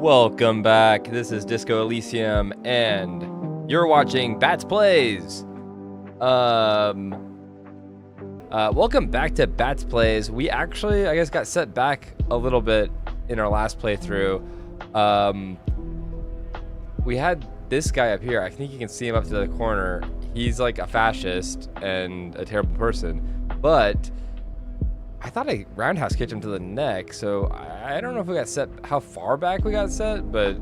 Welcome back. This is Disco Elysium, and you're watching Bats Plays. Welcome back to Bats Plays. We actually, I guess, got set back a little bit in our last playthrough. We had this guy up here. I think you can see him up to the corner. He's like a fascist and a terrible person, but I thought I roundhouse kicked him to the neck, so I don't know if we got set, how far back we got set, but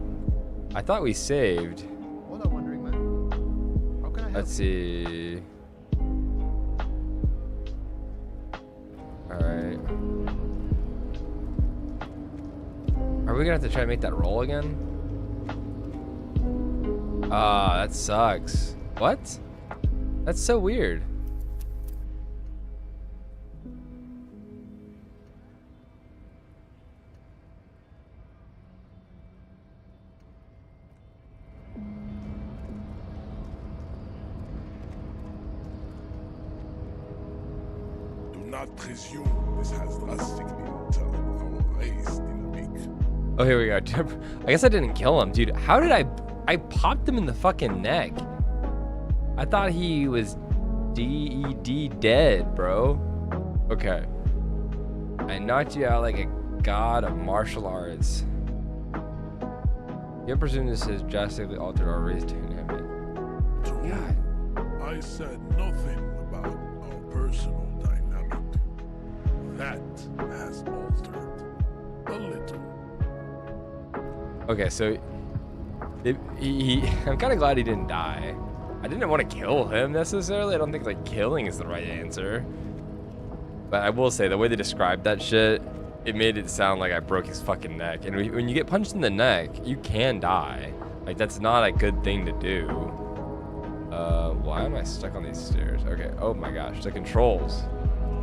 I thought we saved. What I'm wondering, man. How can I help? Let's see. Alright. Are we gonna have to try to make that roll again? Ah, that sucks. What? That's so weird. Not presume this has drastically altered our race dynamic. Oh, here we go. I guess I didn't kill him, dude. How did I popped him in the fucking neck? I thought he was dead, bro. Okay. I knocked you out like a god of martial arts. You presume this has drastically altered our race dynamic. God. I said nothing about our personal dynamic. That has altered a little. Okay, so I'm kind of glad he didn't die. I didn't want to kill him necessarily. I don't think like killing is the right answer. But I will say the way they described that shit, it made it sound like I broke his fucking neck. And when you get punched in the neck, you can die. Like that's not a good thing to do. Why am I stuck on these stairs? Okay. Oh my gosh, the controls.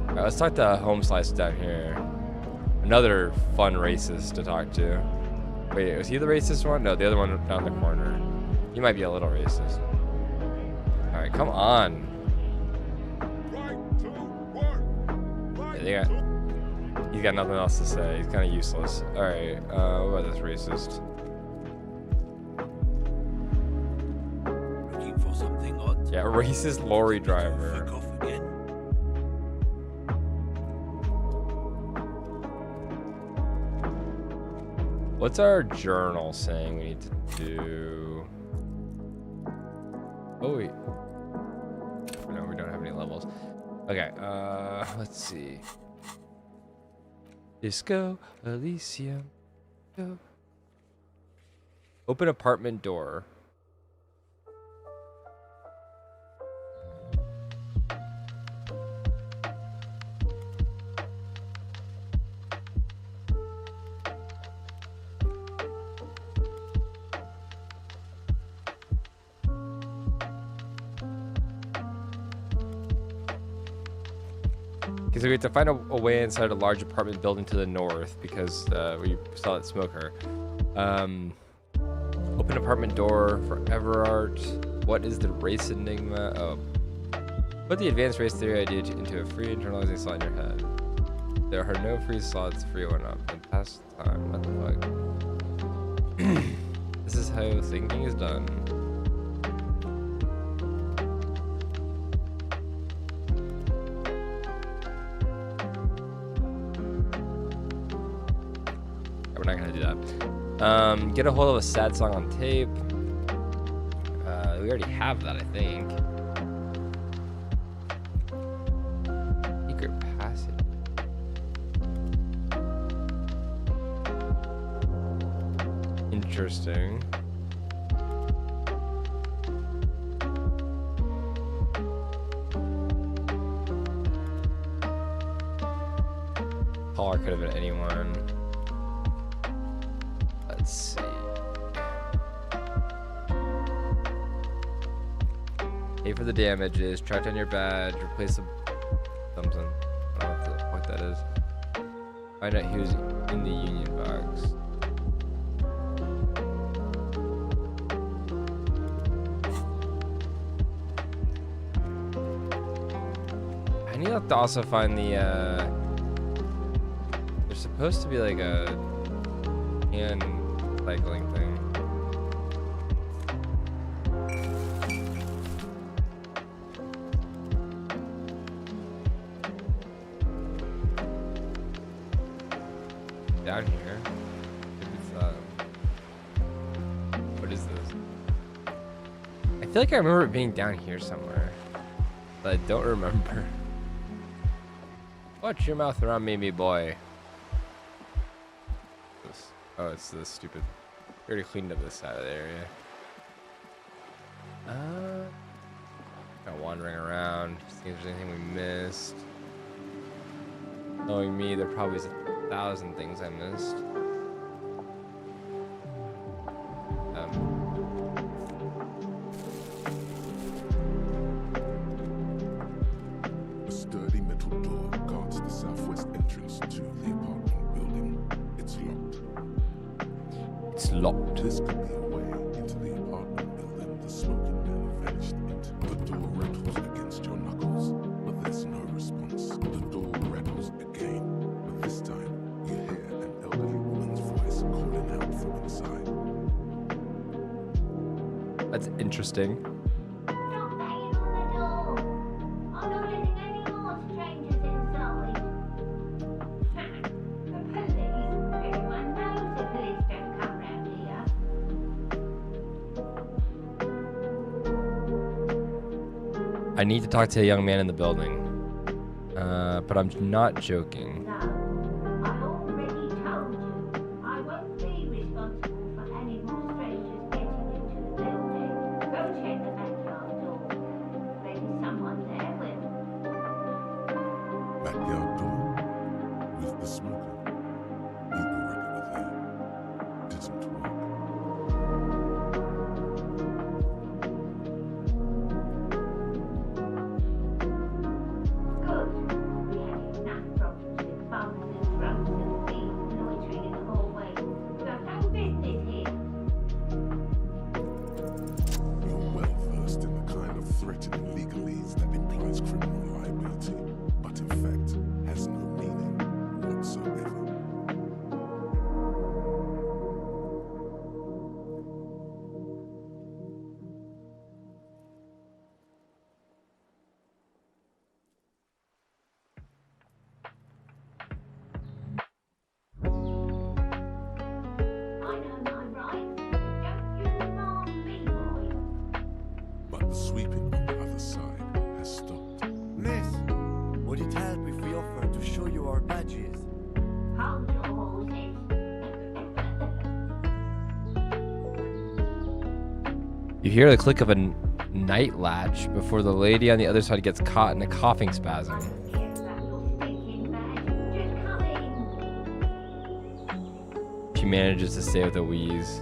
All right, let's talk to Home Slice down here. Another fun racist to talk to. Wait, was he the racist one? No, the other one down the corner. He might be a little racist. All right, come on. Yeah, he's got nothing else to say. He's kind of useless. All right, what about this racist? Looking for something odd? Yeah, racist lorry driver. Fuck off again. What's our journal saying we need to do? Oh wait. No, we don't have any levels. Okay, let's see. Disco Elysium. Go. Open apartment door. So we have to find a way inside a large apartment building to the north because we saw that smoker. Open apartment door for Everart. What is the race enigma? Oh. Put the advanced race theory idea into a free internalizing slot in your head. There are no free slots, free one up. And past time. What the fuck? This is how thinking is done. We're not gonna do that. Get a hold of a sad song on tape. We already have that, I think. Secret passage. Interesting. Caller could have been anyone. Let's see. Pay for the damages. Track down your badge. Replace the something. I don't know what that is. Find out who's in the union box. I need to also find the. There's supposed to be like a hand cycling thing. Down here. It's, what is this? I feel like I remember it being down here somewhere, but I don't remember. Watch your mouth around me, me boy. Oh, it's this stupid. We already cleaned up this side of the area. Kind of wandering around, seeing if there's anything we missed. Knowing me, there probably is 1,000 things I missed. A sturdy metal door guards the southwest entrance to the apartment building. It's locked. It's locked. This could be a way into the apartment building the smoking man vanished into. The door rattles against your knuckles, but there's no response. The door rattles again, but this time you hear an elderly woman's voice calling out from inside. That's interesting. Stop banging on the door. I'm not letting any more strangers inside. The police. Everyone knows the police don't come round here. I need to talk to a young man in the building. But I'm not joking. No, I already told you. I won't be responsible for any more strangers getting into the building. Go check the backyard door. Maybe someone there will. Backyard door with the smoker. People regular there. Didn't work. Good. We had enough problems with bums and drums and thieves loitering in the hallway. We have no business here. You're well versed in the kind of threatening legalese that implies criminal liability, but in fact has no meaning whatsoever. I know my rights. Don't you demand me, boy. But the sweeping on the other side has stopped. Miss, would it help if we offer to show you our badges? Hold your horses. You hear the click of a night latch before the lady on the other side gets caught in a coughing spasm. I don't care about your stinking badge. Just come in. She manages to stay with a wheeze.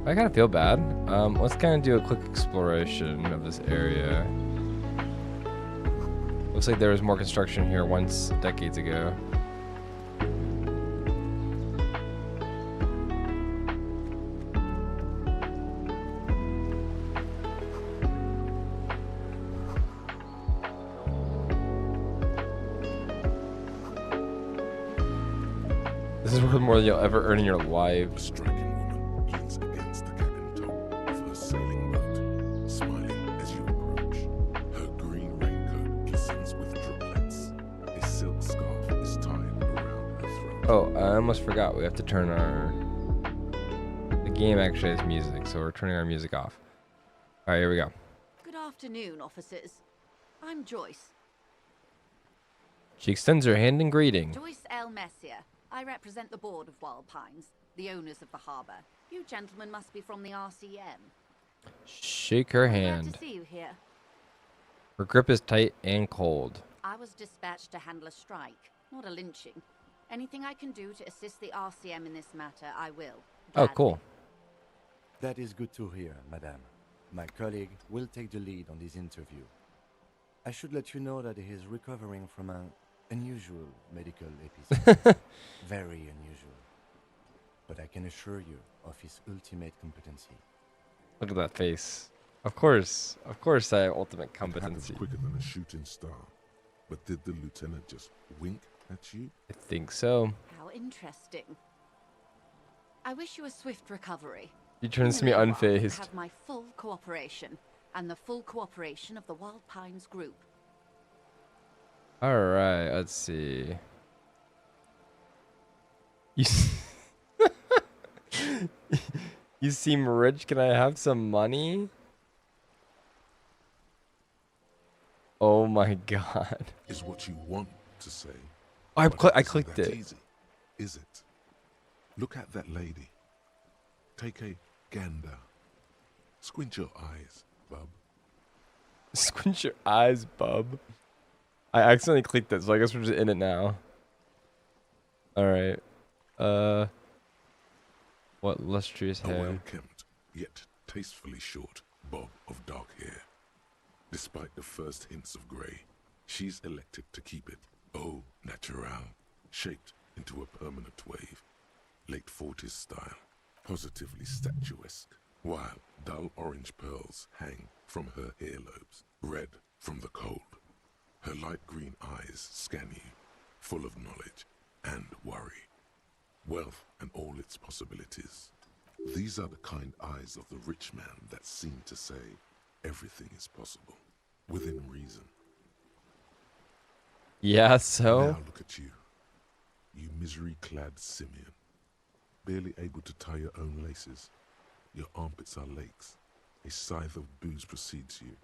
I kind of feel bad. Let's kind of do a quick exploration of this area. Looks like there was more construction here once decades ago. This is worth more than you'll ever earn in your life. A striking woman leans against the cabin top of her sailing boat, smiling as you approach. Her green raincoat glistens with droplets. A silk scarf is tied around her throat. Oh, I almost forgot. We have to turn our... The game actually has music, so we're turning our music off. All right, here we go. Good afternoon, officers. I'm Joyce. She extends her hand in greeting. Joyce L. Messier. I represent the board of Wild Pines, the owners of the harbour. You gentlemen must be from the RCM. Shake her Glad hand. to see you here. Her grip is tight and cold. I was dispatched to handle a strike, not a lynching. Anything I can do to assist the RCM in this matter, I will. Oh, Gladly. cool. That is good to hear, madame. My colleague will take the lead on this interview. I should let you know that he is recovering from an unusual medical episode. Very unusual. But I can assure you of his ultimate competency. Look at that face. Of course I have ultimate It happens competency. quicker than a shooting star. But did the lieutenant just wink at you? I think so. How interesting. I wish you a swift recovery. He turns to In me the meanwhile, you unfazed. have my full cooperation, and the full cooperation of the Wild Pines group. All right, let's see. You, you seem rich. Can I have some money? Oh my god. Is what you want to say. I but it isn't clicked that it. Easy, is it? Look at that lady. Take a gander. Squint your eyes, bub. Squint your eyes, bub. I accidentally clicked it, so I guess we're just in it now. All right. What lustrous A hair? well-kempt, yet tastefully short bob of dark hair. Despite the first hints of grey, she's elected to keep it au natural, shaped into a permanent wave. Late 40s style, positively statuesque, while dull orange pearls hang from her earlobes, red from the cold. Her light green eyes scan you, full of knowledge and worry. Wealth and all its possibilities. These are the kind eyes of the rich man that seem to say everything is possible, within reason. Yeah, so? Now look at you, you misery-clad simian, barely able to tie your own laces. Your armpits are lakes. A scythe of booze precedes you.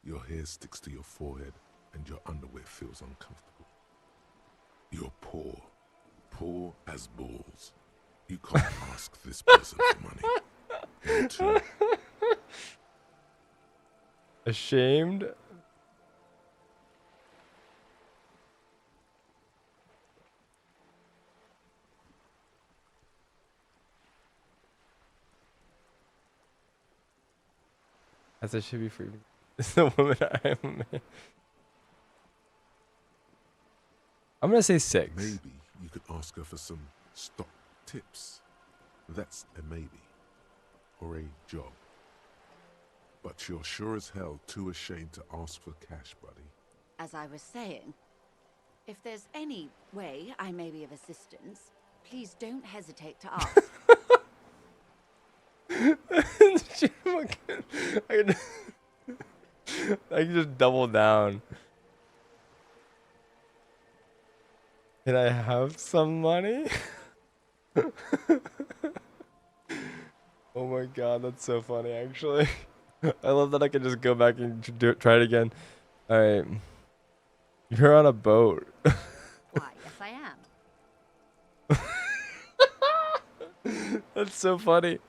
Your hair sticks to your forehead, and your underwear feels uncomfortable. You're poor, poor as balls. You can't ask this person for money. You too. Ashamed? As I should be free. The woman I am. I'm gonna say 6. Maybe you could ask her for some stock tips. That's a maybe. Or a job. But you're sure as hell too ashamed to ask for cash, buddy. As I was saying, if there's any way I may be of assistance, please don't hesitate to ask. I can just double down. Can I have some money? Oh my god, that's so funny actually. I love that I can just go back and try it again. Alright. You're on a boat. Why, yes I am. That's so funny.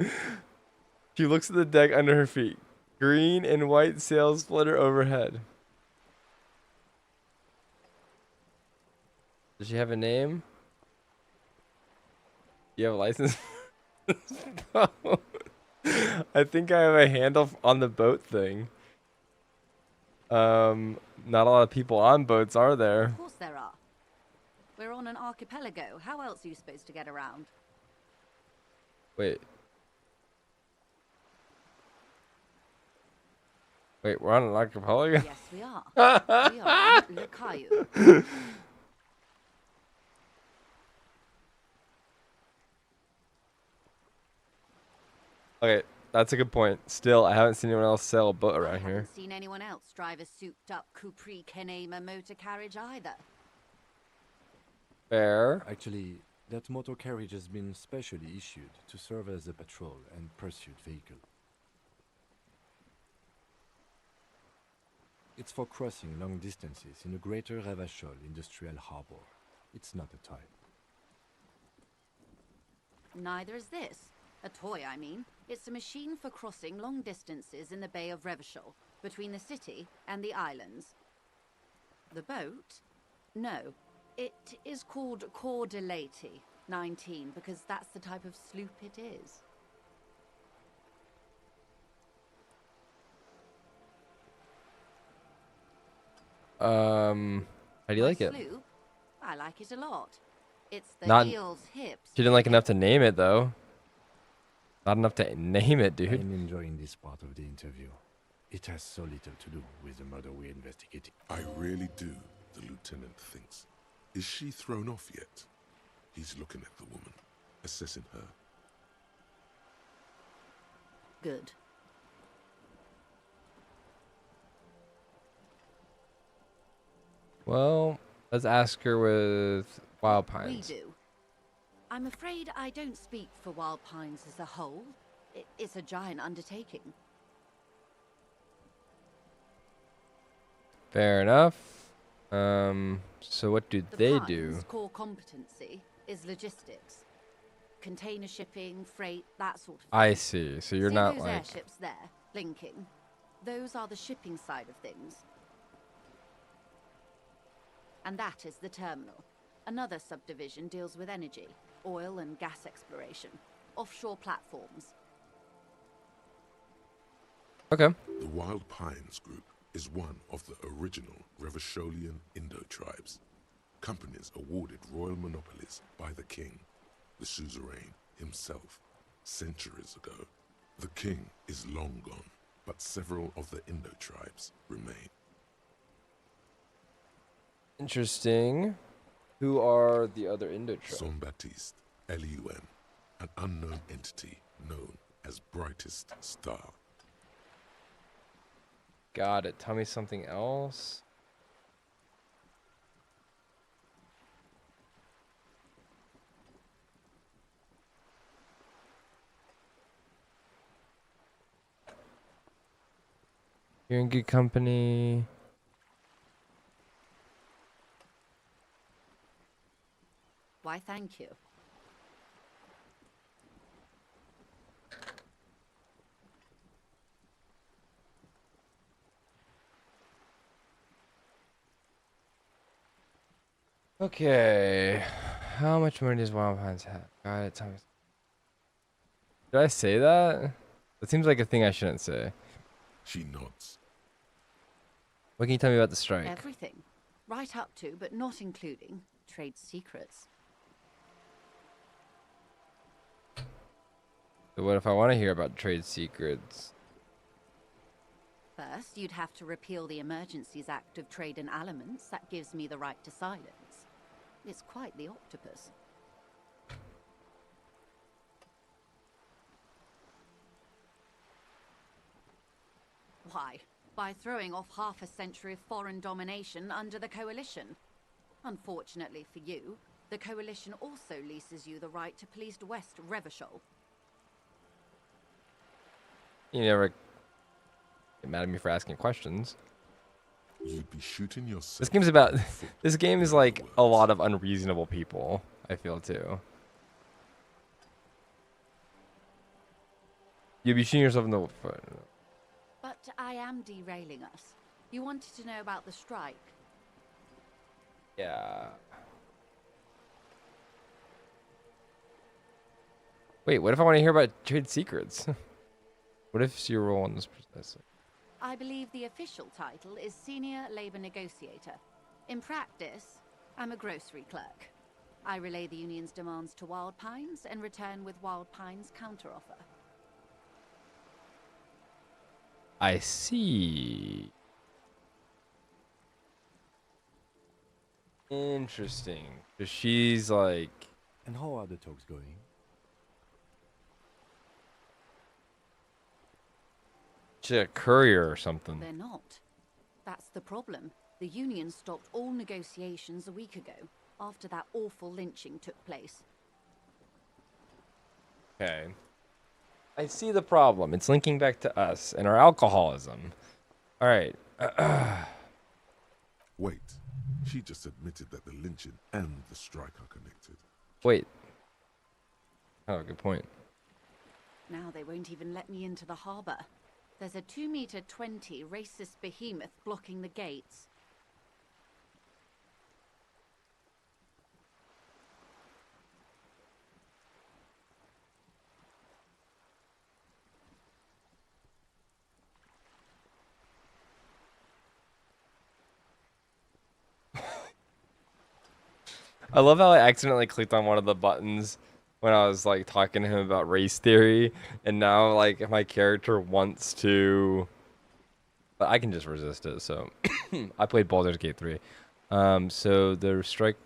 She looks at the deck under her feet. Green and white sails flutter overhead. Does she have a name? You have a license? I think I have a handle on the boat thing. Not a lot of people on boats, are there? Of course there are. We're on an archipelago. How else are you supposed to get around? Wait. Wait, we're on an archipelago? Yes, we are. We are on Lucayu. Okay, that's a good point. Still, I haven't seen anyone else sail a boat around I here. haven't seen anyone else drive a souped-up Capri Kenema motor carriage either. Fair. Actually, that motor carriage has been specially issued to serve as a patrol and pursuit vehicle. It's for crossing long distances in the greater Ravachol industrial harbor. It's not a toy. Neither is this. A toy, I mean. It's a machine for crossing long distances in the Bay of Revachol, between the city and the islands. The boat? No. It is called Cor de Leyte 19, because that's the type of sloop it is. How do you like it? Sloop? I like it a lot. It's the Not- eel's hips. She didn't like enough to name it, though. Not enough to name it, dude. I'm enjoying this part of the interview. It has so little to do with the murder we're investigating. I really do, the lieutenant thinks. Is she thrown off yet? He's looking at the woman, assessing her. Good. Well, let's ask her with Wild We Pines. do. I'm afraid I don't speak for Wild Pines as a whole. It's a giant undertaking. Fair enough. So what do The they Pines' do? core competency is logistics. Container shipping, freight, that sort of thing. I see. So you're See not those like... airships there, blinking? Those are the shipping side of things. And that is the terminal. Another subdivision deals with energy, oil and gas exploration, offshore platforms. Okay. The Wild Pines Group is one of the original Revacholian Indo-tribes. Companies awarded royal monopolies by the king, the suzerain himself, centuries ago. The king is long gone, but several of the Indo-tribes remain. Interesting. Who are the other Indo-tribes? Jean-Baptiste, Elysium, an unknown entity known as Brightest Star. Got it. Tell me something else. You're in good company. Why, thank you. Okay. How much money does Wild Pines have? Got it. Tell me. Did I say that? That seems like a thing I shouldn't say. She nods. What can you tell me about the strike? Everything. Right up to, but not including, trade secrets. So what if I want to hear about trade secrets? First, you'd have to repeal the Emergencies Act of Trade in Elements. That gives me the right to silence. It's quite the octopus. Why? By throwing off half a century of foreign domination under the Coalition. Unfortunately for you, the Coalition also leases you the right to police West Revachol. You never get mad at me for asking questions. You'd be shooting yourself. This game's about... in the foot, This game is in like other a words. lot of unreasonable people, I feel too. You'd be shooting yourself in the foot. But I am derailing us. You wanted to know about the strike. Yeah. Wait, what if I want to hear about trade secrets? What if it's your role in this precisely? I believe the official title is Senior Labor Negotiator. In practice, I'm a grocery clerk. I relay the union's demands to Wild Pines and return with Wild Pines' counteroffer. I see. Interesting. 'Cause she's like... And how are the talks going? She's a courier or something. They're not. That's the problem. The union stopped all negotiations a week ago, after that awful lynching took place. Okay. I see the problem. It's linking back to us and our alcoholism. All right. Wait, she just admitted that the lynching and the strike are connected. Wait. Oh, good point. Now they won't even let me into the harbor. There's a 2-meter 20 racist behemoth blocking the gates. I love how I accidentally clicked on one of the buttons when I was like talking to him about race theory, and now like my character wants to, but I can just resist it. So I played Baldur's Gate 3. So the strike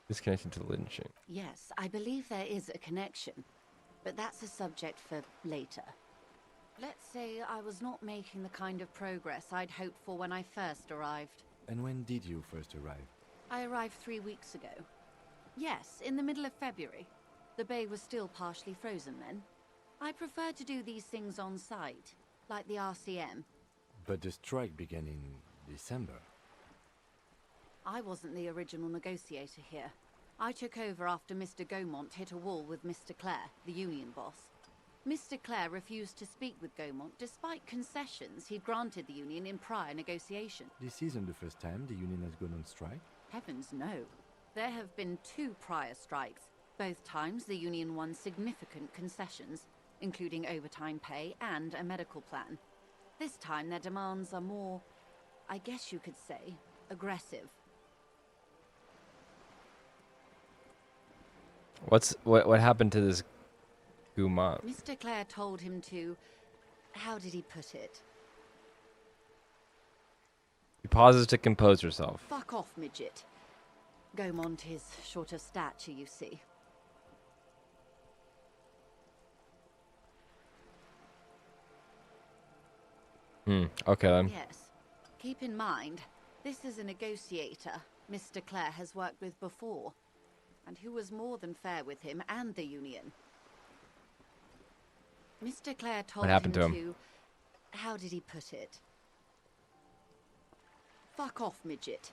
is connected to lynching. Yes, I believe there is a connection. But that's a subject for later. Let's say I was not making the kind of progress I'd hoped for when I first arrived. And when did you first arrive? I arrived 3 weeks ago. Yes, in the middle of February. The bay was still partially frozen then. I prefer to do these things on site, like the RCM. But the strike began in December. I wasn't the original negotiator here. I took over after Mr. Gaumont hit a wall with Mr. Clare, the union boss. Mr. Clare refused to speak with Gaumont despite concessions he'd granted the union in prior negotiation. This isn't the first time the union has gone on strike. Heavens no. There have been 2 prior strikes. Both times the union won significant concessions, including overtime pay and a medical plan. This time their demands are more, I guess you could say, aggressive. What happened to this Gaumont? Mr. Clare told him to, how did he put it? She pauses to compose herself. Fuck off, midget. Gaumont is short of stature, you see. Okay then. Yes. Keep in mind, this is a negotiator Mr. Clare has worked with before, and who was more than fair with him and the union. Mr. Clare told happened to him him? how did he put it? Fuck off, midget.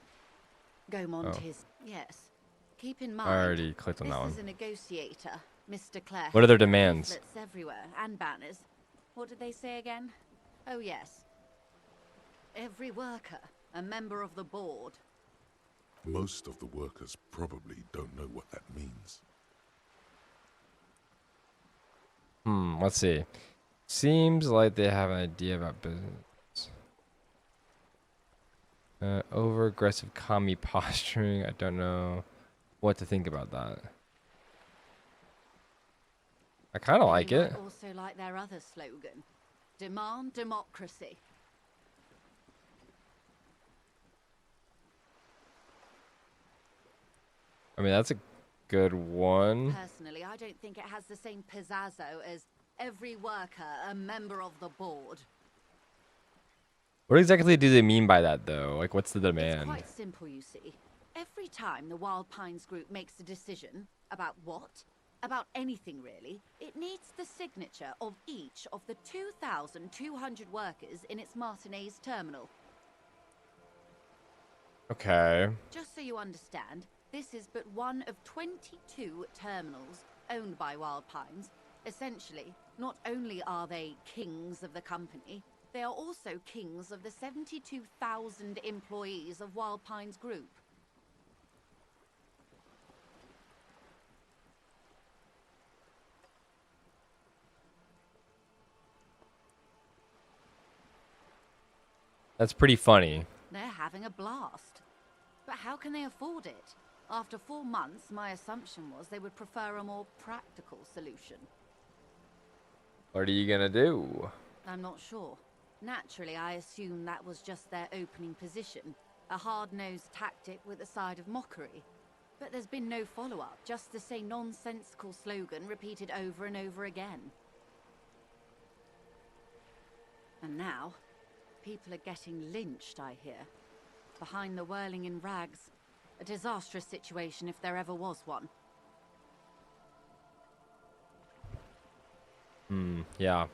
Gaumont is, yes. Keep in mind, I already clicked on that this one. is a negotiator Mr. Clare. What are their has demands? leaflets everywhere and banners. What did they say again? Oh yes. Every worker, a member of the board. Most of the workers probably don't know what that means. Let's see. Seems like they have an idea about business. Over aggressive commie posturing. I don't know what to think about that. I kind of like They it. might also like their other slogan, demand democracy. I mean, that's a good one. Personally, I don't think it has the same pizzazzo as every worker a member of the board. What exactly do they mean by that, though? Like, what's the It's demand? quite simple, you see. Every time the Wild Pines group makes a decision about what? About anything really, it needs the signature of each of the 2,200 workers in its Martinez terminal. Okay. Just so you understand, this is but one of 22 terminals owned by Wild Pines. Essentially, not only are they kings of the company, they are also kings of the 72,000 employees of Wild Pines Group. That's pretty funny. They're having a blast. But how can they afford it? After 4 months, my assumption was they would prefer a more practical solution. What are you gonna do? I'm not sure. Naturally, I assumed that was just their opening position, a hard-nosed tactic with a side of mockery. But there's been no follow-up, just the same nonsensical slogan repeated over and over again. And now, people are getting lynched, I hear. Behind the whirling in rags. A disastrous situation if there ever was one. Yeah,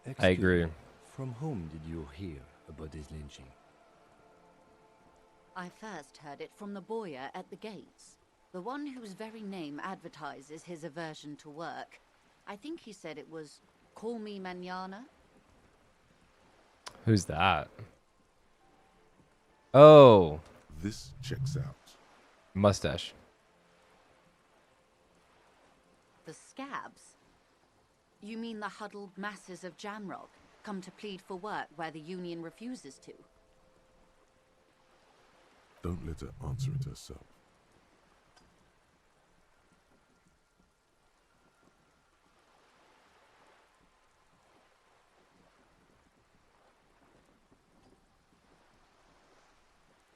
I Excuse agree. me, from whom did you hear about this lynching? I first heard it from the bowyer at the gates. The one whose very name advertises his aversion to work. I think he said it was, "Call me mañana." Who's that? Oh, This checks out. mustache. The scabs? You mean the huddled masses of Jamrock, come to plead for work where the union refuses to? Don't let her answer it herself.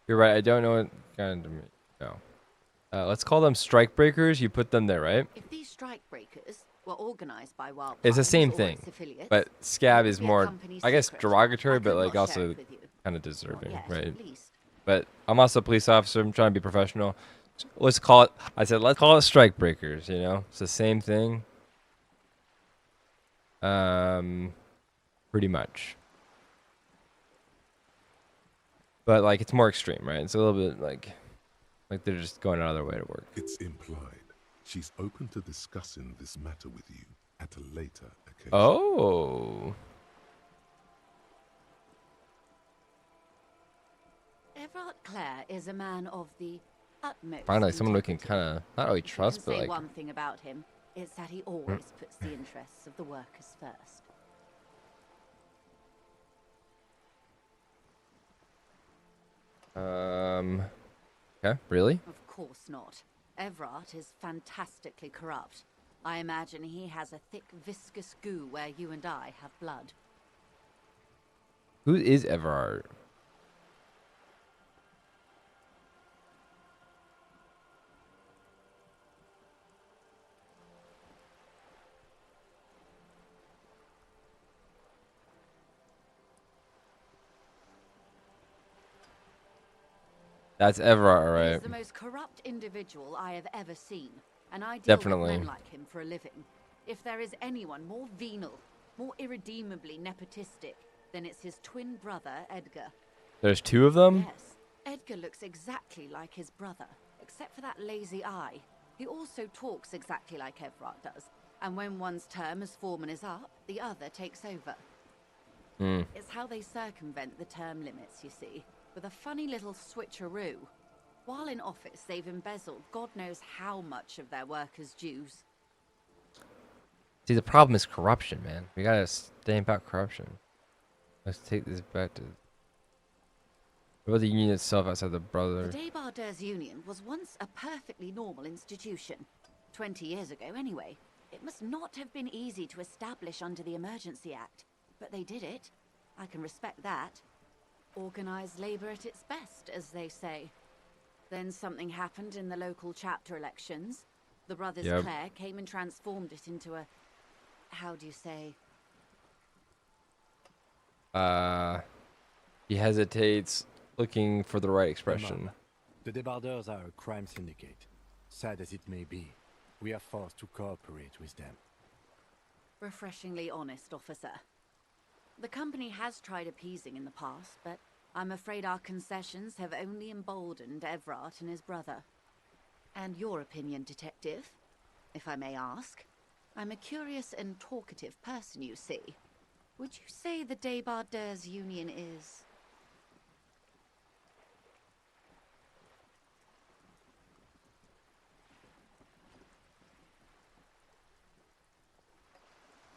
You're right. I don't know what kind of. No. Let's call them strike breakers. You put them there, right? If these strike breakers, were organized by Wild It's the Pines same or thing, its affiliates, but and scab would is be a more, company I guess, secret. derogatory, I but could like not share also it with you. kind of Not deserving, yet, right? at least. But I'm also a police officer. I'm trying to be professional. Let's call it. I said let's call it strike breakers. You know, it's the same thing. Pretty much. But like it's more extreme, right? It's a little bit like they're just going out of their way to work. It's implied she's open to discussing this matter with you at a later occasion. Oh. Everard Clare is a man of the utmost Finally, someone we can integrity. kind of not really If you trust, can but say like one thing about him, it's that he always puts the interests of the workers first. okay, really? Of course not. Everard is fantastically corrupt. I imagine he has a thick, viscous goo where you and I have blood. Who is Everard? That's Everard, He is right? the most corrupt individual I have ever seen, and I deal Definitely. with men like him for a living. If there is anyone more venal, more irredeemably nepotistic, then it's his twin brother, Edgar. There's two of them? Yes, Edgar looks exactly like his brother, except for that lazy eye. He also talks exactly like Everard does, and when one's term as foreman is up, the other takes over. It's how they circumvent the term limits, you see, with a funny little switcheroo. While in office, they've embezzled God knows how much of their workers' dues. See, the problem is corruption, man. We gotta stamp out corruption. Let's take this back to... What about the union itself outside the brother? The Débardeurs Union was once a perfectly normal institution. 20 years ago, anyway. It must not have been easy to establish under the Emergency Act. But they did it. I can respect that. Organized labor at its best, as they say. Then something happened in the local chapter elections. The brothers Yep. Clare came and transformed it into a... how do you say? He hesitates, looking for the right expression. Mom, the Débardeurs are a crime syndicate. Sad as it may be, we are forced to cooperate with them. Refreshingly honest, officer. The company has tried appeasing in the past, but I'm afraid our concessions have only emboldened Everard and his brother. And your opinion, detective, if I may ask? I'm a curious and talkative person, you see. Would you say the Débardeurs Union is...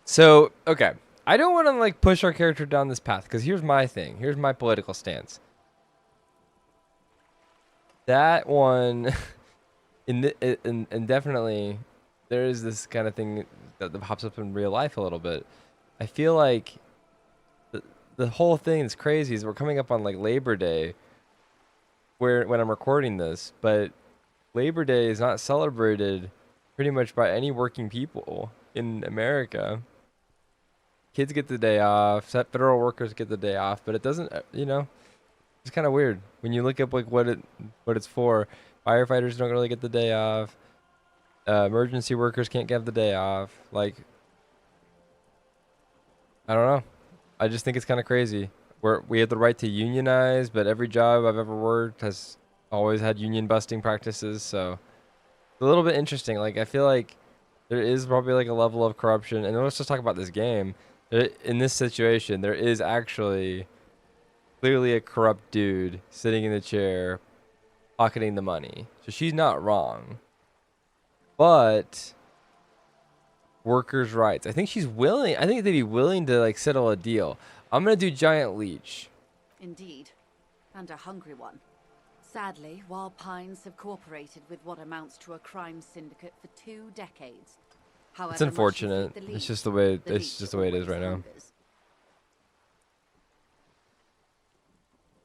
So, okay. I don't want to like push our character down this path because here's my thing. Here's my political stance. That one, and definitely, there is this kind of thing that pops up in real life a little bit. I feel like the whole thing that's crazy is we're coming up on like Labor Day, when I'm recording this, but Labor Day is not celebrated pretty much by any working people in America. Kids get the day off, federal workers get the day off, but it doesn't, you know, it's kind of weird when you look up like what it's for. Firefighters don't really get the day off. Emergency workers can't get the day off. Like, I don't know. I just think it's kind of crazy. We have the right to unionize, but every job I've ever worked has always had union busting practices. So it's a little bit interesting. Like, I feel like there is probably like a level of corruption. And let's just talk about this game. In this situation, there is actually clearly a corrupt dude sitting in the chair pocketing the money. So she's not wrong. But workers' rights. I think she's willing. I think they'd be willing to like settle a deal. I'm going to do Giant Leech. Indeed. And a hungry one. Sadly, Wild Pines have cooperated with what amounts to a crime syndicate for 2 decades. However, It's unfortunate. It's just the way it is right now.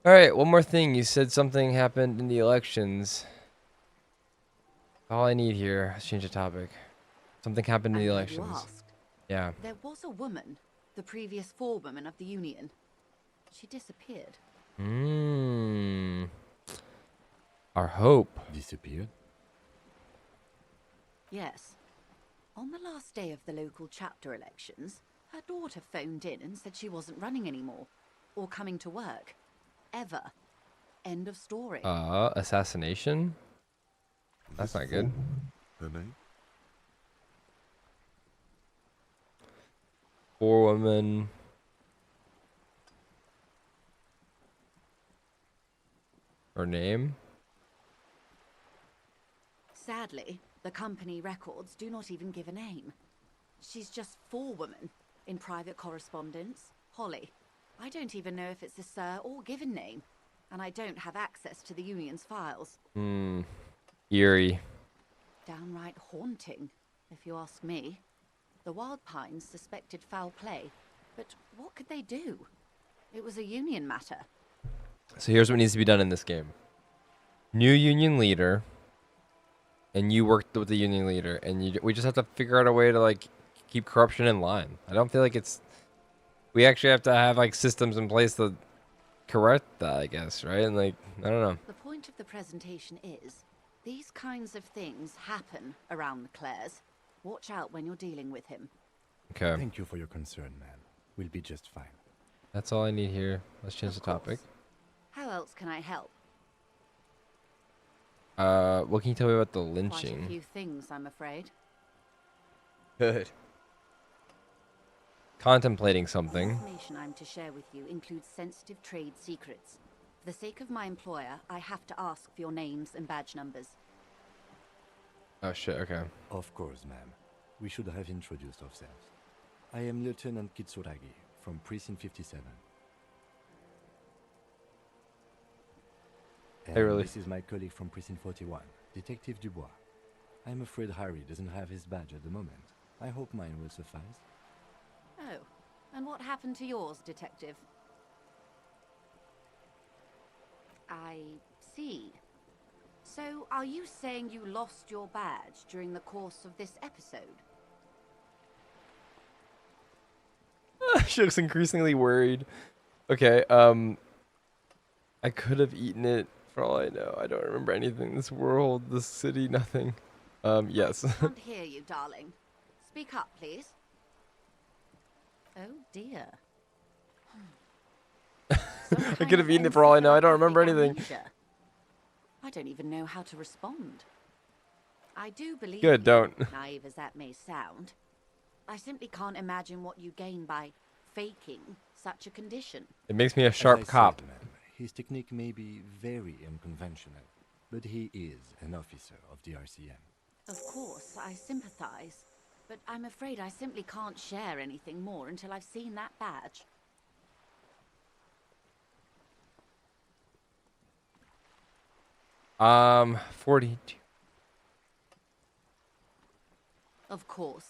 All right, one more thing. You said something happened in the elections. All I need here is change the topic. Something happened in the I'm glad you elections. asked. Yeah. There was a woman, the previous forewoman of the union. She disappeared. Mmm. Our hope. Disappeared? Yes. On the last day of the local chapter elections, her daughter phoned in and said she wasn't running anymore. Or coming to work. Ever. End of story. Assassination? That's This not good. forewoman, her name? Forewoman. Her name? Sadly, the company records do not even give a name. She's just forewoman in private correspondence. Holly. I don't even know if it's a sir or given name. And I don't have access to the union's files. Hmm. Eerie. Downright haunting, if you ask me. The Wild Pines suspected foul play, but what could they do? It was a union matter. So here's what needs to be done in this game. New union leader. And you worked with the union leader. And we just have to figure out a way to, like, keep corruption in line. I don't feel like it's... We actually have to have, like, systems in place to correct that, I guess, right? And, like, I don't know. The point of the presentation is, these kinds of things happen around the Clares. Watch out when you're dealing with him. Okay. Thank you for your concern, ma'am. We'll be just fine. That's all I need here. Let's change the Of course. topic. How else can I help? What can you tell me about the Quite a lynching? few things, I'm afraid. Good. Contemplating The something. information I'm to share with you includes sensitive trade secrets. For the sake of my employer, I have to ask for your names and badge numbers. Oh shit, okay. Of course, ma'am. We should have introduced ourselves. I am Lieutenant Kitsuragi from Precinct 57. And really? this is my colleague from Precinct 41, Detective Dubois. I'm afraid Harry doesn't have his badge at the moment. I hope mine will suffice. Oh, and what happened to yours, Detective? I see. So, are you saying you lost your badge during the course of this episode? She looks increasingly worried. Okay, I could have eaten it for all I know. I don't remember anything. This world, this city, nothing. Yes. Can't hear you, darling. Speak up, please. Oh dear. I could have eaten it for all I know. I don't remember anything. I don't even know how to respond. I do believe Good, you, don't. naive as that may sound. I simply can't imagine what you gain by faking such a condition. It makes me a As sharp I said, cop. ma'am, his technique may be very unconventional, but he is an officer of the RCM. Of course, I sympathize, but I'm afraid I simply can't share anything more until I've seen that badge. Um, 42. Of course.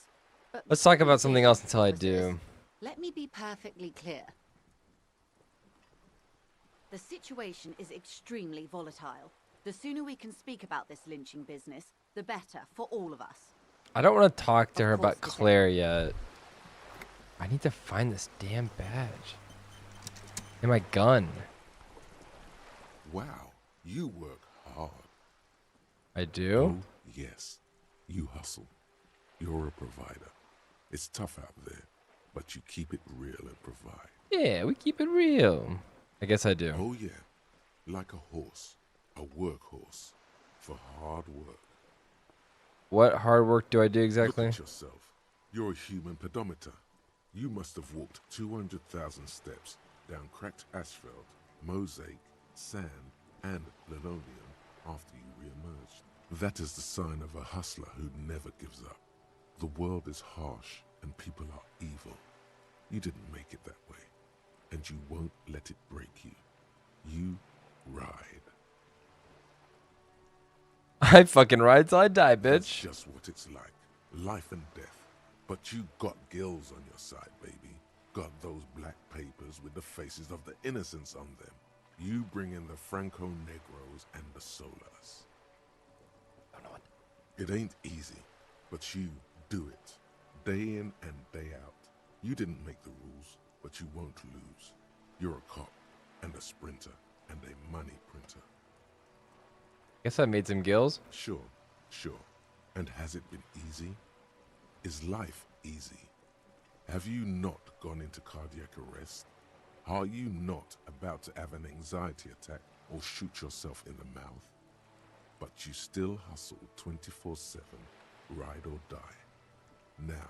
But Let's talk before we about something dig else into until I purposes, do. Let me be perfectly clear. The situation is extremely volatile. The sooner we can speak about this lynching business, the better for all of us. I don't want to talk to Of her about course, Claire yet. I need to find this damn badge. And my gun. Wow, you work hard. I do? Oh, yes. You hustle. You're a provider. It's tough out there, but you keep it real and provide. Yeah, we keep it real. I guess I do. Oh, yeah. Like a horse. A workhorse. For hard work. What hard work do I do exactly? Look at yourself. You're a human pedometer. You must have walked 200,000 steps down cracked asphalt, mosaic, sand, and linoleum after you re-emerged. That is the sign of a hustler who never gives up. The world is harsh and people are evil. You didn't make it that way, and you won't let it break you. You ride. I fucking ride till I die, That's bitch. just what it's like. Life and death. But you got gills on your side, baby. Got those black papers with the faces of the innocents on them. You bring in the Franco Negros and the Solas. It ain't easy, but you Do it. Day in and day out. You didn't make the rules, but you won't lose. You're a cop, and a sprinter, and a money printer. Guess I made some gills. Sure. And has it been easy? Is life easy? Have you not gone into cardiac arrest? Are you not about to have an anxiety attack or shoot yourself in the mouth? But you still hustle 24/7, ride or die. Now,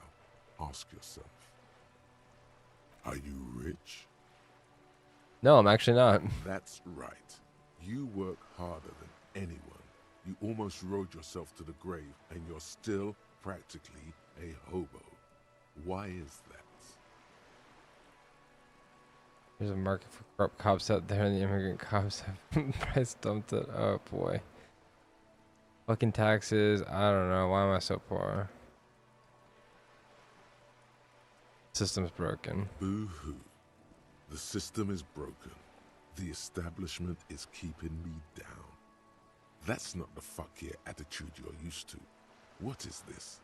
ask yourself, are you rich? No, I'm actually not. That's right. You work harder than anyone. You almost rode yourself to the grave, and you're still practically a hobo. Why is that? There's a market for corrupt cops out there, and the immigrant cops have price dumped it. Oh boy. Fucking taxes. I don't know. Why am I so poor? System's broken. Boo-hoo. The system is broken. The establishment is keeping me down. That's not the fuck yeah attitude you're used to. What is this?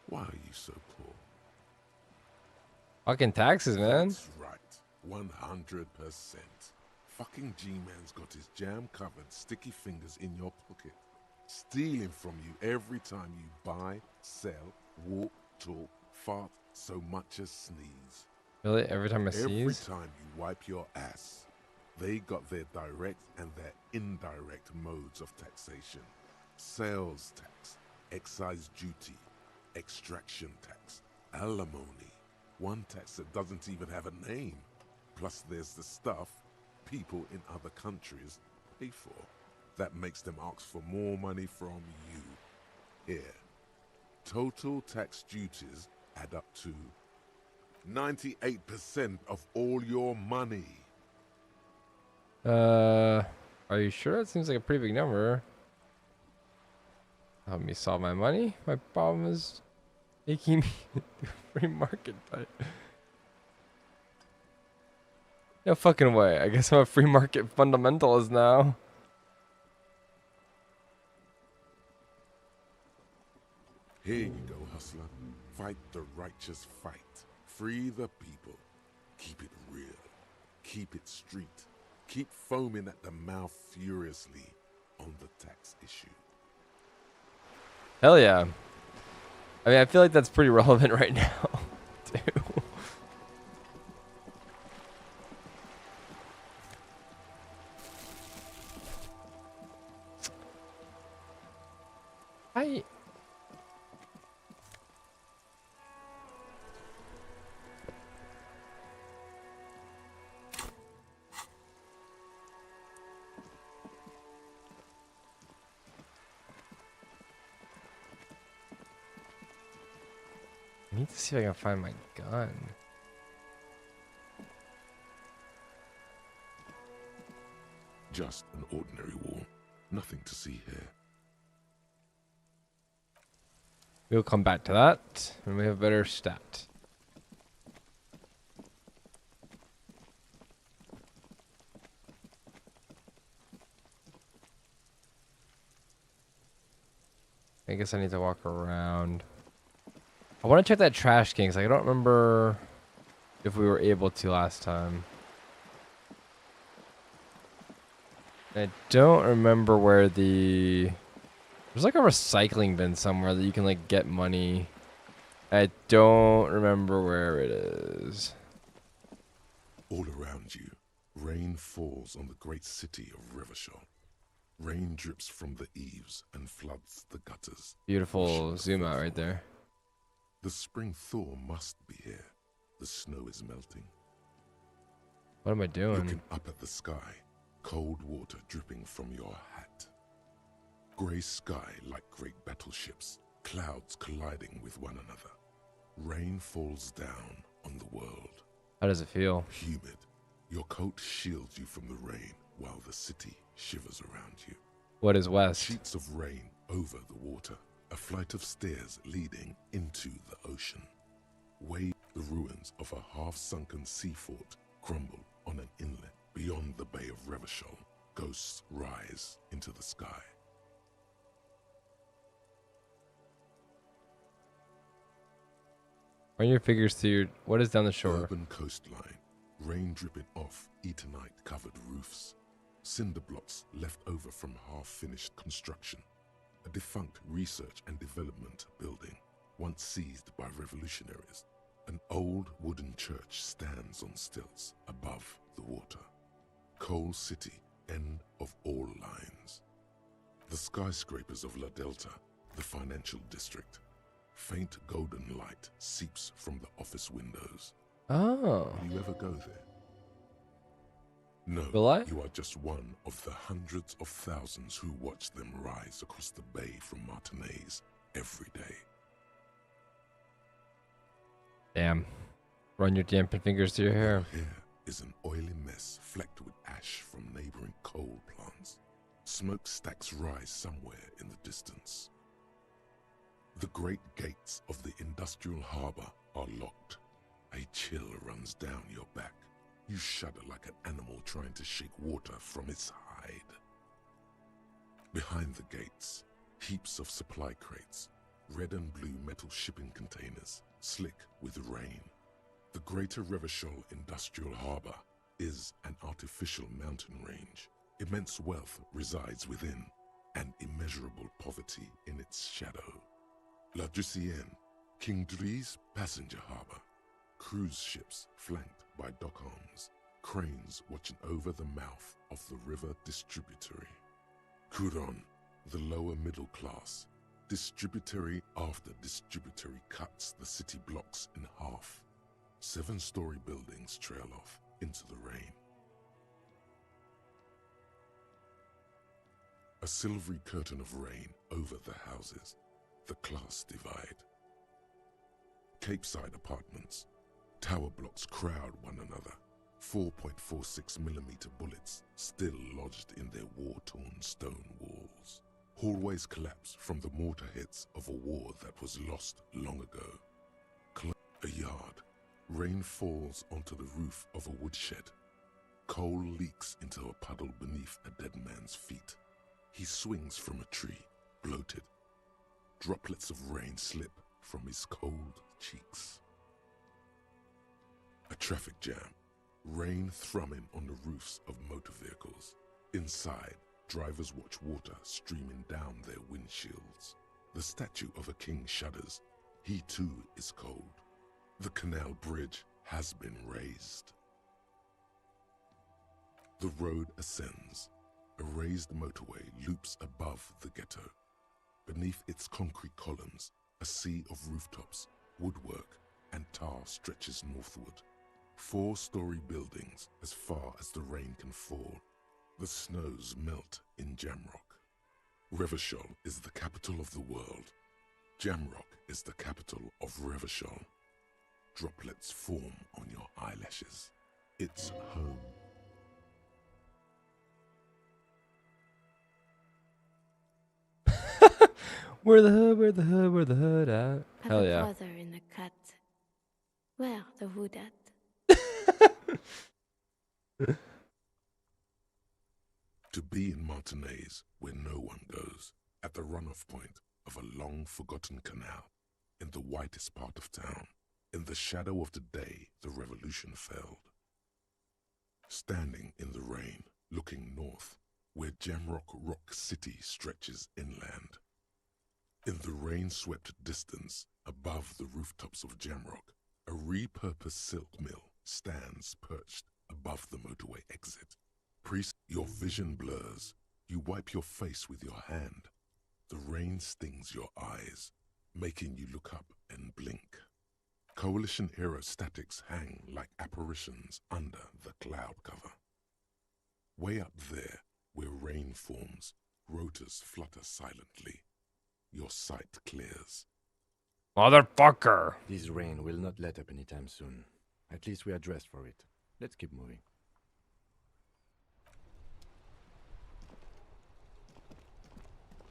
Why are you so poor? Fucking taxes, man. That's right. 100%. Fucking G-Man's got his jam-covered sticky fingers in your pocket, stealing from you every time you buy, sell, walk, talk, fart, so much as sneeze. Really? Every time I Every sneeze? time you wipe your ass, they got their direct and their indirect modes of taxation. Sales tax, excise duty, extraction tax, alimony. One tax that doesn't even have a name. Plus there's the stuff people in other countries pay for. That makes them ask for more money from you. Here. Total tax duties add up to 98% of all your money. Are you sure? That seems like a pretty big number. Help me solve my money. My problem is making me do free market type. No fucking way. I guess I'm a free market fundamentalist now. Here you go, hustler. Fight the righteous fight. Free the people. Keep it real. Keep it street. Keep foaming at the mouth furiously on the tax issue. Hell yeah. I mean, I feel like that's pretty relevant right now, too. I need to see if I can find my gun. Just an ordinary war. Nothing to see here. We'll come back to that when we have a better stat. I guess I need to walk around. I want to check that trash can, 'cause I don't remember if we were able to last time. I don't remember where the... There's like a recycling bin somewhere that you can like get money. I don't remember where it is. All around you, rain falls on the great city of Revachol. Rain drips from the eaves and floods the gutters. Beautiful zoom out right there. The spring thaw must be here. The snow is melting. What am I doing? Looking up at the sky, cold water dripping from your hat. Grey sky like great battleships, clouds colliding with one another. Rain falls down on the world. How does it feel? Humid. Your coat shields you from the rain while the city shivers around you. What is west? Sheets of rain over the water. A flight of stairs leading into the ocean. Wave the ruins of a half-sunken sea fort crumble on an inlet beyond the Bay of Revachol. Ghosts rise into the sky. Run your figures through your... What is down the shore? Urban coastline, rain dripping off Eternite-covered roofs, cinder blocks left over from half-finished construction, a defunct research and development building once seized by revolutionaries. An old wooden church stands on stilts above the water. Coal City, end of all lines. The skyscrapers of La Delta, the financial district. Faint golden light seeps from the office windows. Oh. Will you ever go there? No, Will I? you are just one of the hundreds of thousands who watch them rise across the bay from Martinez every day. Damn. Run your damn fingers through your hair. Here is an oily mess flecked with ash from neighboring coal plants. Smokestacks rise somewhere in the distance. The great gates of the industrial harbor are locked. A chill runs down your back. You shudder like an animal trying to shake water from its hide. Behind the gates, heaps of supply crates, red and blue metal shipping containers, slick with rain. The Greater Revachol Industrial Harbor is an artificial mountain range. Immense wealth resides within, and immeasurable poverty in its shadow. La Drusienne, King Dries passenger harbor. Cruise ships flanked by dock arms. Cranes watching over the mouth of the river distributary. Couronne, the lower middle class. Distributary after distributary cuts the city blocks in half. 7-story buildings trail off into the rain. A silvery curtain of rain over the houses. The class divide. Capeside apartments. Tower blocks crowd one another. 4.46mm bullets still lodged in their war-torn stone walls. Hallways collapse from the mortar hits of a war that was lost long ago. A yard. Rain falls onto the roof of a woodshed. Coal leaks into a puddle beneath a dead man's feet. He swings from a tree, bloated. Droplets of rain slip from his cold cheeks. A traffic jam. Rain thrumming on the roofs of motor vehicles. Inside, drivers watch water streaming down their windshields. The statue of a king shudders. He too is cold. The canal bridge has been raised. The road ascends. A raised motorway loops above the ghetto. Beneath its concrete columns, a sea of rooftops, woodwork, and tar stretches northward. 4-story buildings as far as the rain can fall. The snows melt in Jamrock. Revachol is the capital of the world. Jamrock is the capital of Revachol. Droplets form on your eyelashes. It's home. Where the hood, where the hood, where the hood at? Have Hell a yeah. brother in the cut. Where the hood at? To be in Martinez, where no one goes, at the runoff point of a long-forgotten canal, in the whitest part of town, in the shadow of the day the revolution failed. Standing in the rain, looking north, where Jamrock Rock City stretches inland. In the rain-swept distance, above the rooftops of Jamrock, a repurposed silk mill stands perched above the motorway exit. Your vision blurs. You wipe your face with your hand. The rain stings your eyes, making you look up and blink. Coalition aerostatics hang like apparitions under the cloud cover. Way up there, where rain forms, rotors flutter silently. Your sight clears. Motherfucker! This rain will not let up anytime soon. At least we are dressed for it. Let's keep moving.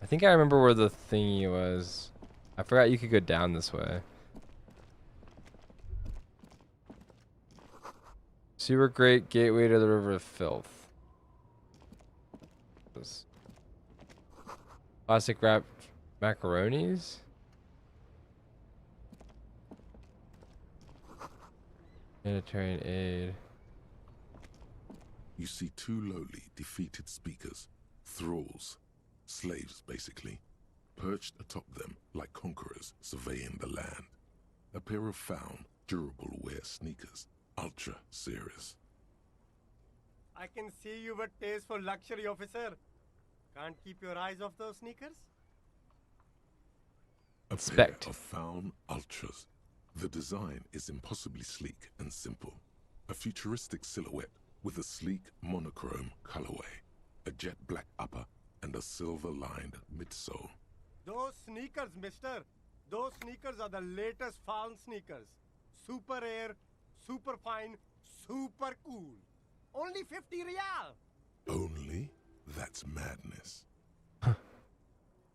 I think I remember where the thingy was. I forgot you could go down this way. Sewer grate, gateway to the river of filth. Plastic wrapped macaronis? Humanitarian aid. You see two lowly, defeated speakers, thralls, slaves basically, perched atop them like conquerors surveying the land. A pair of found, durable wear sneakers, ultra serious. I can see you were taste for luxury, officer. Can't keep your eyes off those sneakers? A Spect. pair of found ultras. The design is impossibly sleek and simple. A futuristic silhouette with a sleek monochrome colorway, a jet black upper, and a silver-lined midsole. Those sneakers, mister. Those sneakers are the latest found sneakers. Super air, super fine, super cool. Only 50 real. Only? That's madness.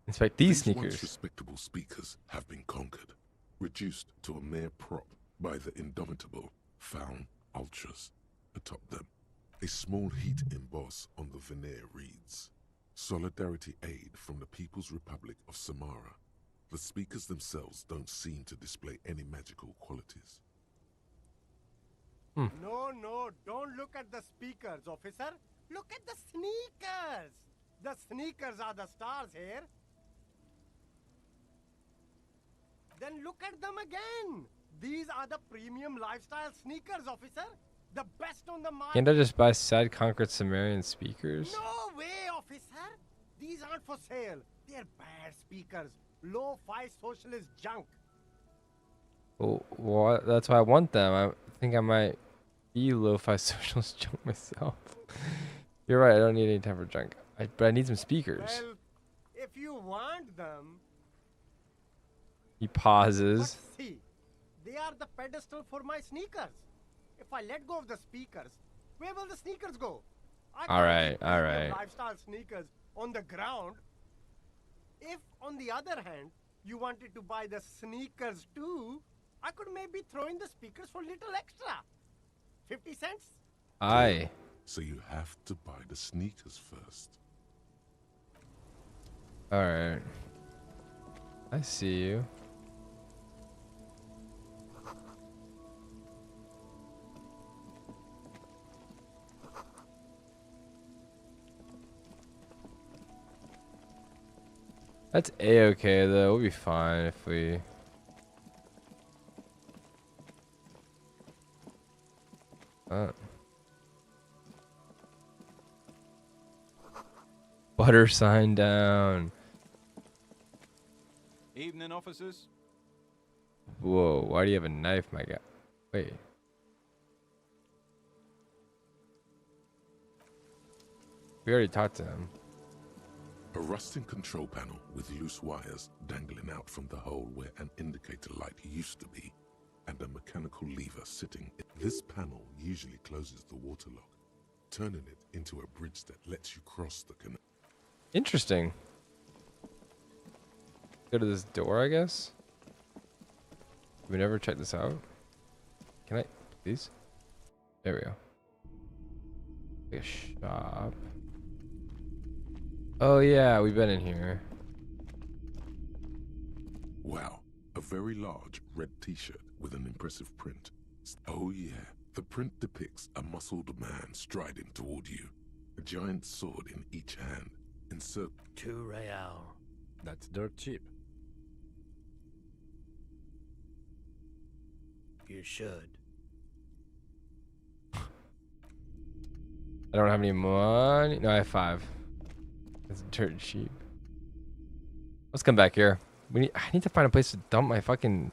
Inspect these Once sneakers. respectable speakers have been conquered, reduced to a mere prop by the indomitable found ultras atop them. A small heat emboss on the veneer reads, "Solidarity aid from the People's Republic of Samara." The speakers themselves don't seem to display any magical qualities. No, don't look at the speakers, officer. Look at the sneakers. The sneakers are the stars here. Then look at them again. These are the premium lifestyle sneakers, officer. The best on the market. Can't I just buy side conquered Sumerian speakers? No way, officer. These aren't for sale. They're bad speakers. Low-fi socialist junk. Well, that's why I want them. I think I might be lo-fi socialist junk myself. You're right. I don't need any time for junk. But I need some speakers. Well, if you want them, He but pauses. see, they are the pedestal for my sneakers. If I let go of the speakers, where will the sneakers go? I All right, can't keep all premium right. lifestyle sneakers on the ground. If, on the other hand, you wanted to buy the sneakers too, I could maybe throw in the speakers for little extra. 50 cents? Aye. So you have to buy the sneakers first. All right. I see you. That's a-okay though. We'll be fine if we. Butter sign down. Evening, officers. Whoa, why do you have a knife, my guy? Wait. We already talked to him. A rusting control panel with loose wires dangling out from the hole where an indicator light used to be, and a mechanical lever sitting. This panel usually closes the water lock, turning it into a bridge that lets you cross the canal. Interesting. Go to this door, I guess. We never checked this out. Can I, please? There we go. Like a shop. Oh yeah, we've been in here. Wow, a very large red t-shirt with an impressive print. Oh yeah, the print depicts a muscled man striding toward you, a giant sword in each hand, encircled. 2 real. That's dirt cheap. You should. I don't have any money. No, I have 5. It's dirt cheap. Let's come back here. I need to find a place to dump my fucking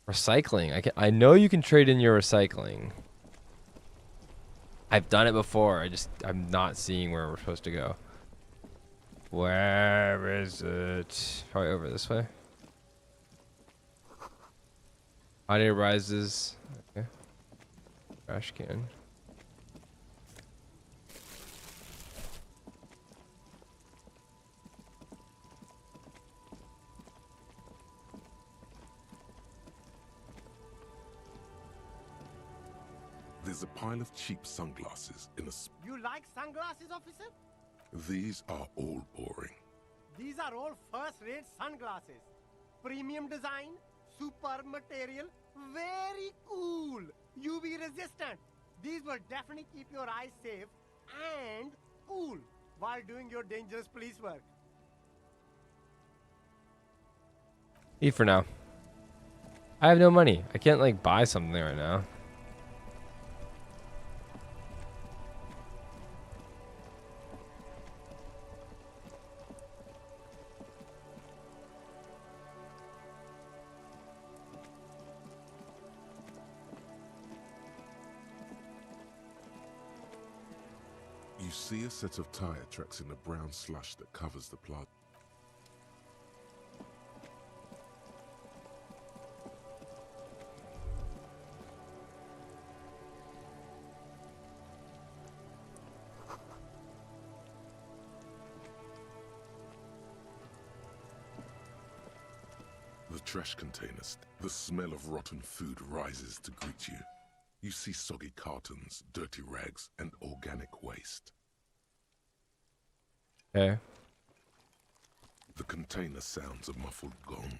recycling. I know you can trade in your recycling. I've done it before. I'm not seeing where we're supposed to go. Where is it? Probably over this way. Hot air rises. Okay. Trash can. There's a pile of cheap sunglasses in a. You like sunglasses, officer? These are all boring. These are all first-rate sunglasses. Premium design, super material, very cool. UV resistant. These will definitely keep your eyes safe and cool while doing your dangerous police work. Eat for now. I have no money. I can't like buy something right now. You see a set of tire tracks in the brown slush that covers the plaza. The trash containers. The smell of rotten food rises to greet you. You see soggy cartons, dirty rags, and organic waste. Okay. The container sounds a muffled gong.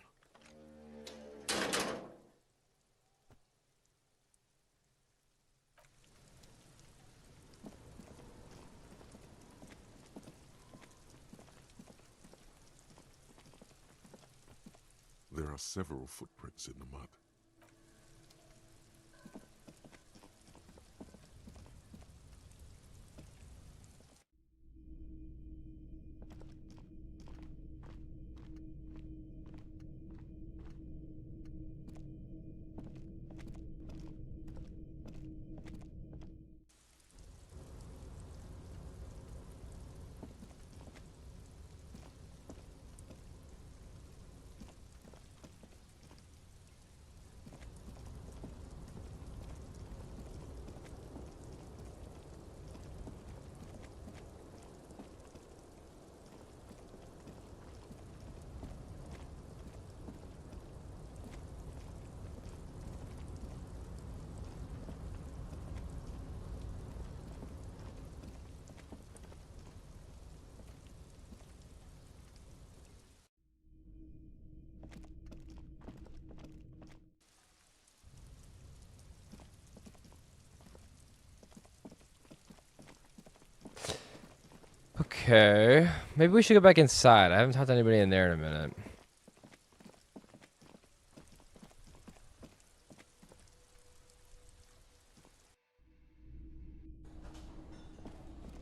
There are several footprints in the mud. Okay. Maybe we should go back inside. I haven't talked to anybody in there in a minute.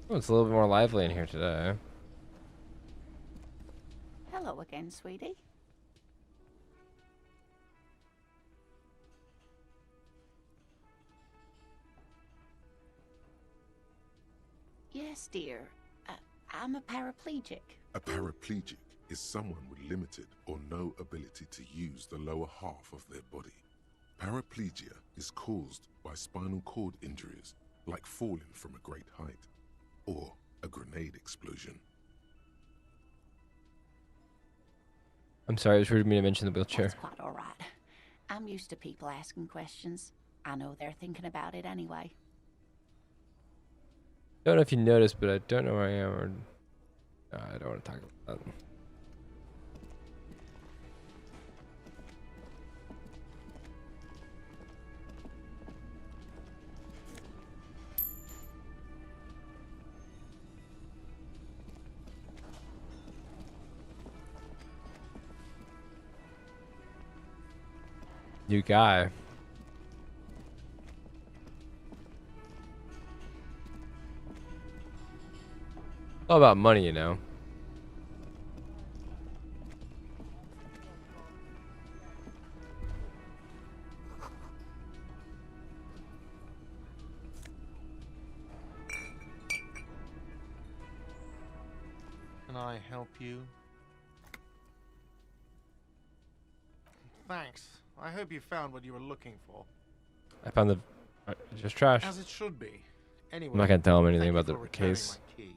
Oh, it's a little bit more lively in here today. Hello again, sweetie. Yes, dear. I'm a paraplegic. A paraplegic is someone with limited or no ability to use the lower half of their body. Paraplegia is caused by spinal cord injuries, like falling from a great height, or a grenade explosion. I'm sorry, it was rude of me to mention the wheelchair. That's quite all right. I'm used to people asking questions. I know they're thinking about it anyway. Don't know if you noticed, but I don't know where I am, or I don't want to talk about that. New guy. All about money, you know. Can I help you? Thanks. I hope you found what you were looking for. I found the just trash. As it should be. Anyway, I'm not gonna tell him anything thank you about the for returning case. my key.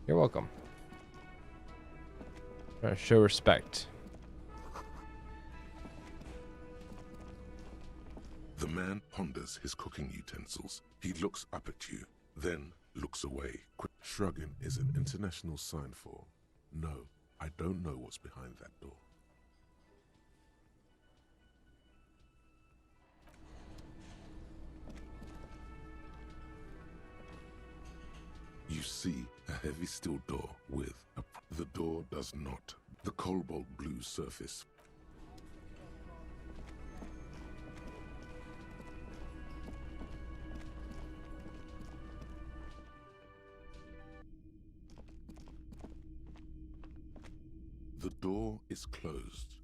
You're welcome. Trying to show respect. The man ponders his cooking utensils. He looks up at you, then looks away. Shrugging is an international sign for, no, I don't know what's behind that door. see a heavy steel door with a... The door does not. The cobalt blue surface. The door is closed.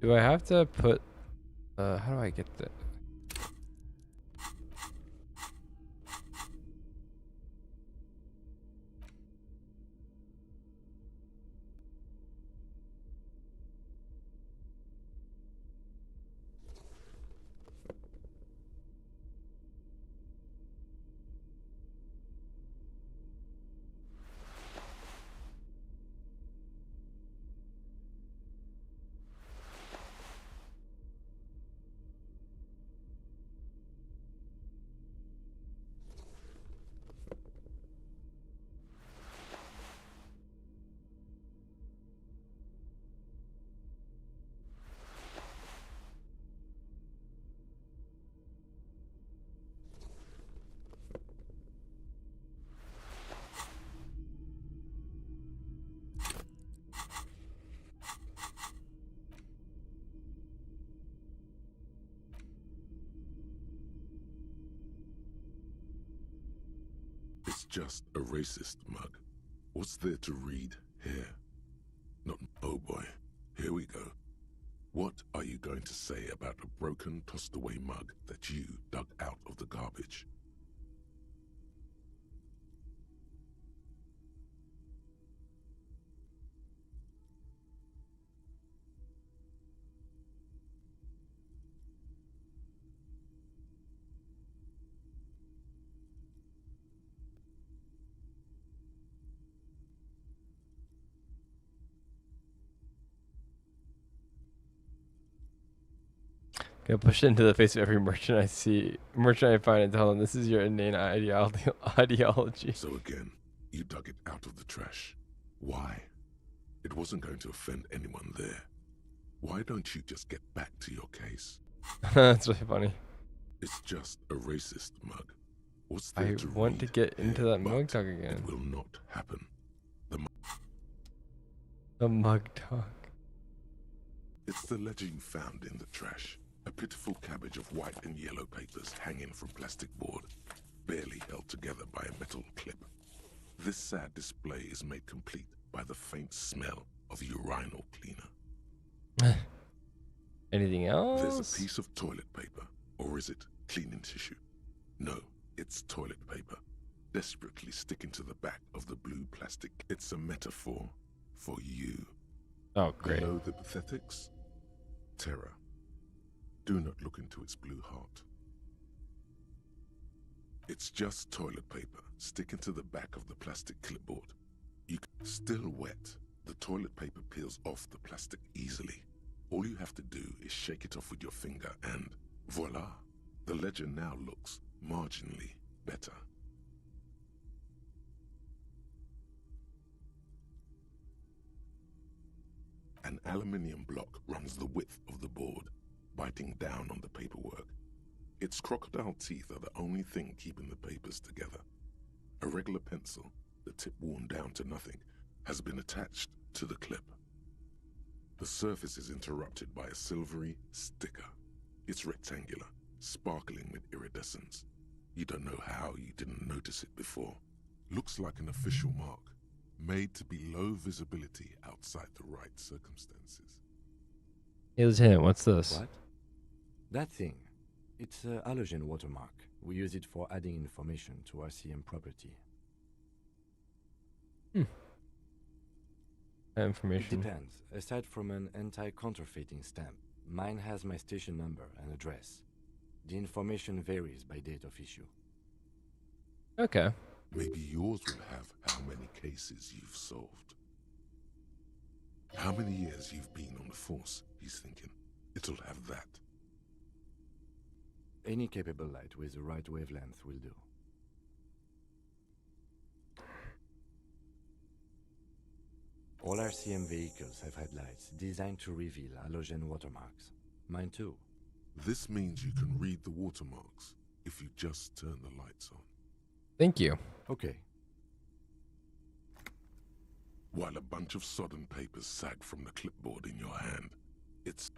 Do I have to put how do I get that? It's just a racist mug. What's there to read here? Not... Oh boy, here we go. What are you going to say about a broken, tossed-away mug that you dug out of the garbage? Gonna push it into the face of every merchant I see, merchant I find, and tell them this is your inane ideology. So again, you dug it out of the trash. Why? It wasn't going to offend anyone there. Why don't you just get back to your case? That's really funny. It's just a racist mug. What's there I to want to read get into here? that mug But talk again. It will not happen. The mug talk. It's the legend you found in the trash. A pitiful cabbage of white and yellow papers hanging from plastic board, barely held together by a metal clip. This sad display is made complete by the faint smell of urinal cleaner. Anything else? There's a piece of toilet paper, or is it cleaning tissue? No, it's toilet paper, desperately sticking to the back of the blue plastic. It's a metaphor for you. Oh, great. Below the pathetics, terror. Do not look into its blue heart. It's just toilet paper sticking to the back of the plastic clipboard. Still wet, the toilet paper peels off the plastic easily. All you have to do is shake it off with your finger and voila, the ledger now looks marginally better. An aluminium block runs the width of the board, biting down on the paperwork. Its crocodile teeth are the only thing keeping the papers together. A regular pencil, the tip worn down to nothing, has been attached to the clip. The surface is interrupted by a silvery sticker. It's rectangular, sparkling with iridescence. You don't know how you didn't notice it before. Looks like an official mark, made to be low visibility outside the right circumstances. Hey, Lieutenant, what's this? What? That thing. It's a halogen watermark. We use it for adding information to RCM property. Information. It depends. Aside from an anti-counterfeiting stamp, mine has my station number and address. The information varies by date of issue. Okay. Maybe yours will have how many cases you've solved. How many years you've been on the force, he's thinking. It'll have that. Any capable light with the right wavelength will do. All RCM vehicles have headlights designed to reveal halogen watermarks. Mine too. This means you can read the watermarks if you just turn the lights on. Thank you. Okay. While a bunch of sodden papers sag from the clipboard in your hand,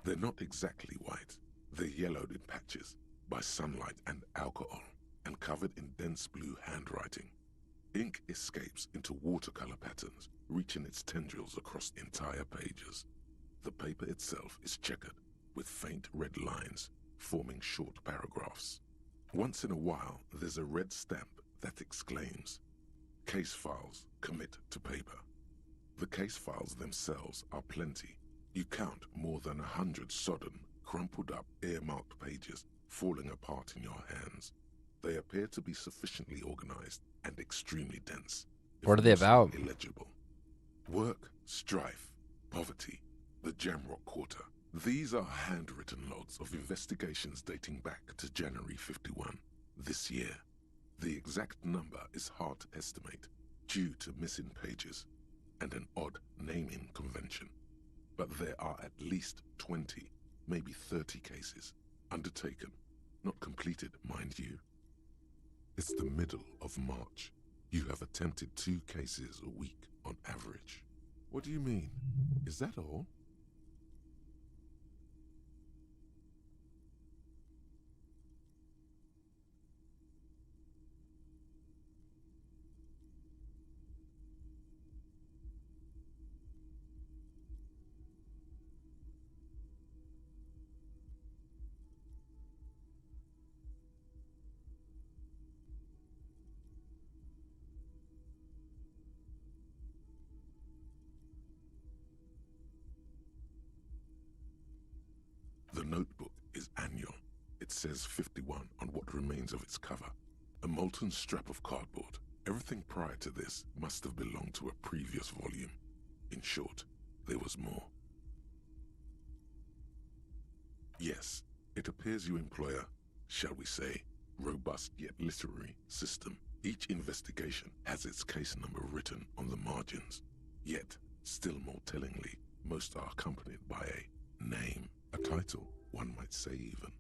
they're not exactly white. They're yellowed in patches by sunlight and alcohol, and covered in dense blue handwriting. Ink escapes into watercolor patterns, reaching its tendrils across entire pages. The paper itself is checkered, with faint red lines, forming short paragraphs. Once in a while, there's a red stamp that exclaims, "Case files commit to paper." The case files themselves are plenty. You count more than 100 sodden, crumpled up, earmarked pages falling apart in your hands. They appear to be sufficiently organized and extremely dense. What are they about? Illegible. Work, strife, poverty, the Jamrock Quarter. These are handwritten logs of investigations dating back to January 51, this year. The exact number is hard to estimate due to missing pages and an odd naming convention. But there are at least 20, maybe 30 cases undertaken, not completed, mind you. It's the middle of March. You have attempted 2 cases a week on average. What do you mean? Is that all? The notebook is annual. It says 51 on what remains of its cover. A molten strap of cardboard. Everything prior to this must have belonged to a previous volume. In short, there was more. Yes, it appears you employ a, shall we say, robust yet literary system. Each investigation has its case number written on the margins. Yet, still more tellingly, most are accompanied by a name. A title, one might say even.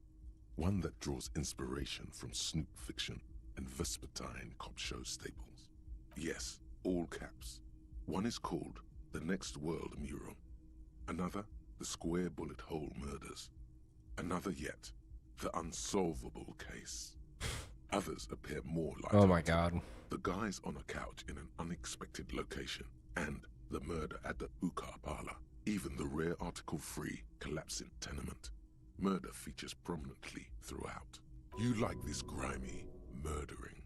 One that draws inspiration from snoop fiction and vespertine cop show staples. Yes, all caps. One is called The Next World Mural. Another, The Square Bullet Hole Murders. Another yet, The Unsolvable Case. Others appear more like Oh my god. The guys on a couch in an unexpected location, and the murder at the hookah parlor. Even the rare article-free collapsing tenement. Murder features prominently throughout. You like this grimy murdering,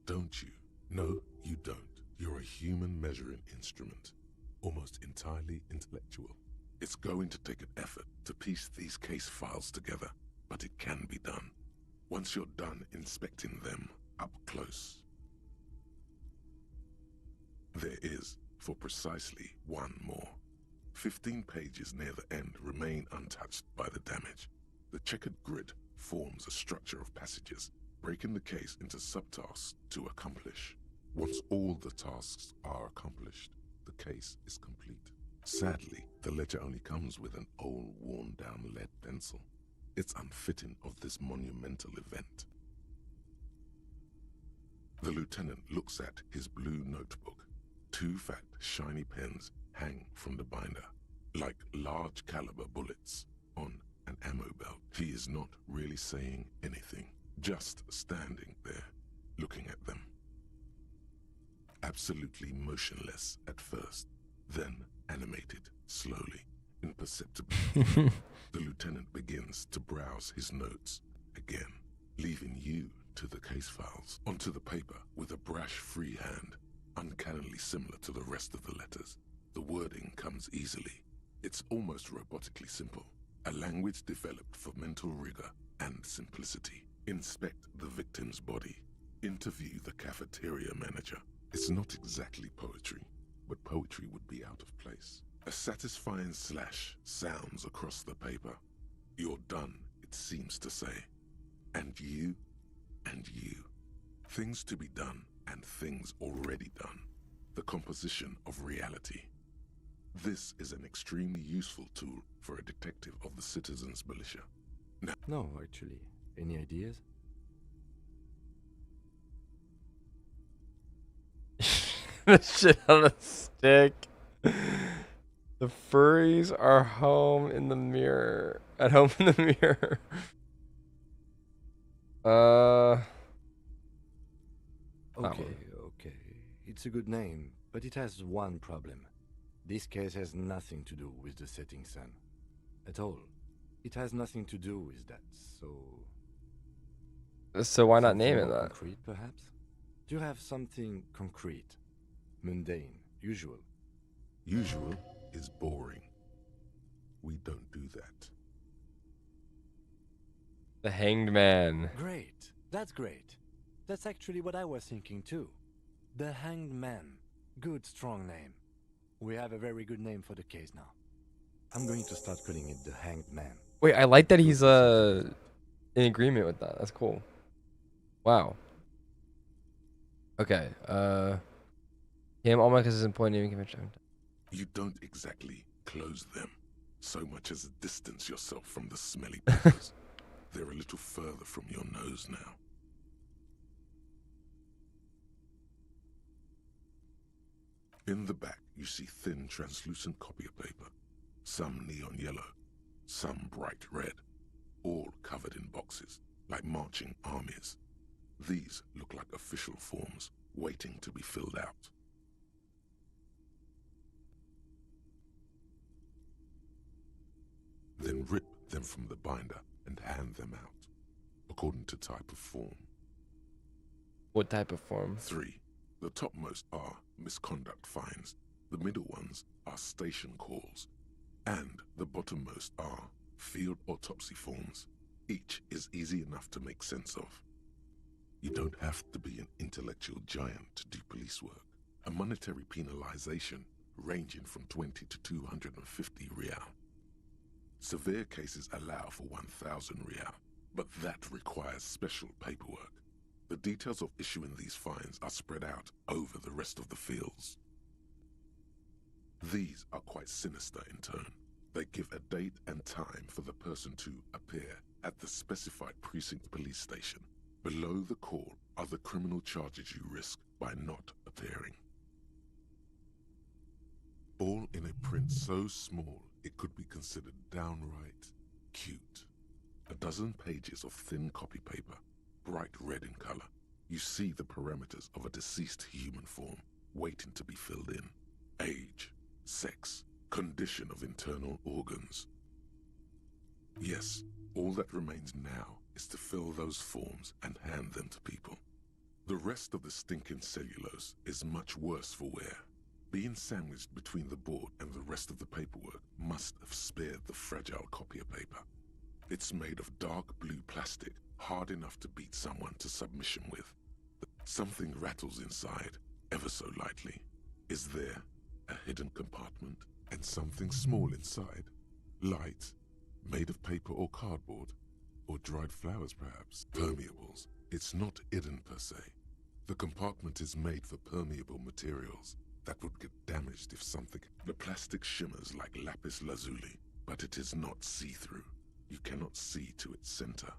don't you? No, you don't. You're a human measuring instrument, almost entirely intellectual. It's going to take an effort to piece these case files together, but it can be done. Once you're done inspecting them up close. There is, for precisely one more. 15 pages near the end remain untouched by the damage. The checkered grid forms a structure of passages, breaking the case into subtasks to accomplish. Once all the tasks are accomplished, the case is complete. Sadly, the ledger only comes with an old, worn-down lead pencil. It's unfitting of this monumental event. The lieutenant looks at his blue notebook. 2 fat, shiny pens hang from the binder, like large caliber bullets on an ammo belt. He is not really saying anything, just standing there, looking at them. Absolutely motionless at first, then animated slowly, imperceptibly. The lieutenant begins to browse his notes again, leaving you to the case files, onto the paper with a brash free hand, uncannily similar to the rest of the letters. The wording comes easily. It's almost robotically simple, a language developed for mental rigor and simplicity. Inspect the victim's body. Interview the cafeteria manager. It's not exactly poetry, but poetry would be out of place. A satisfying slash sounds across the paper. You're done, it seems to say. And you, and you. Things to be done and things already done. The composition of reality. This is an extremely useful tool for a detective of the citizens' militia. Now, No, actually. Any ideas? The shit on a stick. The furries are home in the mirror. At home in the mirror. Okay, okay. It's a good name, but it has one problem. This case has nothing to do with the setting sun. At all. It has nothing to do with that, so... So why not Something name it more that? concrete, perhaps? Do you have something concrete? Mundane, usual? usual is boring. We don't do that. The Hanged Man. Great. That's great. That's actually what I was thinking too. The Hanged Man. Good, strong name. We have a very good name for the case now. I'm going to start calling it the Hanged Man. Wait, I like that he's in agreement with that. That's cool. Wow. Okay. Him, all my cases in point naming convention. You don't exactly close them, so much as distance yourself from the smelly papers. They're a little further from your nose now. In the back, you see thin, translucent copy of paper. Some neon yellow, some bright red, all covered in boxes, like marching armies. These look like official forms, waiting to be filled out. Then rip them from the binder and hand them out, according to type of form. What type of form? 3. The topmost are misconduct fines, the middle ones are station calls, and the bottommost are field autopsy forms. Each is easy enough to make sense of. You don't have to be an intellectual giant to do police work. A monetary penalization ranging from 20 to 250 real. Severe cases allow for 1,000 real, but that requires special paperwork. The details of issuing these fines are spread out over the rest of the fields. These are quite sinister in tone. They give a date and time for the person to appear at the specified precinct police station. Below the call are the criminal charges you risk by not appearing. All in a print so small it could be considered downright cute. A dozen pages of thin copy paper, bright red in color. You see the parameters of a deceased human form waiting to be filled in. Age, sex, condition of internal organs. Yes, all that remains now is to fill those forms and hand them to people. The rest of the stinking cellulose is much worse for wear. Being sandwiched between the board and the rest of the paperwork must have spared the fragile copy of paper. It's made of dark blue plastic, hard enough to beat someone to submission with. Something rattles inside, ever so lightly. Is there a hidden compartment? And something small inside? Light, made of paper or cardboard? Or dried flowers, perhaps? Permeables. It's not hidden per se. The compartment is made for permeable materials that would get damaged if something... The plastic shimmers like lapis lazuli, but it is not see-through. You cannot see to its center.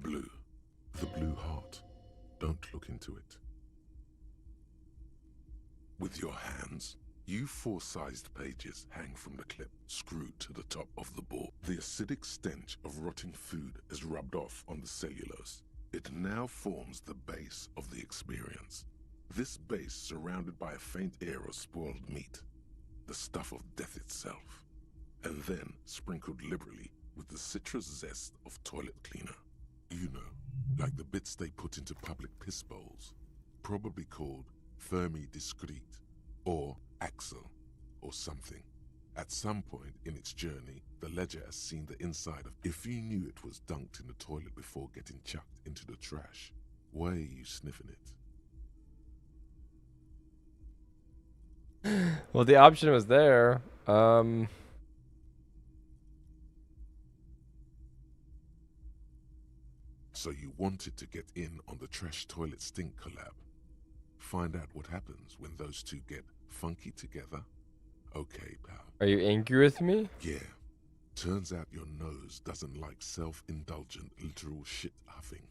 Blue. The blue heart. Don't look into it. With your hands, you 4-sized pages hang from the clip, screwed to the top of the board. The acidic stench of rotting food is rubbed off on the cellulose. It now forms the base of the experience. This base surrounded by a faint air of spoiled meat, the stuff of death itself, and then sprinkled liberally with the citrus zest of toilet cleaner. You know, like the bits they put into public piss bowls, probably called Fermi Discrete, or Axel, or something. At some point in its journey, the ledger has seen the inside of... If you knew it was dunked in the toilet before getting chucked into the trash, why are you sniffing it? Well, the option was there. So you wanted to get in on the trash toilet stink collab. Find out what happens when those two get funky together? Okay, pal. Are you angry with me? Yeah. Turns out your nose doesn't like self-indulgent literal shit huffing.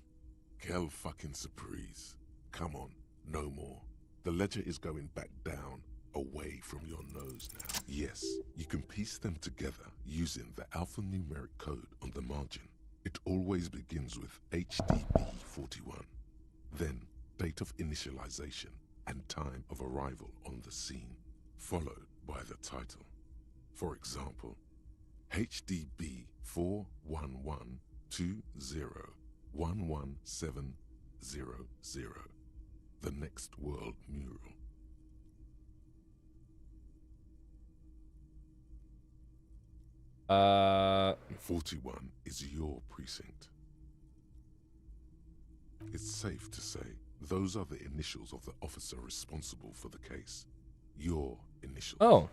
Quelle fucking surprise. Come on, no more. The ledger is going back down, away from your nose now. Yes, you can piece them together using the alphanumeric code on the margin. It always begins with HDB41, then date of initialization and time of arrival on the scene, followed by the title. For example, HDB 41120111700, the next world mural. Uh, 41 is your precinct. It's safe to say those are the initials of the officer responsible for the case. Your initials. oh.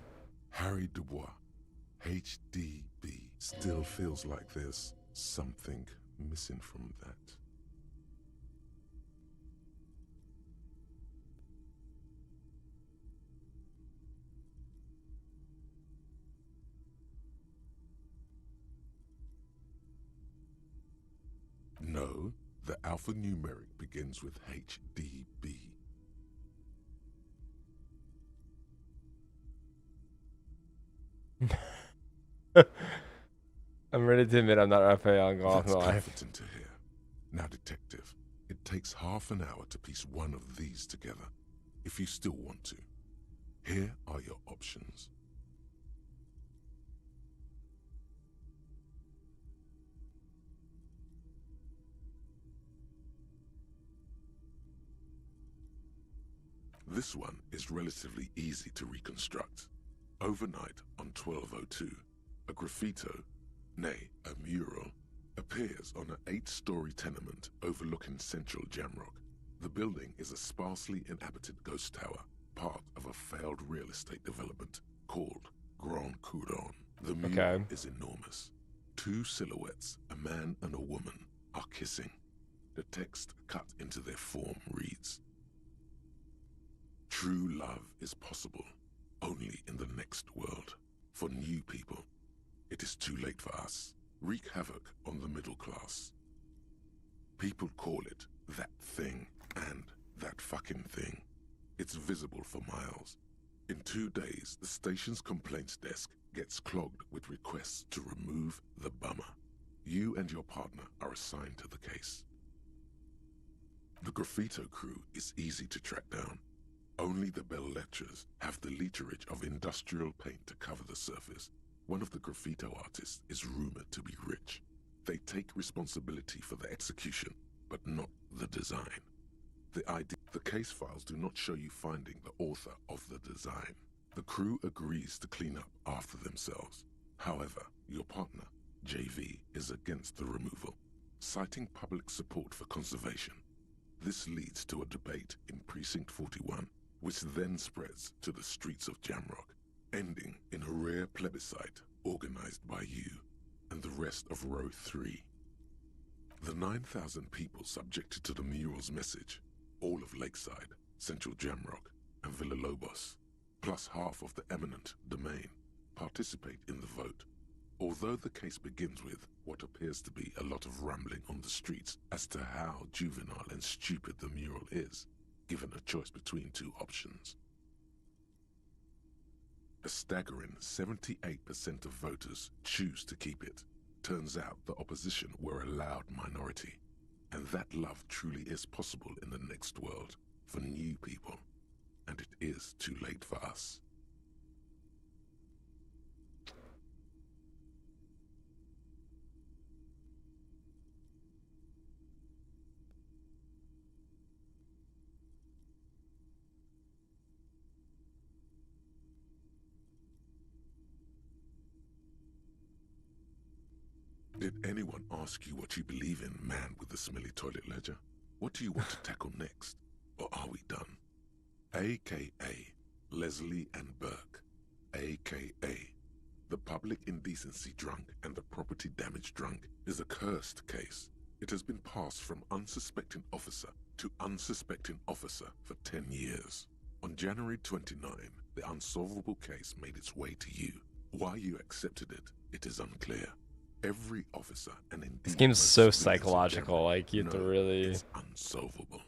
Harry Dubois, HDB. Still feels like there's something missing from that. No, the alphanumeric begins with HDB. I'm ready to admit I'm not Raphael Goff That's in life. comforting to hear. Now, detective, it takes half an hour to piece one of these together, if you still want to. Here are your options. This one is relatively easy to reconstruct. Overnight on 1202, a graffito, nay, a mural, appears on an 8-story tenement overlooking central Jamrock. The building is a sparsely inhabited ghost tower, part of a failed real estate development called Grand Couronne. The mural is enormous. 2 silhouettes, a man and a woman, are kissing. The text cut into their form reads, "True love is possible only in the next world. For new people, it is too late for us. Wreak havoc on the middle class. People call it that thing and that fucking thing. It's visible for miles. In 2 days, the station's complaints desk gets clogged with requests to remove the bummer. You and your partner are assigned to the case. The graffito crew is easy to track down. Only the bell lectures have the literage of industrial paint to cover the surface. One of the graffito artists is rumored to be rich. They take responsibility for the execution, but not the design. The case files do not show you finding the author of the design. The crew agrees to clean up after themselves. However, your partner, JV, is against the removal, citing public support for conservation. This leads to a debate in Precinct 41, which then spreads to the streets of Jamrock, ending in a rare plebiscite organized by you and the rest of Row 3. The 9,000 people subjected to the mural's message, all of Lakeside, Central Jamrock, and Villa Lobos, plus half of the eminent domain, participate in the vote. Although the case begins with what appears to be a lot of rambling on the streets as to how juvenile and stupid the mural is, given a choice between 2 options. A staggering 78% of voters choose to keep it. Turns out the opposition were a loud minority, and that love truly is possible in the next world for new people, and it is too late for us. Did anyone ask you what you believe in, man with the smelly toilet ledger? What do you want to tackle next? Or are we done? AKA Leslie and Burke. AKA the public indecency drunk and the property damage drunk is a cursed case. It has been passed from unsuspecting officer to unsuspecting officer for 10 years. On January 29, the unsolvable case made its way to you. Why you accepted it, it is unclear. Every officer and indeed This game's most so civilians psychological, endeavor like, you have to know really... it's unsolvable.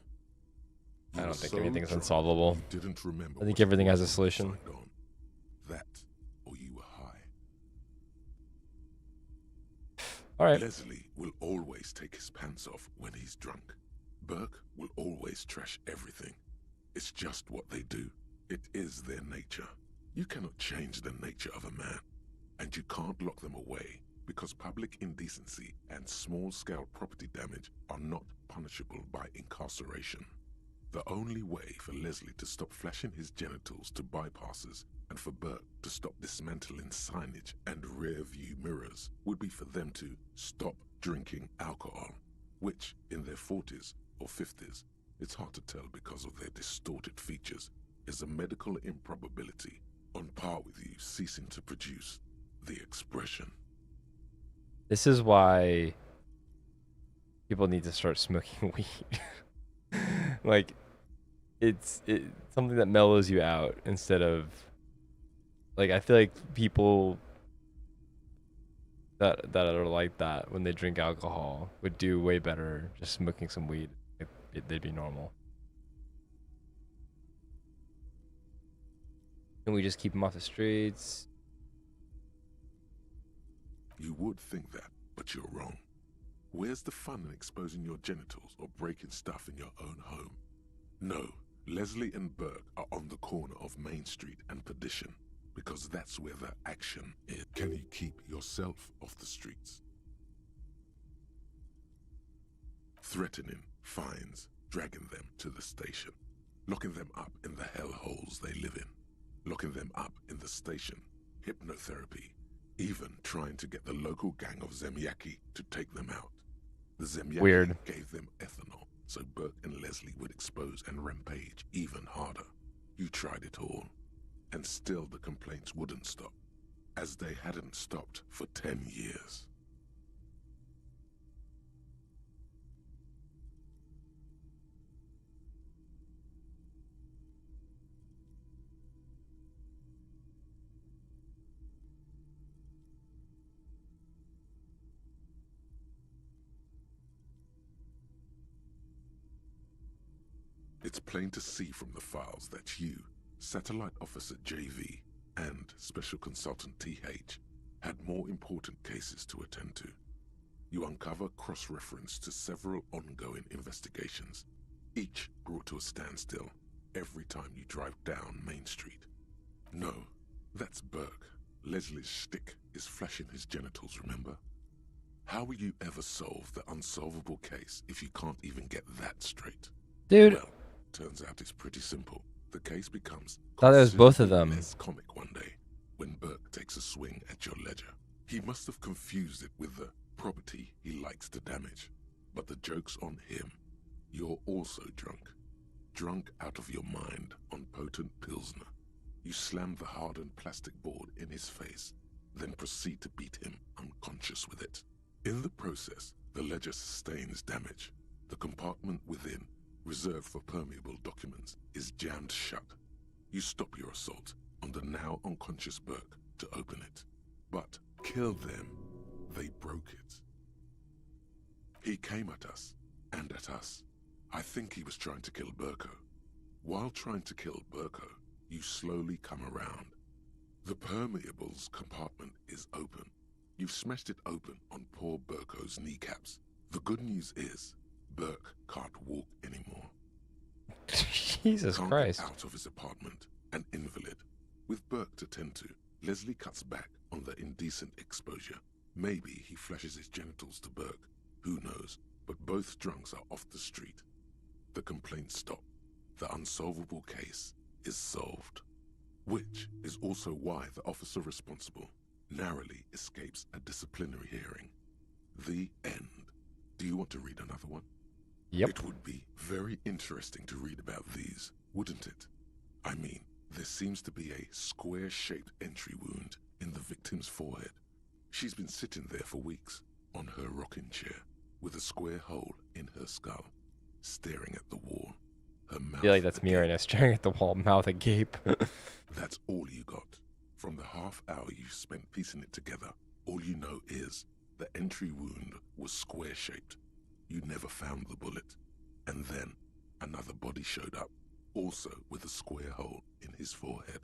I You don't were think so anything's drunk, unsolvable. you didn't remember I think what everything has a order you solution. signed on. That, or you were high. Alright. Leslie will always take his pants off when he's drunk. Burke will always trash everything. It's just what they do. It is their nature. You cannot change the nature of a man, and you can't lock them away because public indecency and small-scale property damage are not punishable by incarceration. The only way for Leslie to stop flashing his genitals to bypassers and for Burke to stop dismantling signage and rear-view mirrors would be for them to stop drinking alcohol, which, in their 40s or 50s, it's hard to tell because of their distorted features, is a medical improbability on par with you ceasing to produce the expression. This is why people need to start smoking weed. Like, it's something that mellows you out instead of... Like, I feel like people that are like that when they drink alcohol would do way better just smoking some weed. They'd be normal. And we just keep them off the streets. You would think that, but you're wrong. Where's the fun in exposing your genitals or breaking stuff in your own home? No, Leslie and Burke are on the corner of Main Street and Perdition, because that's where the action is. Can you keep yourself off the streets? Threatening fines, dragging them to the station, locking them up in the hellholes they live in, locking them up in the station, hypnotherapy, even trying to get the local gang of Zemiaki to take them out. The Zemiaki Weird. gave them ethanol, so Burke and Leslie would expose and rampage even harder. You tried it all, and still the complaints wouldn't stop, as they hadn't stopped for 10 years. It's plain to see from the files that you, Satellite Officer JV, and Special Consultant TH had more important cases to attend to. You uncover cross-reference to several ongoing investigations, each brought to a standstill every time you drive down Main Street. No, that's Burke. Leslie's shtick is flashing his genitals, remember? How will you ever solve the unsolvable case if you can't even get that straight? Dude. Well, turns out it's pretty simple. The case becomes Thought it was both of considerably them. less comic one day when Burke takes a swing at your ledger. He must have confused it with the property he likes to damage. But the joke's on him. You're also drunk. Drunk out of your mind on potent Pilsner. You slam the hardened plastic board in his face, then proceed to beat him unconscious with it. In the process, the ledger sustains damage. The compartment within, reserved for permeable documents, is jammed shut. You stop your assault on the now unconscious Burke to open it. But kill them. They broke it. He came at us, and at us. I think he was trying to kill Burko. While trying to kill Burko, you slowly come around. The permeables compartment is open. You've smashed it open on poor Burko's kneecaps. The good news is, Burke can't walk anymore. Jesus Can't Christ. get out of his apartment, an invalid. With Burke to tend to, Leslie cuts back on the indecent exposure. Maybe he flashes his genitals to Burke. Who knows? But both drunks are off the street. The complaints stop. The unsolvable case is solved. Which is also why the officer responsible narrowly escapes a disciplinary hearing. The end. Do you want to read another one? Yep. It would be very interesting to read about these, wouldn't it? I mean, there seems to be a square-shaped entry wound in the victim's forehead. She's been sitting there for weeks, on her rocking chair. with a square hole in her skull, staring at the wall. Her mouth I feel like that's me right now, staring at the wall, mouth agape. That's all you got. From the half hour you spent piecing it together, all you know is the entry wound was square-shaped. You never found the bullet. And then another body showed up, also with a square hole in his forehead.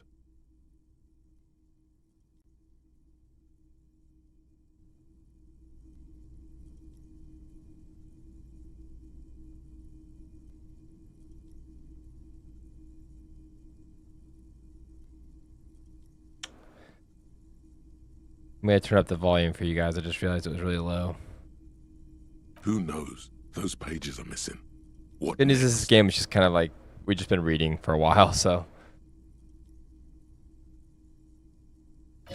I'm gonna turn up the volume for you guys. I just realized it was really low. Who knows? Those pages are missing. What Good news is this next? game is just kind of like, we've just been reading for a while, so.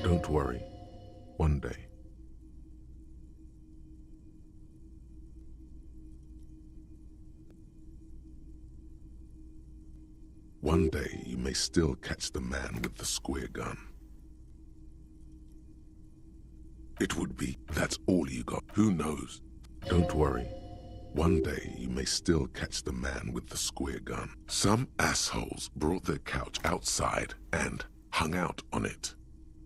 Don't worry. One day. One day you may still catch the man with the square gun. It would be, that's all you got. Who knows? Don't worry. One day you may still catch the man with the square gun. Some assholes brought their couch outside and hung out on it.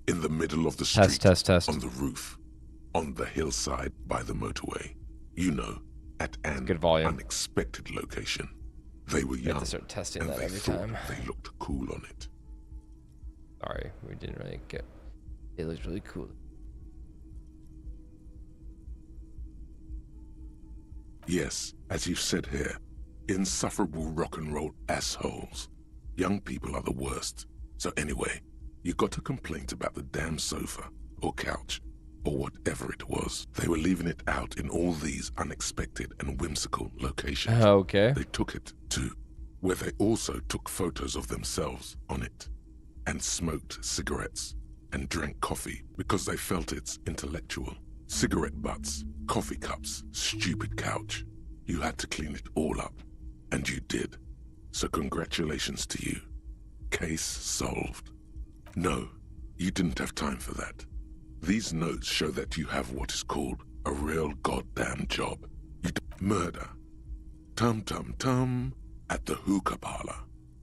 In the middle of the street. Test. On the roof. On the hillside by the motorway. You know, at an Good volume. unexpected location. They were We have young to start testing and that they every thought time. they looked cool on it. Sorry, we didn't really get. It looks really cool. Yes, as you've said here, insufferable rock and roll assholes. Young people are the worst. So anyway, you got a complaint about the damn sofa, or couch, or whatever it was. They were leaving it out in all these unexpected and whimsical locations. Okay. They took it to where they also took photos of themselves on it, and smoked cigarettes, and drank coffee because they felt it's intellectual. Cigarette butts, coffee cups, stupid couch. You had to clean it all up, and you did. So congratulations to you. Case solved. No, you didn't have time for that. These notes show that you have what is called a real goddamn job. Murder. Tum at the hookah parlor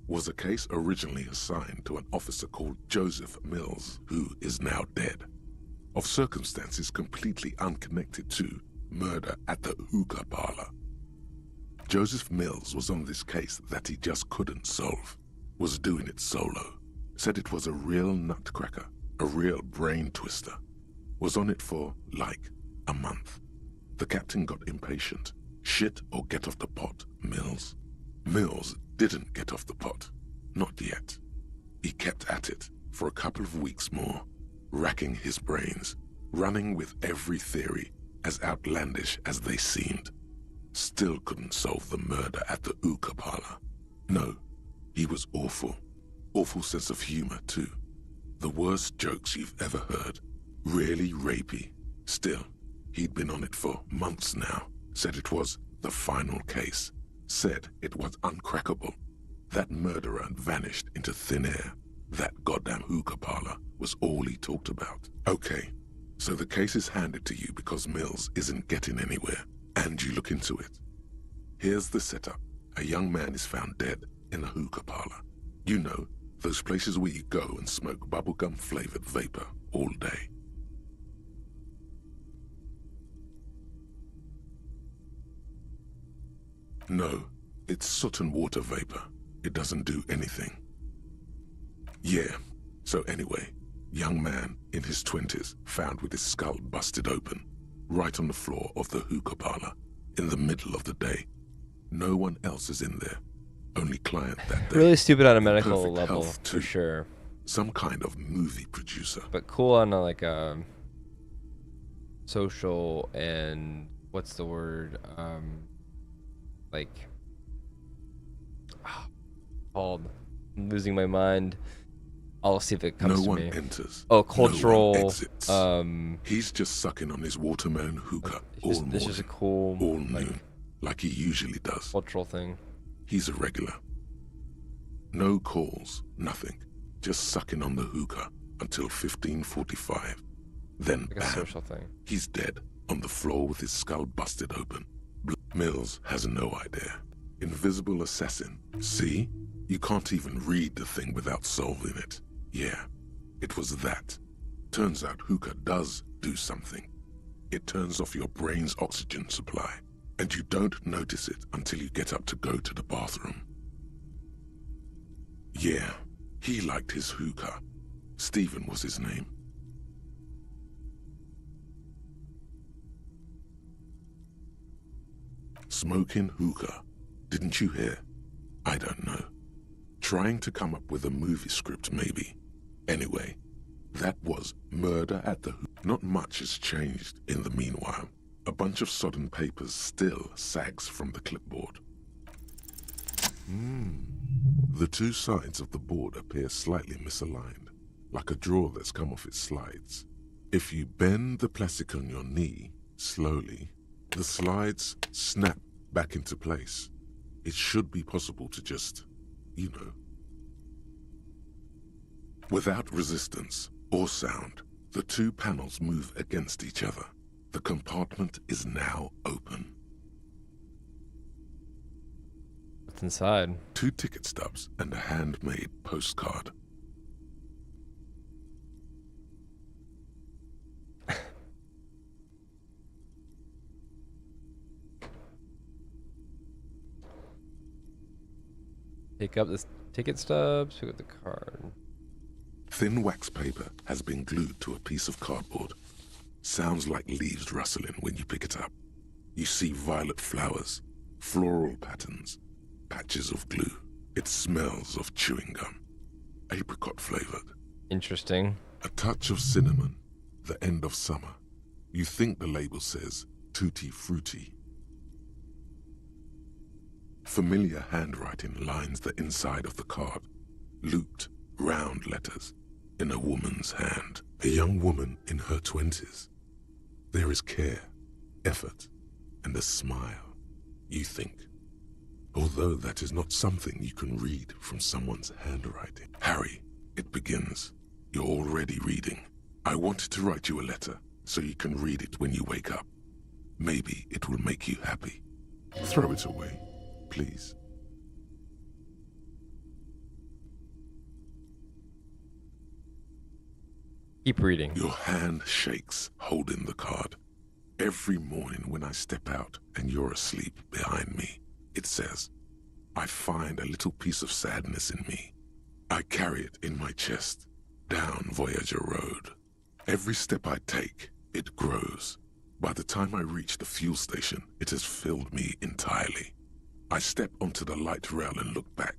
was a case originally assigned to an officer called Joseph Mills, who is now dead. Of circumstances completely unconnected to murder at the hookah parlor. Joseph Mills was on this case that he just couldn't solve, was doing it solo, said it was a real nutcracker, a real brain twister, was on it for, like, a month. The captain got impatient. Shit or get off the pot, Mills. Mills didn't get off the pot, not yet. He kept at it for a couple of weeks more, racking his brains, running with every theory, as outlandish as they seemed. Still couldn't solve the murder at the hookah parlor. No, he was awful. Awful sense of humor, too. The worst jokes you've ever heard. Really rapey. Still, he'd been on it for months now. Said it was the final case. Said it was uncrackable. That murderer vanished into thin air. That goddamn hookah parlor was all he talked about. Okay, so the case is handed to you because Mills isn't getting anywhere, and you look into it. Here's the setup. A young man is found dead in a hookah parlor. You know, those places where you go and smoke bubblegum-flavored vapor all day. No, it's soot and water vapor. It doesn't do anything. Yeah, so anyway, young man in his 20s found with his skull busted open, right on the floor of the hookah parlor, in the middle of the day. No one else is in there. Only client that day. Really stupid on a medical Perfect level, health, for too. sure. Some kind of movie producer. But cool on a, like a social and what's the word? Like called. I'm losing my mind. I'll see if it comes No to one me. enters. Oh, No one cultural. exits. He's just sucking on his watermelon hookah all morning, This is a cool all like, noon, like he usually does. cultural thing. He's a regular. No calls, nothing. Just sucking on the hookah until 15:45. Then Like a bam, social thing. he's dead on the floor with his skull busted open. Mills has no idea. Invisible assassin. See? You can't even read the thing without solving it. Yeah, it was that. Turns out hookah does do something. It turns off your brain's oxygen supply, and you don't notice it until you get up to go to the bathroom. Yeah, he liked his hookah. Stephen was his name. Smoking hookah. Didn't you hear? I don't know. Trying to come up with a movie script, maybe. Anyway, that was murder at the hookah. Not much has changed in the meanwhile. A bunch of sodden papers still sags from the clipboard. The two sides of the board appear slightly misaligned, like a drawer that's come off its slides. If you bend the plastic on your knee slowly, the slides snap back into place. It should be possible to just, you know. Without resistance or sound, the two panels move against each other. The compartment is now open. What's inside? 2 ticket stubs and a handmade postcard. Pick up this ticket stubs, pick up the card. Thin wax paper has been glued to a piece of cardboard. Sounds like leaves rustling when you pick it up. You see violet flowers, floral patterns, patches of glue. It smells of chewing gum, apricot flavored. Interesting. A touch of cinnamon, the end of summer. You think the label says tutti frutti. Familiar handwriting lines the inside of the card. Looped, round letters in a woman's hand. A young woman in her 20s. There is care, effort, and a smile, you think. Although that is not something you can read from someone's handwriting. Harry, it begins. You're already reading. I wanted to write you a letter so you can read it when you wake up. Maybe it will make you happy. Throw it away, please. Keep reading. Your hand shakes, holding the card. Every morning when I step out and you're asleep behind me, it says, I find a little piece of sadness in me. I carry it in my chest, down Voyager Road. Every step I take, it grows. By the time I reach the fuel station, it has filled me entirely. I step onto the light rail and look back.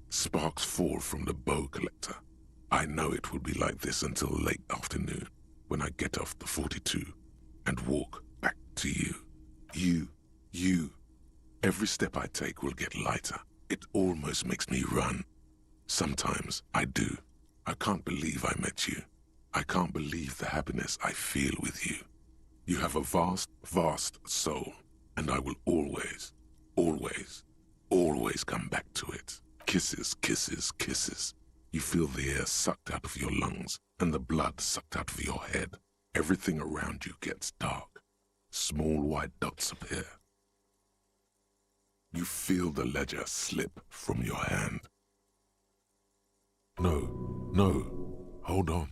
Sparks fall from the bow collector. I know it will be like this until late afternoon, when I get off the 42 and walk back to you. You. Every step I take will get lighter. It almost makes me run. Sometimes I do. I can't believe I met you. I can't believe the happiness I feel with you. You have a vast, vast soul, and I will always, always, always come back to it. Kisses, kisses, kisses. You feel the air sucked out of your lungs and the blood sucked out of your head. Everything around you gets dark. Small white dots appear. You feel the ledger slip from your hand. No, hold on.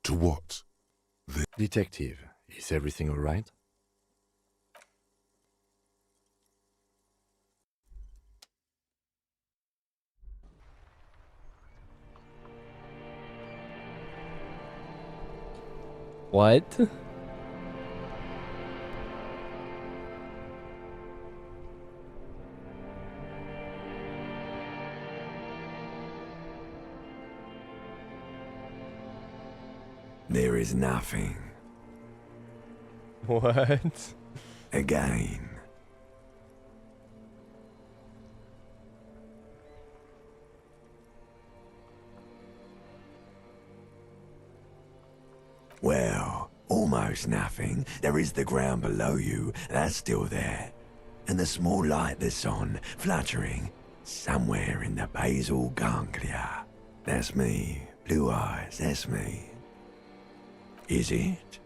To what? Detective, is everything all right? What? There is nothing. What? Again. Well, almost nothing. There is the ground below you, that's still there. And the small light that's on, fluttering, somewhere in the basal ganglia. That's me. Blue eyes, that's me. Is it?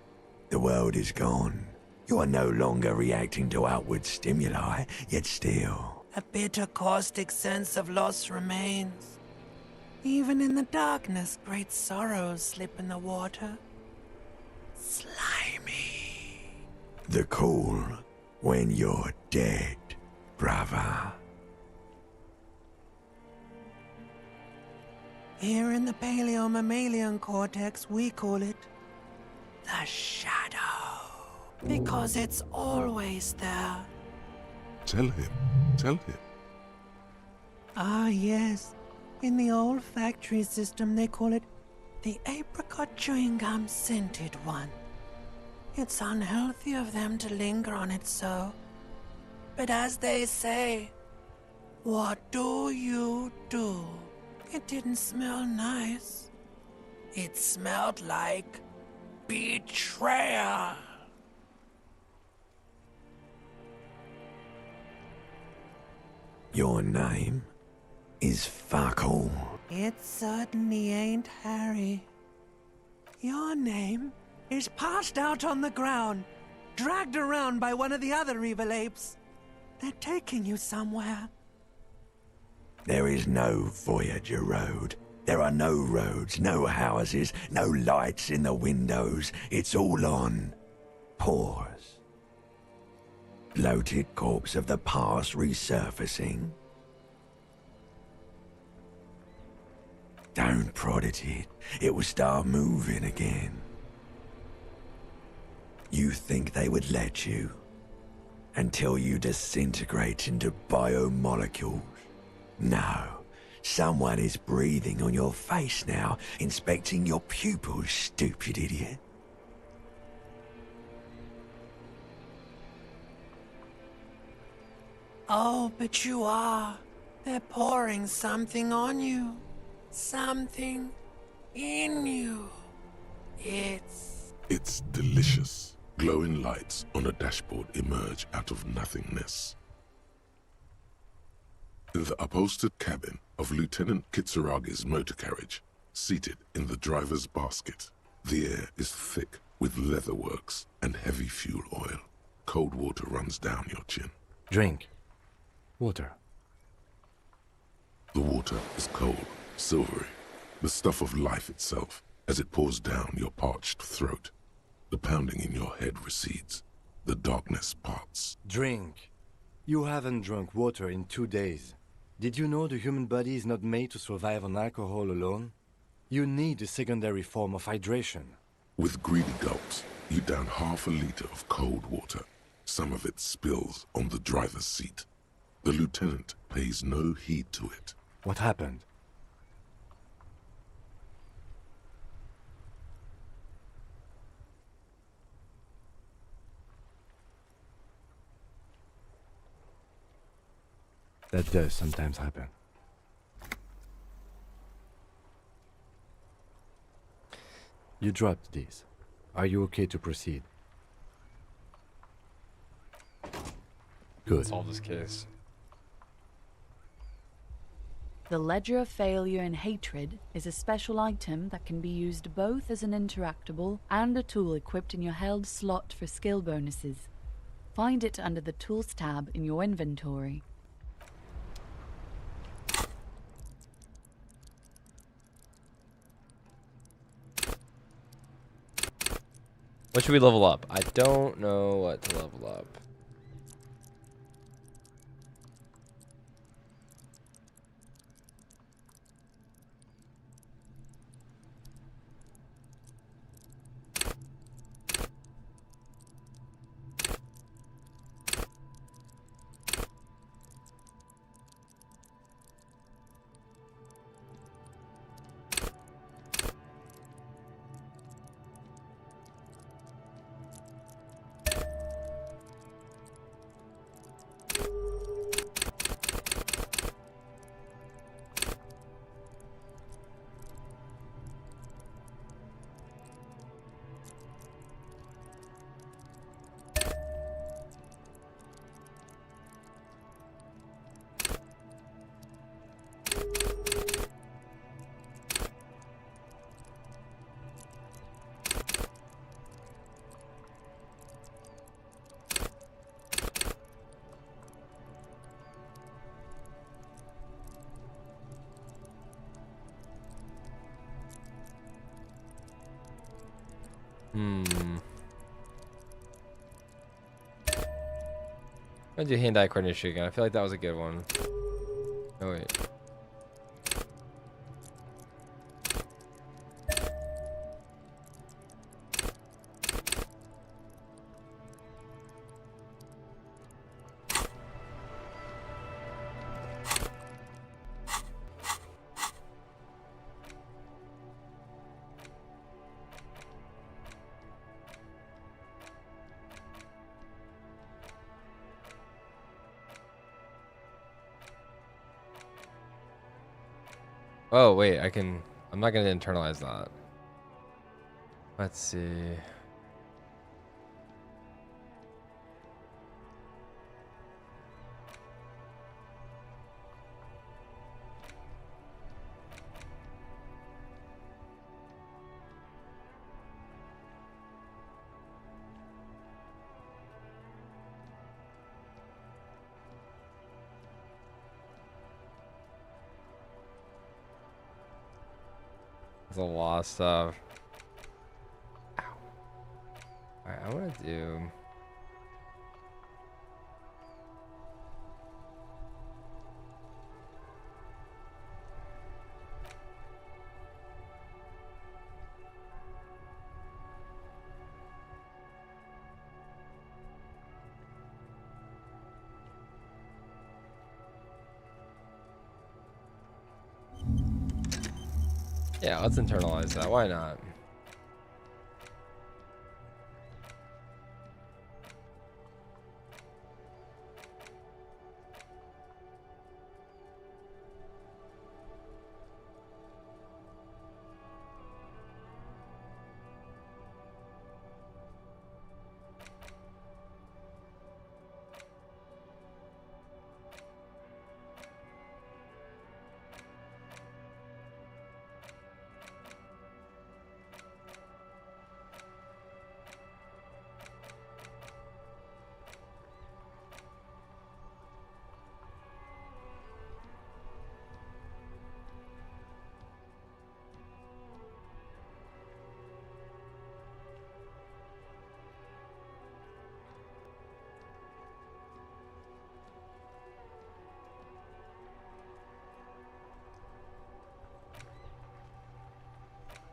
The world is gone. You are no longer reacting to outward stimuli, yet still. A bitter, caustic sense of loss remains. Even in the darkness, great sorrows slip in the water. Slimy. The cool when you're dead, brother. Here in the paleo-mammalian cortex, we call it the shadow. Because it's always there. Tell him. Tell him. Ah, yes. In the olfactory system, they call it the apricot chewing gum scented one. It's unhealthy of them to linger on it so. But as they say, what do you do? It didn't smell nice. It smelled like betrayal. Your name is fuck all. It certainly ain't Harry. Your name is passed out on the ground, dragged around by one of the other evil apes. They're taking you somewhere. There is no Voyager Road. There are no roads, no houses, no lights in the windows. It's all on pause. Bloated corpse of the past resurfacing. Don't prod at it. It will start moving again. You think they would let you? Until you disintegrate into biomolecules? No. Someone is breathing on your face now, inspecting your pupils, stupid idiot. Oh, but you are. They're pouring something on you. Something in you. It's delicious. Glowing lights on a dashboard emerge out of nothingness. In the upholstered cabin of Lieutenant Kitsuragi's motor carriage, seated in the driver's basket, the air is thick with leatherworks and heavy fuel oil. Cold water runs down your chin. Drink. Water. The water is cold, silvery, the stuff of life itself as it pours down your parched throat. The pounding in your head recedes. The darkness parts. Drink. You haven't drunk water in 2 days. Did you know the human body is not made to survive on alcohol alone? You need a secondary form of hydration. With greedy gulps, you down half a liter of cold water. Some of it spills on the driver's seat. The lieutenant pays no heed to it. What happened? That does sometimes happen. You dropped these. Are you okay to proceed? Good. Solve this case. The Ledger of Failure and Hatred is a special item that can be used both as an interactable and a tool equipped in your held slot for skill bonuses. Find it under the Tools tab in your inventory. What should we level up? I don't know what to level up. I'm gonna do hand-eye coordination again. I feel like that was a good one. Oh wait. Oh wait, I'm not gonna internalize that. Let's see. There's a lot of stuff. Ow. Alright, I wanna do. Yeah, let's internalize that. Why not?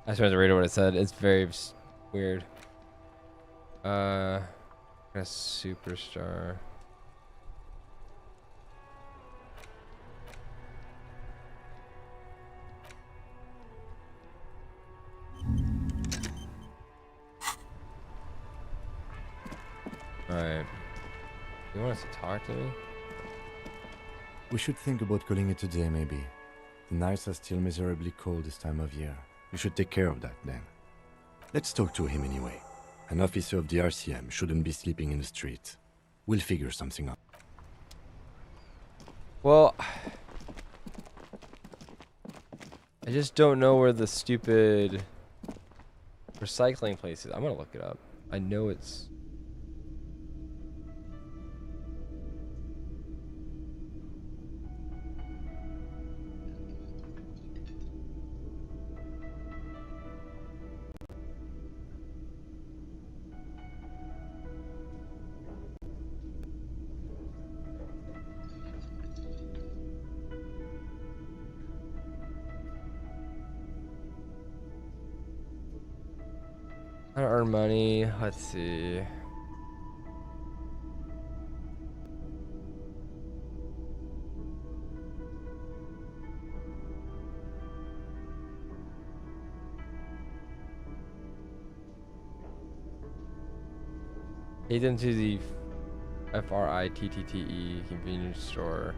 I just wanted to read what it said. It's very weird. A superstar. Alright. You want us to talk to me? We should think about calling it a day, maybe. The nights are still miserably cold this time of year. We should take care of that then. Let's talk to him anyway. An officer of the RCM shouldn't be sleeping in the street. We'll figure something out. Well, I just don't know where the stupid recycling place is. I'm gonna look it up. I know it's... How to earn money. Let's see. Head into the FRITTTE convenience store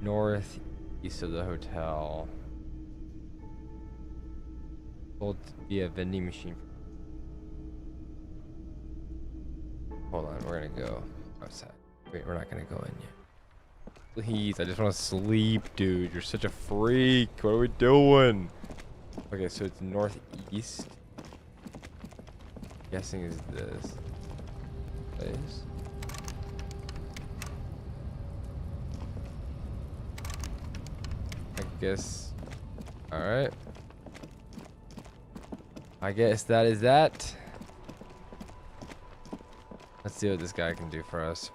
northeast of the hotel. Sold via vending machine. Hold on, we're gonna go outside. Wait, we're not gonna go in yet. Please, I just want to sleep, dude. You're such a freak. What are we doing? Okay, so it's northeast. Guessing is this place. I guess. All right. I guess that is that. Let's see what this guy can do for us.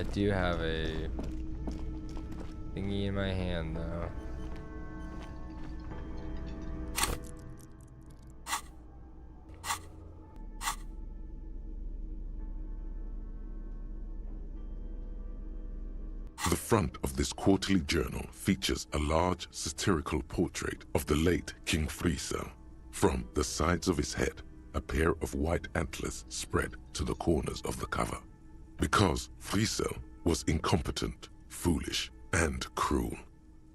I do have a thingy in my hand though. The front of this quarterly journal features a large satirical portrait of the late King Friesel. From the sides of his head, a pair of white antlers spread to the corners of the cover. Because Friesel was incompetent, foolish, and cruel.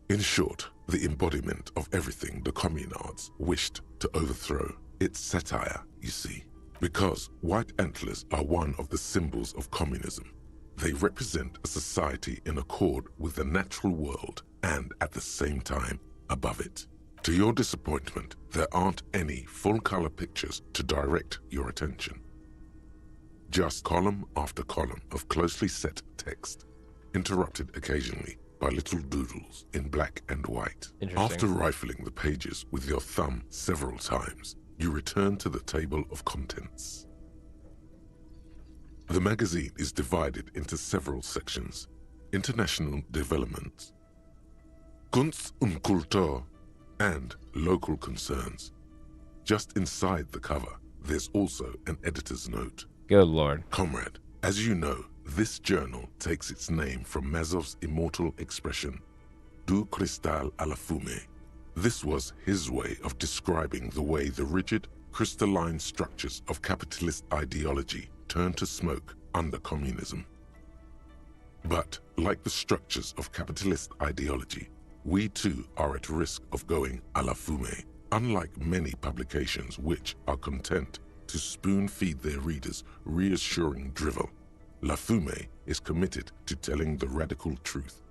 In short, the embodiment of everything the communards wished to overthrow. It's satire, you see. Because white antlers are one of the symbols of communism. They represent a society in accord with the natural world and at the same time above it. To your disappointment, there aren't any full-color pictures to direct your attention. Just column after column of closely set text, interrupted occasionally by little doodles in black and white. After rifling the pages with your thumb several times, you return to the table of contents. The magazine is divided into several sections: international developments, Kunst und Kultur, and local concerns. Just inside the cover, there's also an editor's note. Good Lord. Comrade, as you know, this journal takes its name from Mazov's immortal expression, Du cristal à la fumée. This was his way of describing the way the rigid, crystalline structures of capitalist ideology turn to smoke under communism. But, like the structures of capitalist ideology, we too are at risk of going à la fumée, unlike many publications which are content to spoon-feed their readers reassuring drivel. La Fumée is committed to telling the radical truth,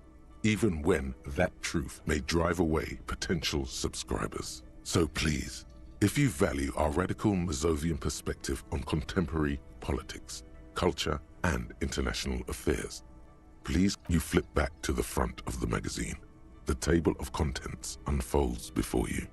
even when that truth may drive away potential subscribers. So please, if you value our radical Mazovian perspective on contemporary politics, culture, and international affairs, please you flip back to the front of the magazine. The table of contents unfolds before you.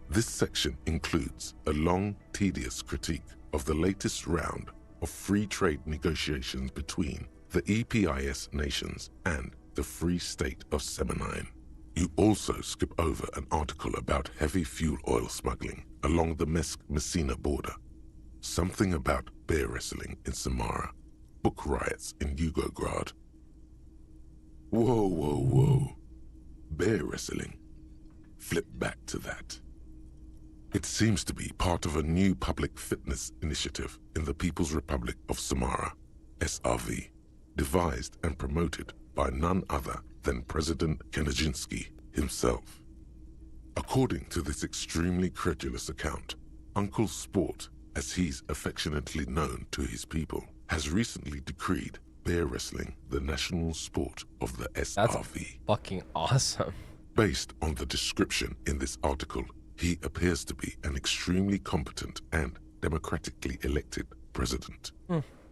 This section includes a long, tedious critique of the latest round of free trade negotiations between the EPIS nations and the Free State of Semenine. You also skip over an article about heavy fuel oil smuggling along the Messina border, something about bear wrestling in Samara, book riots in Yugograd. Whoa, whoa, whoa. Bear wrestling. Flip back to that. It seems to be part of a new public fitness initiative in the People's Republic of Samara, SRV, devised and promoted by none other than President Kenajinsky himself. According to this extremely credulous account, Uncle Sport, as he's affectionately known to his people, has recently decreed bear wrestling the national sport of the SRV. That's fucking awesome. Based on the description in this article, he appears to be an extremely competent and democratically elected president.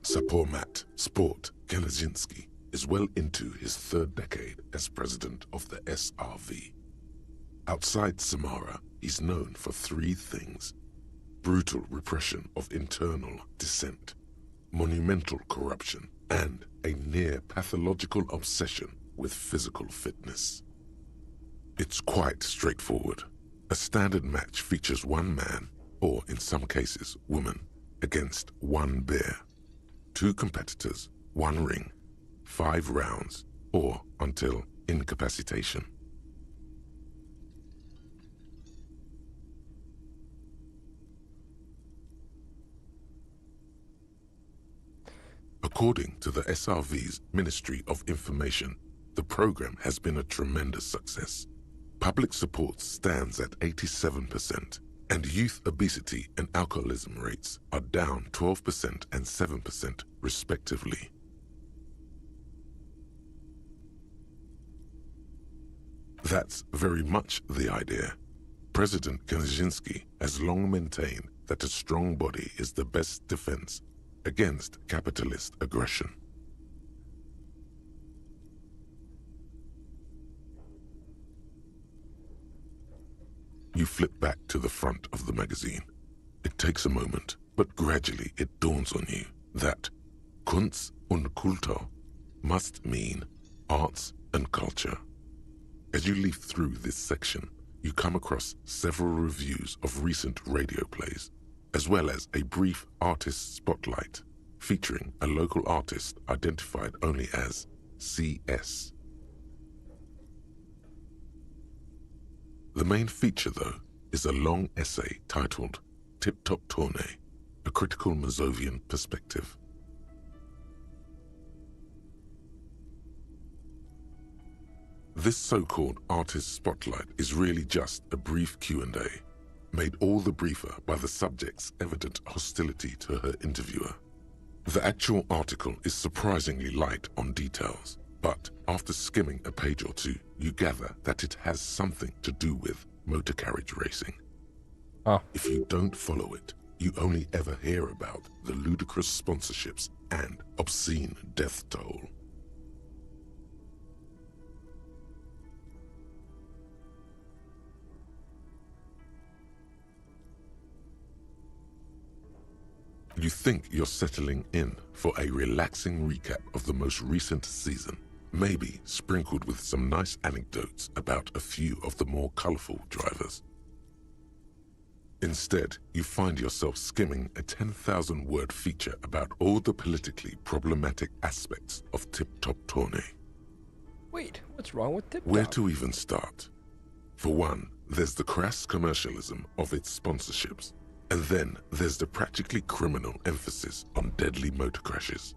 Sapormat Sport Kenajinsky is well into his third decade as president of the SRV. Outside Samara, he's known for three things: brutal repression of internal dissent, monumental corruption, and a near pathological obsession with physical fitness. It's quite straightforward. A standard match features one man, or in some cases woman, against one bear. Two competitors, one ring, 5 rounds, or until incapacitation. According to the SRV's Ministry of Information, the program has been a tremendous success. Public support stands at 87%, and youth obesity and alcoholism rates are down 12% and 7% respectively. That's very much the idea. President Kenajinsky has long maintained that a strong body is the best defense against capitalist aggression. You flip back to the front of the magazine. It takes a moment, but gradually it dawns on you that Kunst und Kultur must mean arts and culture. As you leaf through this section, you come across several reviews of recent radio plays, as well as a brief artist spotlight featuring a local artist identified only as CS. The main feature, though, is a long essay titled Tip Top Tournée, a critical Mazovian perspective. This so-called artist spotlight is really just a brief Q&A, made all the briefer by the subject's evident hostility to her interviewer. The actual article is surprisingly light on details, but after skimming a page or two, you gather that it has something to do with motor carriage racing. Oh. If you don't follow it, you only ever hear about the ludicrous sponsorships and obscene death toll. You think you're settling in for a relaxing recap of the most recent season, maybe sprinkled with some nice anecdotes about a few of the more colorful drivers. Instead, you find yourself skimming a 10,000-word feature about all the politically problematic aspects of Tip Top Tournée. Wait, what's wrong with Tip Top? Where to even start? For one, there's the crass commercialism of its sponsorships. And then there's the practically criminal emphasis on deadly motor crashes.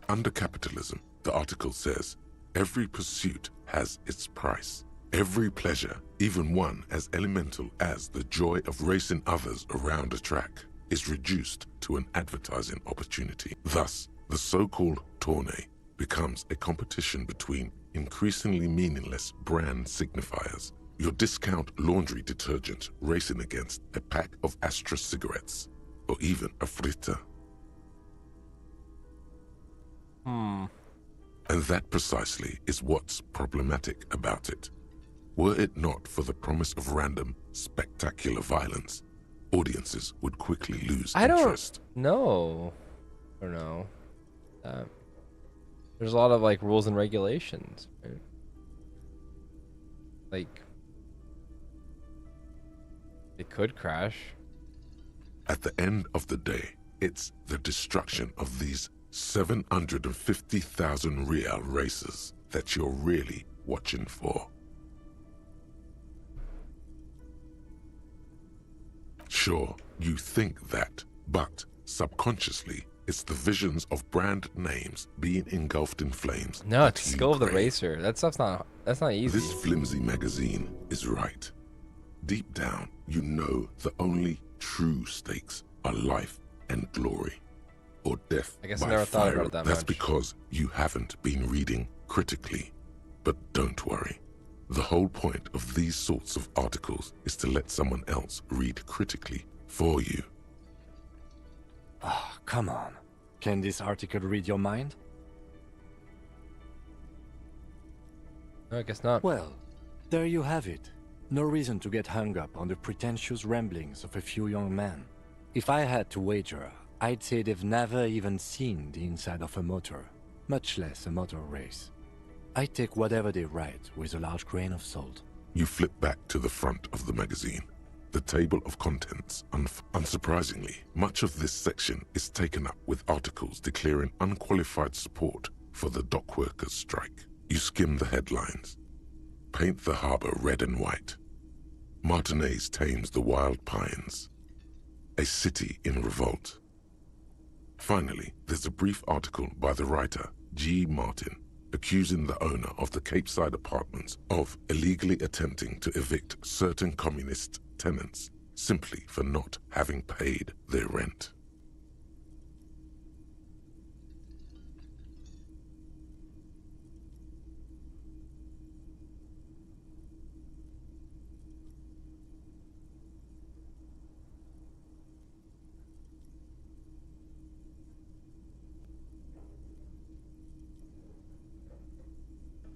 Under capitalism, the article says, every pursuit has its price. Every pleasure, even one as elemental as the joy of racing others around a track, is reduced to an advertising opportunity. Thus, the so-called tournée becomes a competition between increasingly meaningless brand signifiers. Your discount laundry detergent racing against a pack of Astra cigarettes, or even a Fritta. And that precisely is what's problematic about it. Were it not for the promise of random, spectacular violence, audiences would quickly lose interest. I don't know. There's a lot of like rules and regulations, right? Like it could crash. At the end of the day, it's the destruction of these 750,000 real racers that you're really watching for. Sure, you think that, but subconsciously, it's the visions of brand names being engulfed in flames. No, it's Skull of the Racer. That stuff's that's not easy. This flimsy magazine is right. Deep down, you know the only true stakes are life and glory, or death I guess by I never thought fire. about it that That's much. because you haven't been reading critically. But don't worry. The whole point of these sorts of articles is to let someone else read critically for you. Oh, come on. Can this article read your mind? No, I guess not. Well, there you have it. No reason to get hung up on the pretentious ramblings of a few young men. If I had to wager, I'd say they've never even seen the inside of a motor, much less a motor race. I take whatever they write with a large grain of salt. You flip back to the front of the magazine. The table of contents, unsurprisingly, much of this section is taken up with articles declaring unqualified support for the dock workers' strike. You skim the headlines. Paint the harbor red and white. Martinez tames the wild pines. A city in revolt. Finally, there's a brief article by the writer, G. Martin, accusing the owner of the Capeside apartments of illegally attempting to evict certain communist tenants simply for not having paid their rent.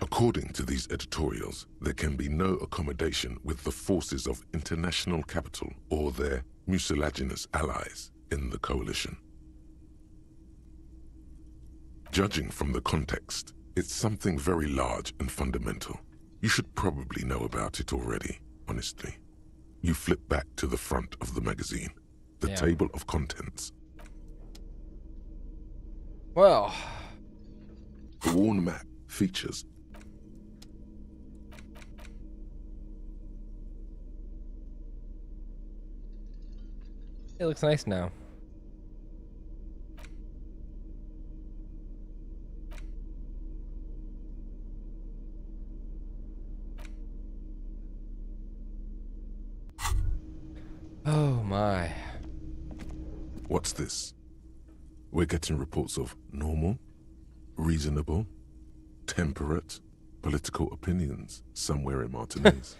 According to these editorials, there can be no accommodation with the forces of international capital or their mucilaginous allies in the coalition. Judging from the context, it's something very large and fundamental. You should probably know about it already, honestly. You flip back to the front of the magazine, the table of contents. Well, The worn map features it looks nice now. Oh my. What's this? We're getting reports of normal, reasonable, temperate, political opinions somewhere in Martinez.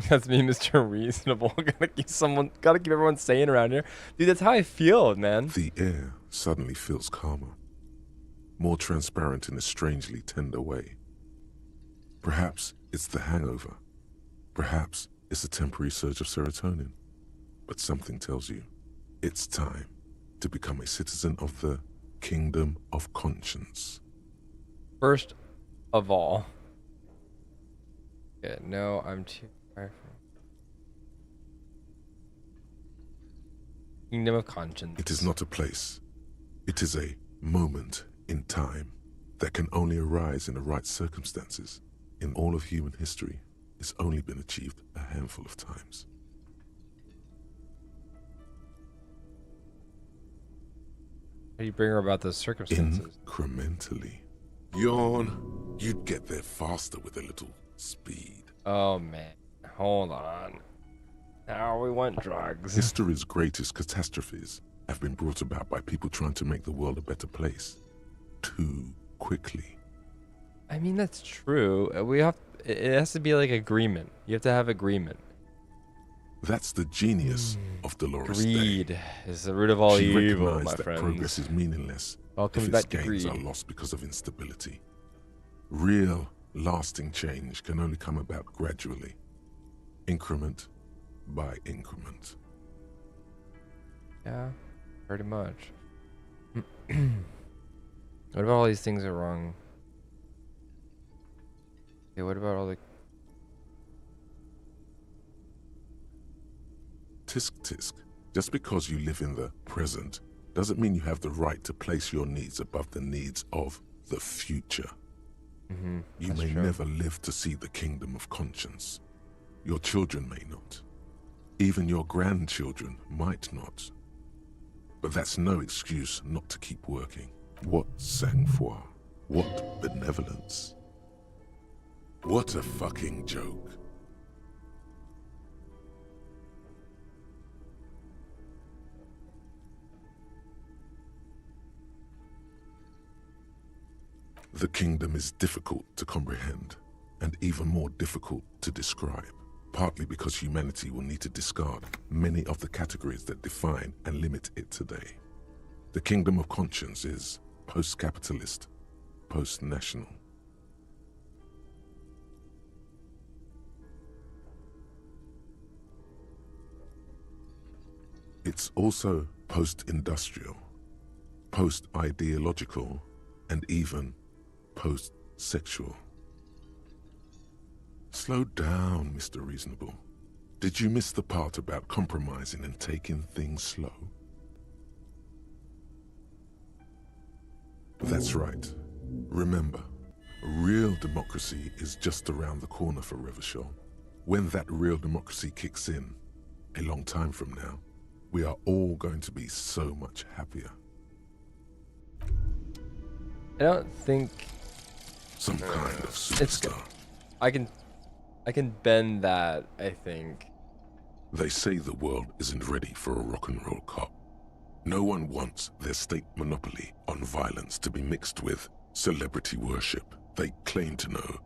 That's me, Mr. Reasonable. Gotta keep everyone sane around here. Dude, that's how I feel, man. The air suddenly feels calmer, more transparent in a strangely tender way. Perhaps it's the hangover. Perhaps it's a temporary surge of serotonin. But something tells you it's time to become a citizen of the Kingdom of Conscience. First of all. Yeah, no, I'm too far from Kingdom of Conscience. It is not a place. It is a moment in time that can only arise in the right circumstances. In all of human history, it's only been achieved a handful of times. How do you bring her about those circumstances? Incrementally. Yawn. You'd get there faster with a little speed. Oh man, hold on. Now we want drugs. History's greatest catastrophes have been brought about by people trying to make the world a better place too quickly. I mean, that's true. It has to be like agreement. You have to have agreement. That's the genius of Dolores Greed Day. is the root of all She evil, recognized my that friends. progress is meaningless Welcome if back its to gains greed. are lost because of instability. Real, lasting change can only come about gradually, increment by increment. Yeah, pretty much. What about all these things are wrong? Okay, what about all the... Tisk tisk. Just because you live in the present doesn't mean you have the right to place your needs above the needs of the future. You may never live to see the Kingdom of Conscience. Your children may not. Even your grandchildren might not. But that's no excuse not to keep working. What sang-froid? What benevolence? What a fucking joke. The kingdom is difficult to comprehend, and even more difficult to describe, partly because humanity will need to discard many of the categories that define and limit it today. The Kingdom of Conscience is post-capitalist, post-national. It's also post-industrial, post-ideological, and even post-sexual. Slow down, Mr. Reasonable. Did you miss the part about compromising and taking things slow? That's right. Remember, real democracy is just around the corner for Revachol. When that real democracy kicks in, a long time from now, we are all going to be so much happier. I don't think... Some kind of superstar. I can bend that, I think. They say the world isn't ready for a rock and roll cop. No one wants their state monopoly on violence to be mixed with celebrity worship they claim to know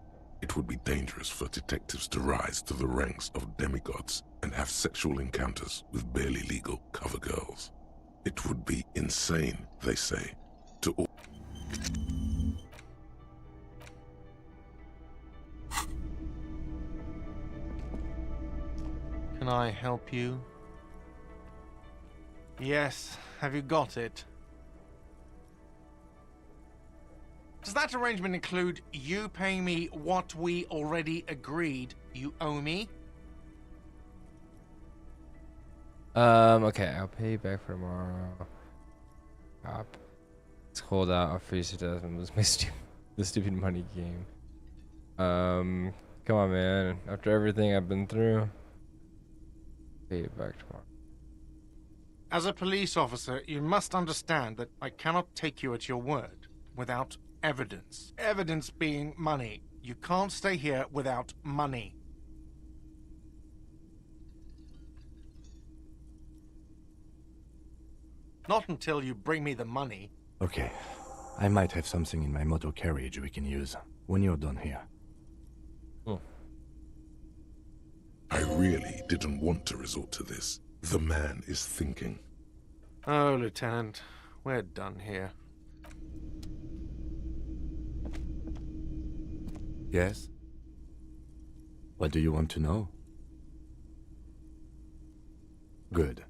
It would be dangerous for detectives to rise to the ranks of demigods and have sexual encounters with barely legal cover girls. It would be insane, they say, to all. Can I help you? Yes. Have you got it? Does that arrangement include you paying me what we already agreed you owe me? Okay, I'll pay you back for tomorrow. Cop. It's cold out. I'll freeze to death and lose my the stupid money game. Come on, man. After everything I've been through, pay you back tomorrow. As a police officer, you must understand that I cannot take you at your word without evidence. Evidence being money. You can't stay here without money. Not until you bring me the money. Okay. I might have something in my motor carriage we can use when you're done here. I really didn't want to resort to this. The man is thinking. Oh, Lieutenant, we're done here. Yes? What do you want to know? Good.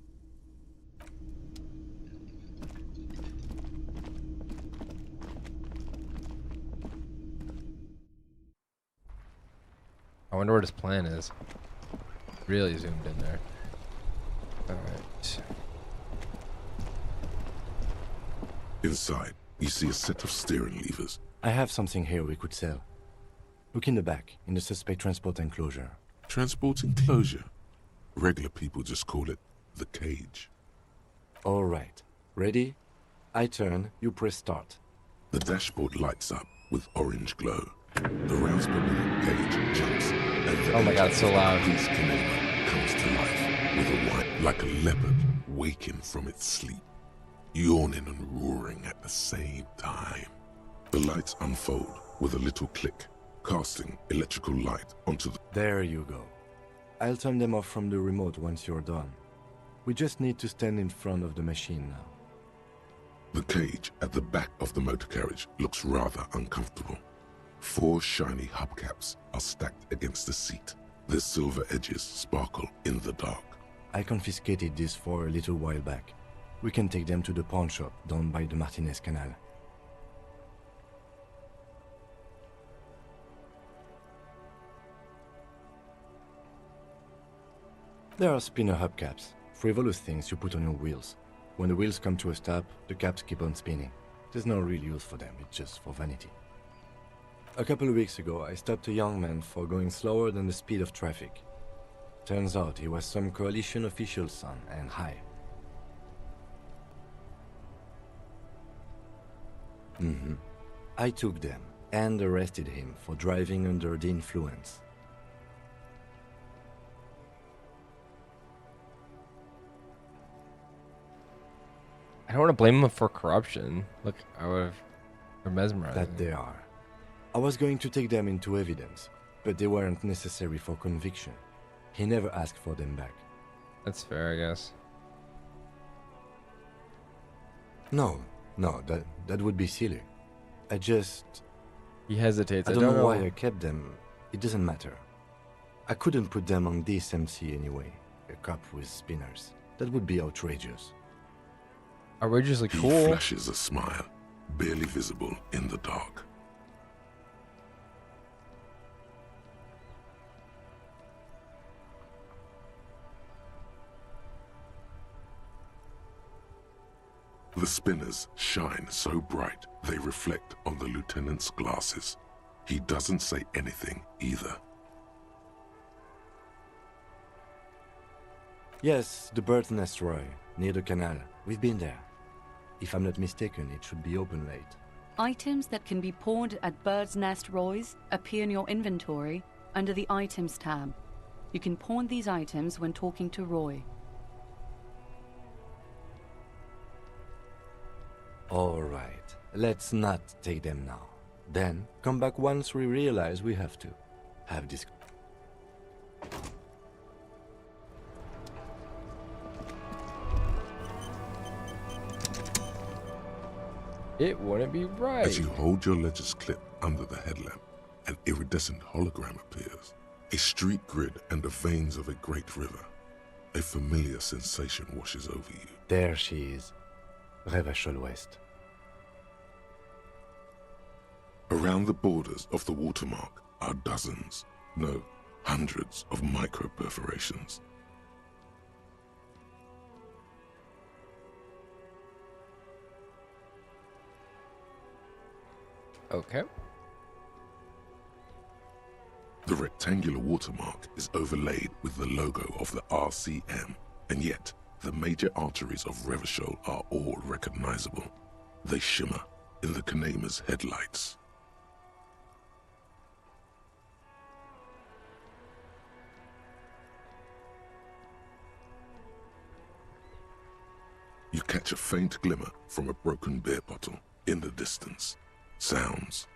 I wonder what his plan is. Really zoomed in there. Alright. Inside, you see a set of steering levers. I have something here we could sell. Look in the back, in the suspect transport enclosure. Transport enclosure? Regular people just call it the cage. All right. Ready? I turn, you press start. The dashboard lights up with orange glow. The rounds per minute gauge jumps, and the Oh my god, it's so loud. police kinema comes to life with a whine like a leopard waking from its sleep, yawning and roaring at the same time. The lights unfold with a little click, casting electrical light onto the... There you go. I'll turn them off from the remote once you're done. We just need to stand in front of the machine now. The cage at the back of the motor carriage looks rather uncomfortable. 4 shiny hubcaps are stacked against the seat. Their silver edges sparkle in the dark. I confiscated these 4 a little while back. We can take them to the pawn shop down by the Martinez Canal. There are spinner hubcaps, frivolous things you put on your wheels. When the wheels come to a stop, the caps keep on spinning. There's no real use for them, it's just for vanity. A couple of weeks ago, I stopped a young man for going slower than the speed of traffic. Turns out he was some coalition official's son and high. I took them and arrested him for driving under the influence. I don't want to blame him for corruption. Look, I would have mesmerized. That they are. I was going to take them into evidence, but they weren't necessary for conviction. He never asked for them back. That's fair, I guess. No, that would be silly. I just... He hesitates. I don't know why I kept them. It doesn't matter. I couldn't put them on this MC anyway. A cop with spinners. That would be outrageous. Outrageously He cool. flashes a smile, barely visible in the dark. The spinners shine so bright they reflect on the lieutenant's glasses. He doesn't say anything either. Yes, the bird's nest Roy, near the canal. We've been there. If I'm not mistaken, it should be open late. Items that can be pawned at Bird's Nest Roy's appear in your inventory under the Items tab. You can pawn these items when talking to Roy. All right, let's not take them now. Then come back once we realize we have to. Have this. It wouldn't be right. As you hold your ledger's clip under the headlamp, an iridescent hologram appears. A street grid and the veins of a great river. A familiar sensation washes over you. There she is. Revachol West. Around the borders of the watermark are dozens, no, hundreds of micro-perforations. Okay. The rectangular watermark is overlaid with the logo of the RCM, and yet the major arteries of Revachol are all recognizable. They shimmer in the Kanema's headlights. You catch a faint glimmer from a broken beer bottle in the distance. Sounds.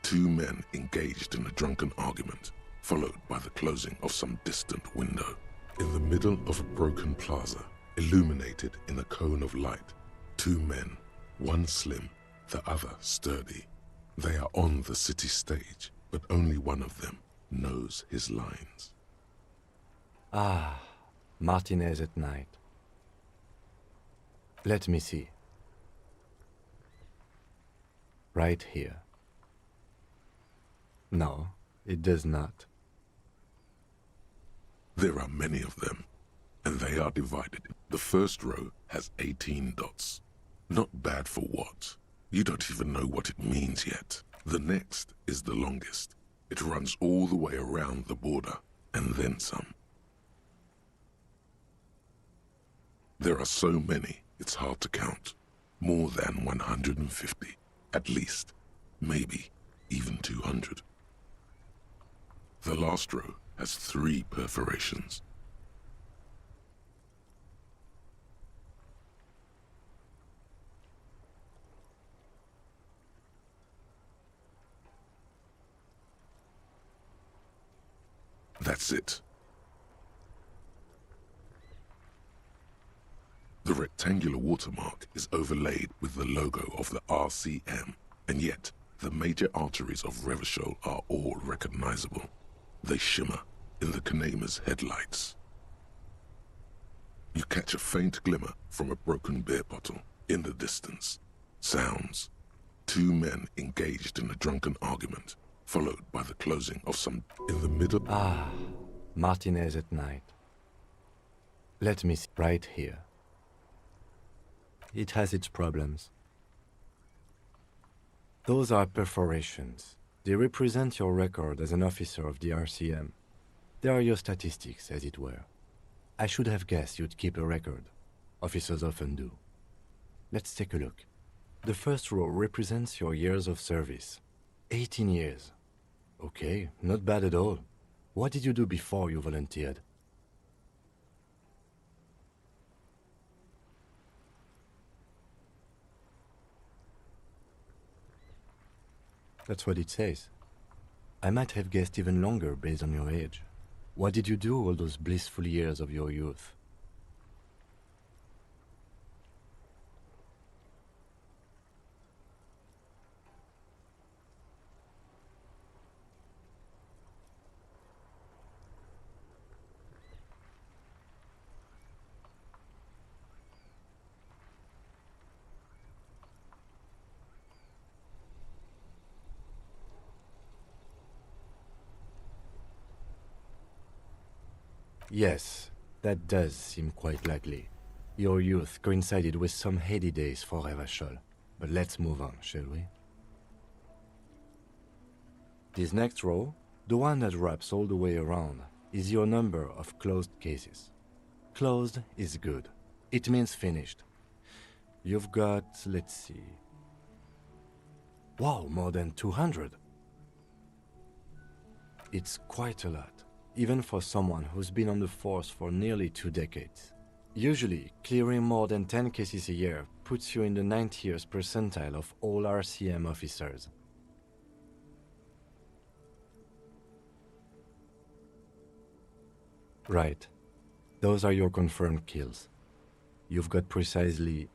Two men engaged in a drunken argument, followed by the closing of some distant window. In the middle of a broken plaza, illuminated in a cone of light, two men, one slim, the other sturdy. They are on the city stage, but only one of them knows his lines. Ah, Martinez at night. Let me see. Right here. No, it does not. There are many of them, and they are divided. The first row has 18 dots. Not bad for what? You don't even know what it means yet. The next is the longest. It runs all the way around the border, and then some. There are so many, it's hard to count. More than 150, at least. Maybe even 200. The last row has 3 perforations. That's it. The rectangular watermark is overlaid with the logo of the RCM, and yet the major arteries of Revachol are all recognizable. They shimmer in the Kanema's headlights. You catch a faint glimmer from a broken beer bottle in the distance. Sounds. Two men engaged in a drunken argument, followed by the closing of some in the middle. Ah, Martinez at night. Let me see. Right here. It has its problems. Those are perforations. They represent your record as an officer of the RCM. They are your statistics, as it were. I should have guessed you'd keep a record. Officers often do. Let's take a look. The first row represents your years of service. 18 years. Okay, not bad at all. What did you do before you volunteered? That's what it says. I might have guessed even longer based on your age. What did you do all those blissful years of your youth? Yes, that does seem quite likely. Your youth coincided with some heady days for Revachol. But let's move on, shall we? This next row, the one that wraps all the way around, is your number of closed cases. Closed is good. It means finished. You've got, let's see... Wow, more than 200. It's quite a lot. Even for someone who's been on the force for nearly 2 decades. Usually, clearing more than 10 cases a year puts you in the 90th percentile of all RCM officers. Right. Those are your confirmed kills. You've got precisely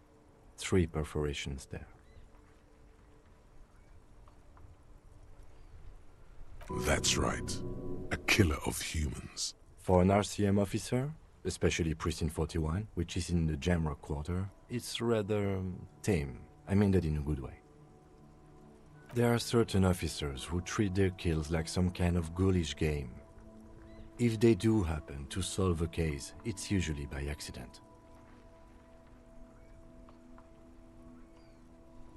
3 perforations there. That's right. A killer of humans. For an RCM officer, especially Precinct 41, which is in the Jamrock Quarter, it's rather tame. I mean that in a good way. There are certain officers who treat their kills like some kind of ghoulish game. If they do happen to solve a case, it's usually by accident.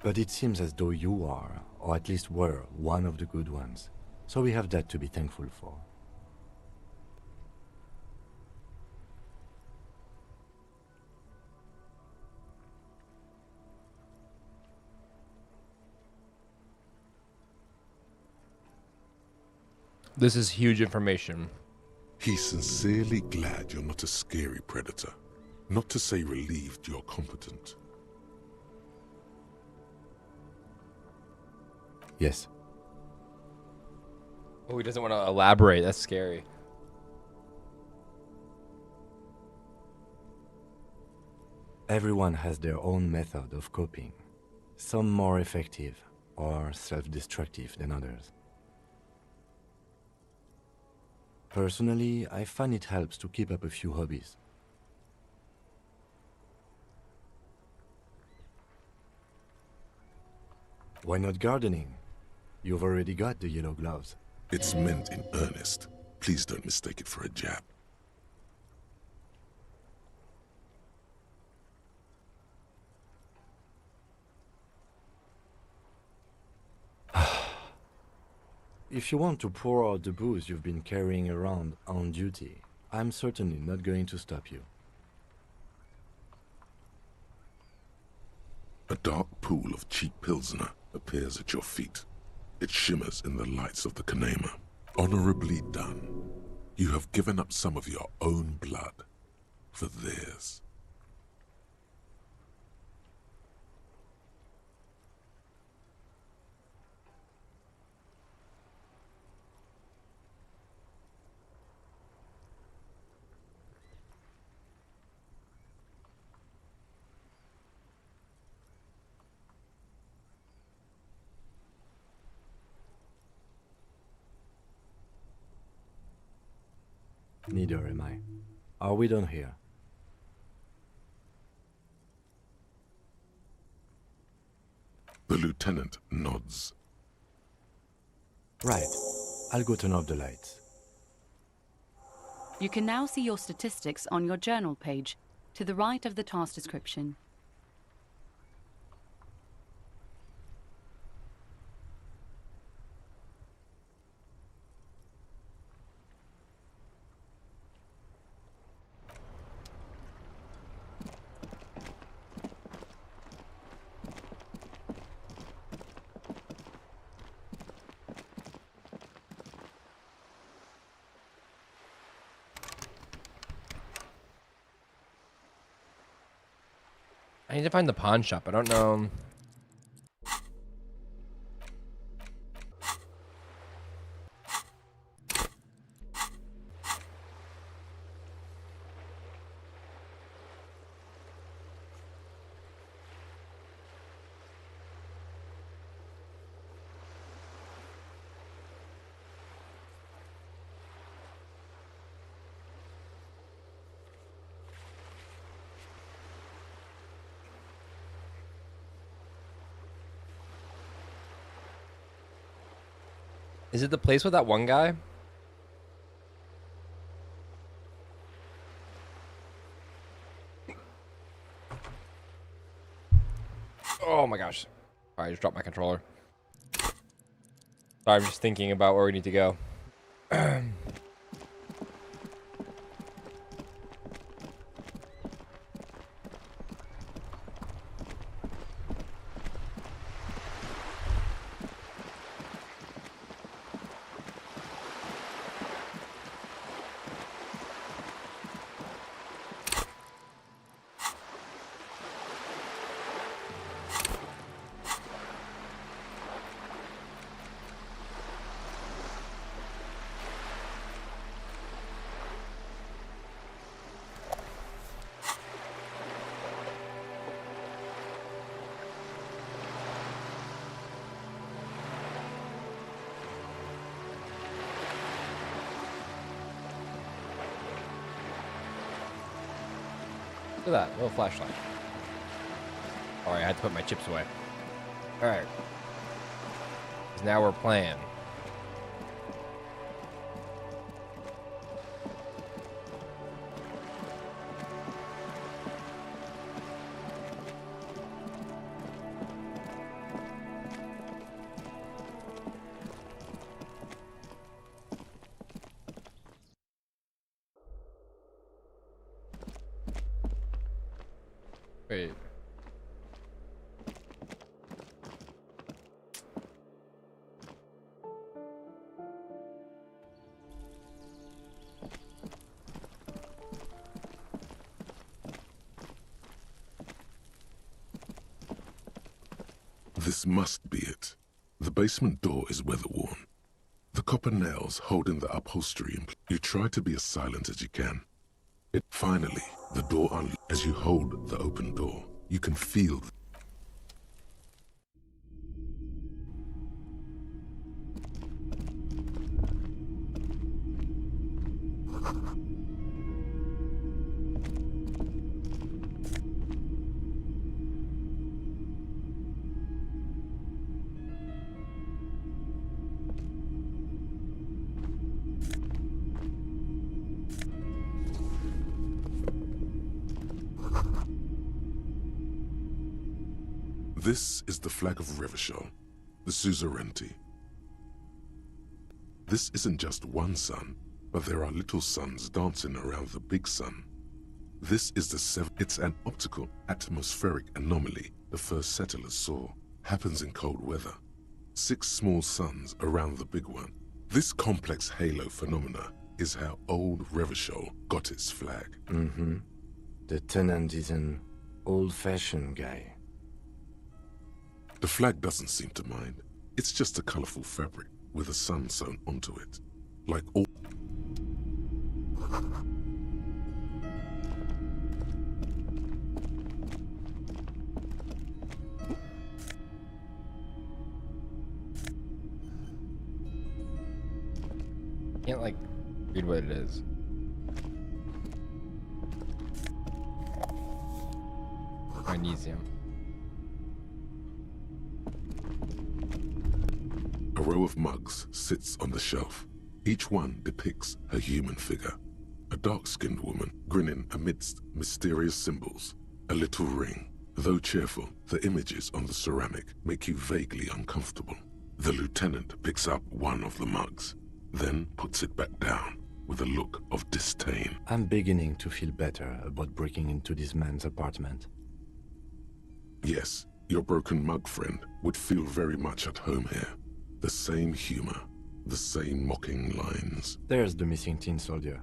But it seems as though you are, or at least were, one of the good ones. So we have that to be thankful for. This is huge information. He's sincerely glad you're not a scary predator. Not to say relieved you're competent. Yes. Oh, he doesn't want to elaborate. That's scary. Everyone has their own method of coping. Some more effective or self-destructive than others. Personally, I find it helps to keep up a few hobbies. Why not gardening? You've already got the yellow gloves. It's meant in earnest. Please don't mistake it for a jab. If you want to pour out the booze you've been carrying around on duty, I'm certainly not going to stop you. A dark pool of cheap Pilsner appears at your feet. It shimmers in the lights of the Kanema. Honorably done. You have given up some of your own blood for theirs. Neither am I. Are we done here? The lieutenant nods. Right. I'll go turn off the lights. You can now see your statistics on your journal page, to the right of the task description. I need to find the pawn shop. I don't know. Is it the place with that one guy? Oh my gosh. Sorry, I just dropped my controller. Sorry, I'm just thinking about where we need to go. Look at that little flashlight. All right, I had to put my chips away. All right. 'Cause now we're playing. Wait. This must be it. The basement door is weather-worn. The copper nails holding the upholstery in place. You try to be as silent as you can. Finally, the door unlocks. As you hold the open door, you can feel This is the flag of Revachol, the suzerainty. This isn't just one sun, but there are little suns dancing around the big sun. This is the it's an optical atmospheric anomaly the first settlers saw. Happens in cold weather. 6 small suns around the big one. This complex halo phenomena is how old Revachol got its flag. Mm-hmm. The tenant is an old-fashioned guy. The flag doesn't seem to mind. It's just a colorful fabric with a sun sewn onto it. Like all... Can't like read what it is. Elysium. A row of mugs sits on the shelf. Each one depicts a human figure. A dark-skinned woman grinning amidst mysterious symbols. A little ring. Though cheerful, the images on the ceramic make you vaguely uncomfortable. The lieutenant picks up one of the mugs, then puts it back down with a look of disdain. I'm beginning to feel better about breaking into this man's apartment. Yes, your broken mug friend would feel very much at home here. The same humor, the same mocking lines. There's the missing tin soldier.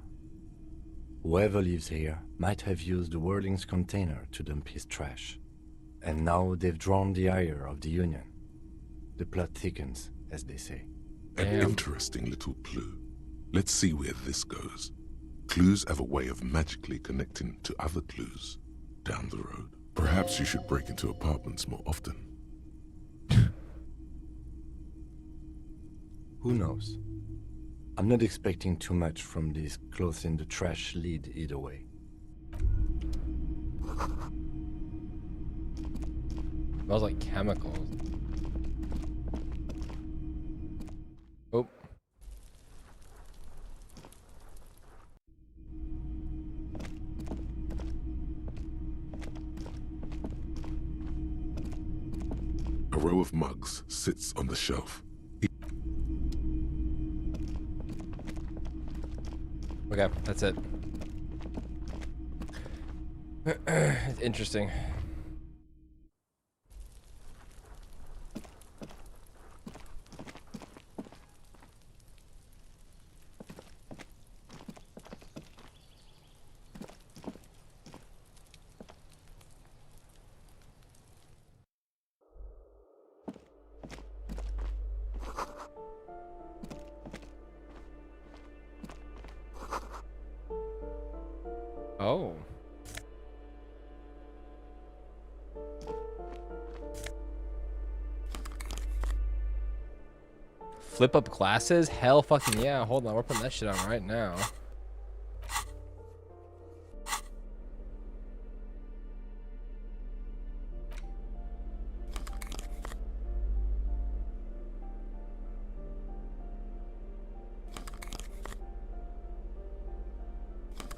Whoever lives here might have used the Whirling's container to dump his trash. And now they've drawn the ire of the Union. The plot thickens, as they say. An interesting little clue. Let's see where this goes. Clues have a way of magically connecting to other clues down the road. Perhaps you should break into apartments more often. Who knows? I'm not expecting too much from this clothes in the trash lead either way. Smells like chemicals. Oh. A row of mugs sits on the shelf. Okay, that's it. It's interesting. Oh. Flip up glasses? Hell fucking yeah. Hold on, we're putting that shit on right now.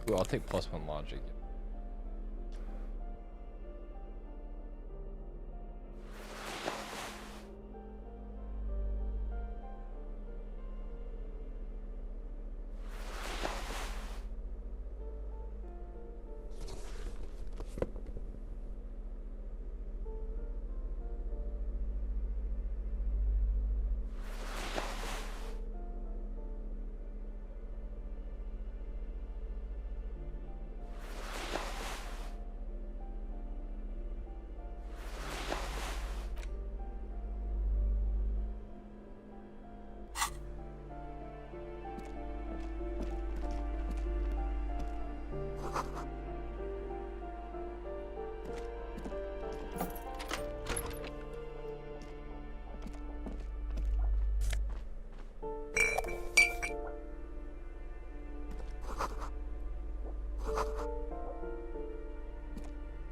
Ooh, I'll take +1 logic.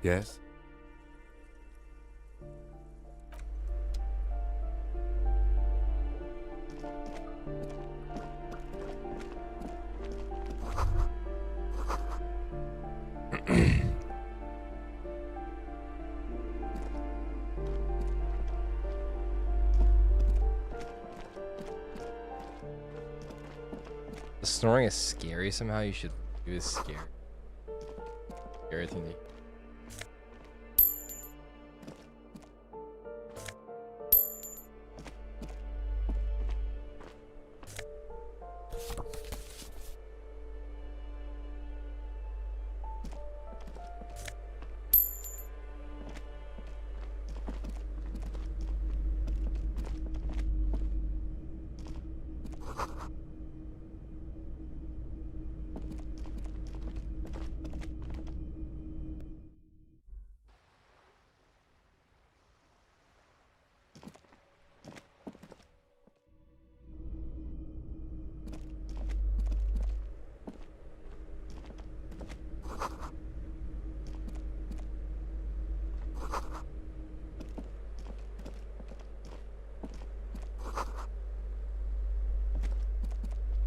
Yes? The snoring is scary somehow. You should do this scary. Scary thing.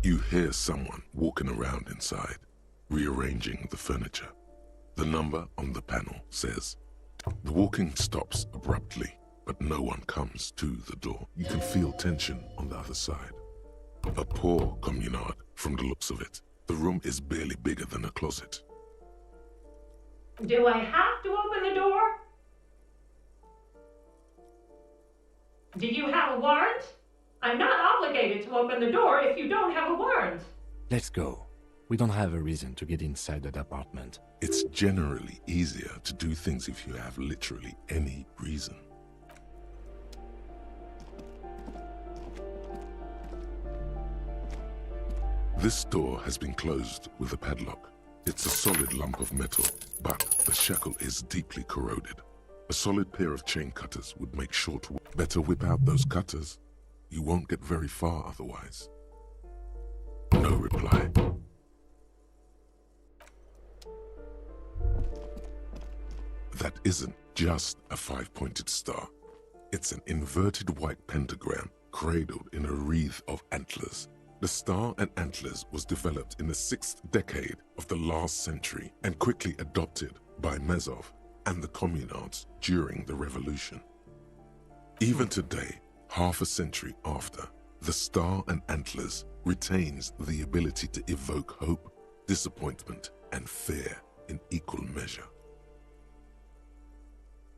You hear someone walking around inside, rearranging the furniture. The number on the panel says, the walking stops abruptly, but no one comes to the door. You can feel tension on the other side. A poor communard, from the looks of it. The room is barely bigger than a closet. Do I have to open the door? Do you have a warrant? I'm not obligated to open the door if you don't have a warrant. Let's go. We don't have a reason to get inside that apartment. It's generally easier to do things if you have literally any reason. This door has been closed with a padlock. It's a solid lump of metal, but the shackle is deeply corroded. A solid pair of chain cutters would make short work. Better whip out those cutters. You won't get very far otherwise. No reply. That isn't just a 5-pointed star. It's an inverted white pentagram cradled in a wreath of antlers. The star and antlers was developed in the 6th decade of the last century and quickly adopted by Mezov and the communards during the revolution. Even today, half a century after, the star and antlers retains the ability to evoke hope, disappointment, and fear in equal measure.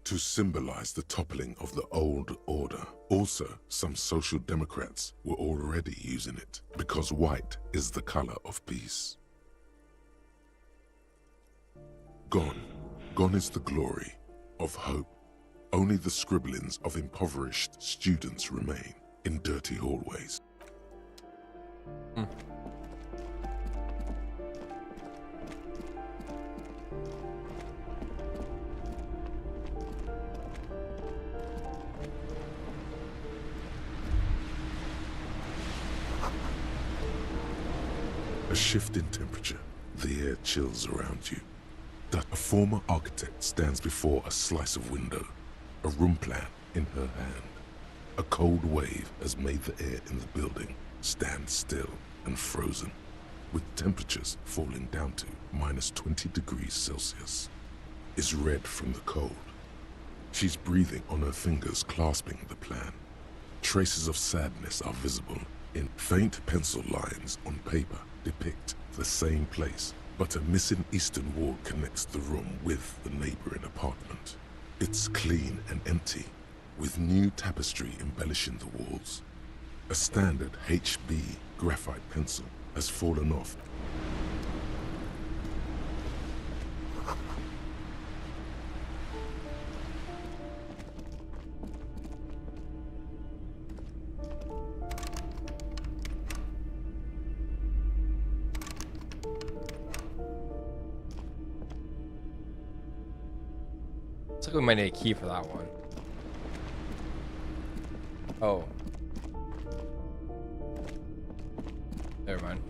To symbolize the toppling of the old order, also some social democrats were already using it, because white is the color of peace. Gone is the glory of hope. Only the scribblings of impoverished students remain in dirty hallways. A shift in temperature, the air chills around you. A former architect stands before a slice of window, a room plan in her hand. A cold wave has made the air in the building stand still and frozen. with temperatures falling down to -20 degrees Celsius, is red from the cold. She's breathing on her fingers, clasping the plan. Traces of sadness are visible in faint pencil lines on paper depict the same place, but a missing eastern wall connects the room with the neighboring apartment. It's clean and empty, with new tapestry embellishing the walls. A standard HB graphite pencil has fallen off. Looks like we might need a key for that one. Oh. Never mind.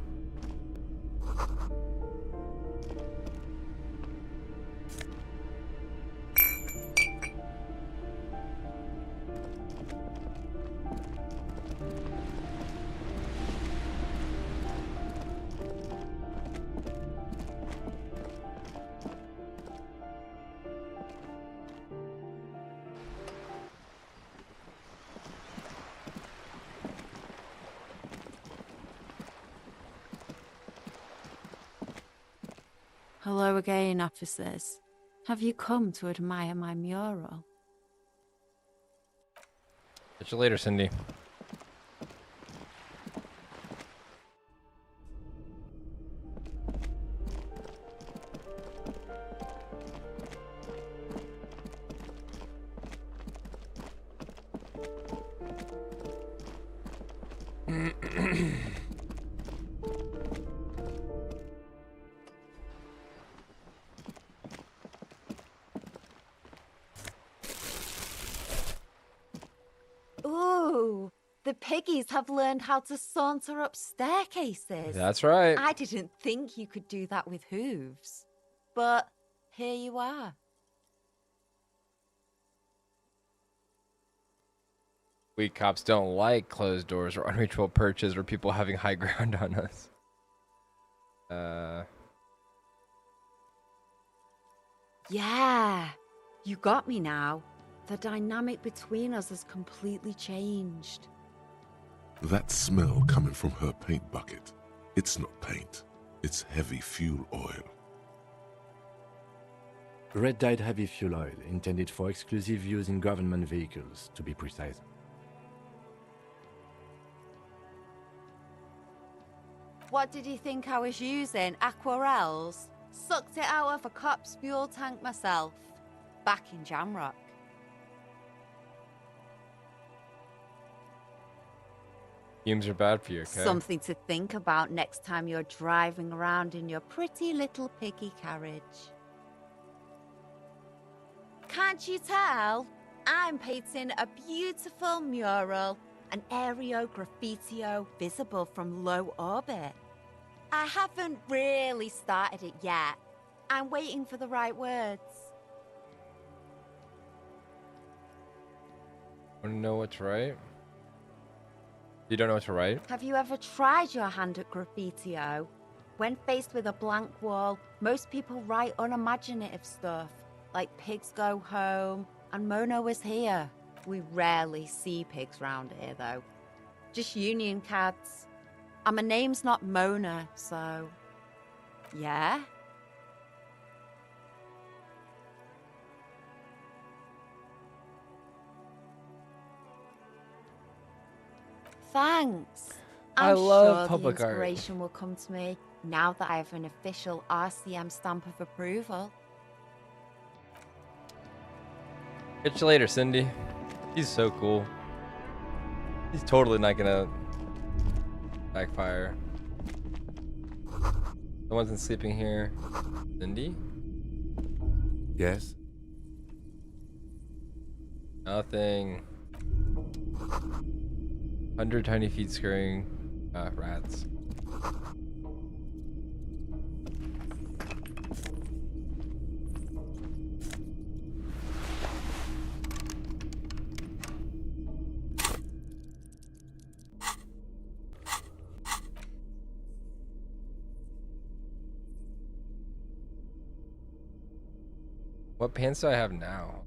Hello again, officers. Have you come to admire my mural? Catch you later, Cindy. Ooh, the piggies have learned how to saunter up staircases. That's right. I didn't think you could do that with hooves. But here you are. We cops don't like closed doors or unreachable perches or people having high ground on us. Yeah, you got me now. The dynamic between us has completely changed. That smell coming from her paint bucket, it's not paint, it's heavy fuel oil. Red-dyed heavy fuel oil, intended for exclusive use in government vehicles, to be precise. What did you think I was using? Aquarels? Sucked it out of a cop's fuel tank myself. Back in Jamrock. Fumes are bad for you, okay? Something to think about next time you're driving around in your pretty little piggy carriage. Can't you tell? I'm painting a beautiful mural, an aereo graffitio visible from low orbit. I haven't really started it yet. I'm waiting for the right words. Want to know what's right? You don't know what to write? Have you ever tried your hand at graffitio? When faced with a blank wall, most people write unimaginative stuff, like pigs go home and Mona was here. We rarely see pigs round here, though. Just union cards. And my name's not Mona, so... Yeah? Thanks. I I'm love sure public the art. inspiration will come to me now that I have an official RCM stamp of approval. Catch you later, Cindy. He's so cool. He's totally not gonna backfire. No one's sleeping here. Cindy? Yes? Nothing. 100 tiny feet scurrying rats. What pants do I have now?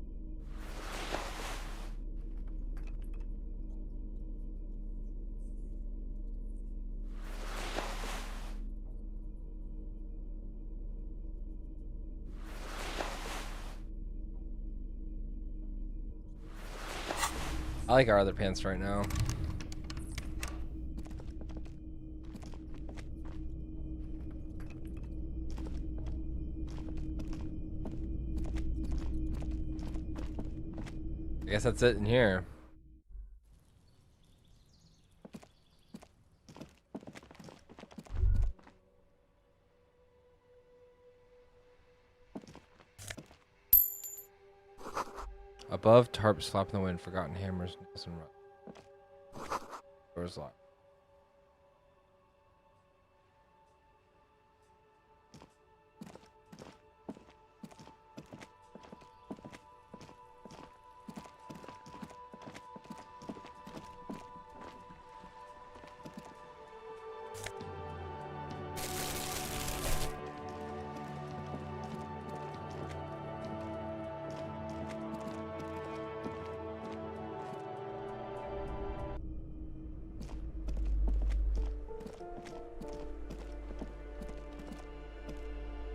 I like our other pants right now. I guess that's it in here. Above, tarp slap in the wind, forgotten hammers, nails, and rod. Doors locked.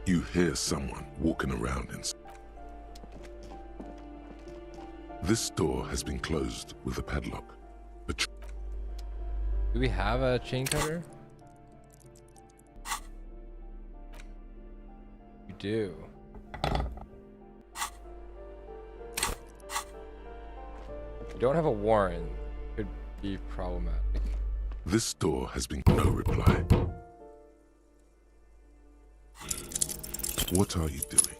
You hear someone walking around inside. This door has been closed with a padlock. Do we have a chain cutter? We do. We don't have a warrant. Could be problematic. This door has been no reply. What are you doing?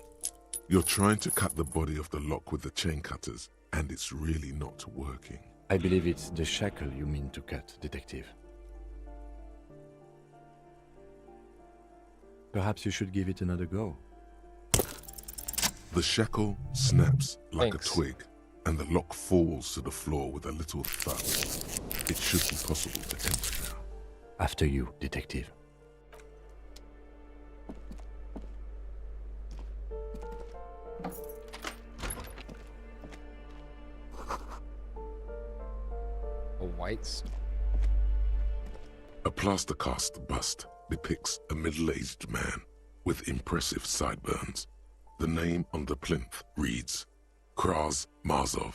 You're trying to cut the body of the lock with the chain cutters, and it's really not working. I believe it's the shackle you mean to cut, Detective. Perhaps you should give it another go. The shackle snaps like Thanks. a twig, and the lock falls to the floor with a little thud. It should be possible to enter now. After you, Detective. A white stone. A plaster cast bust depicts a middle-aged man with impressive sideburns. The name on the plinth reads Kraz Marzov.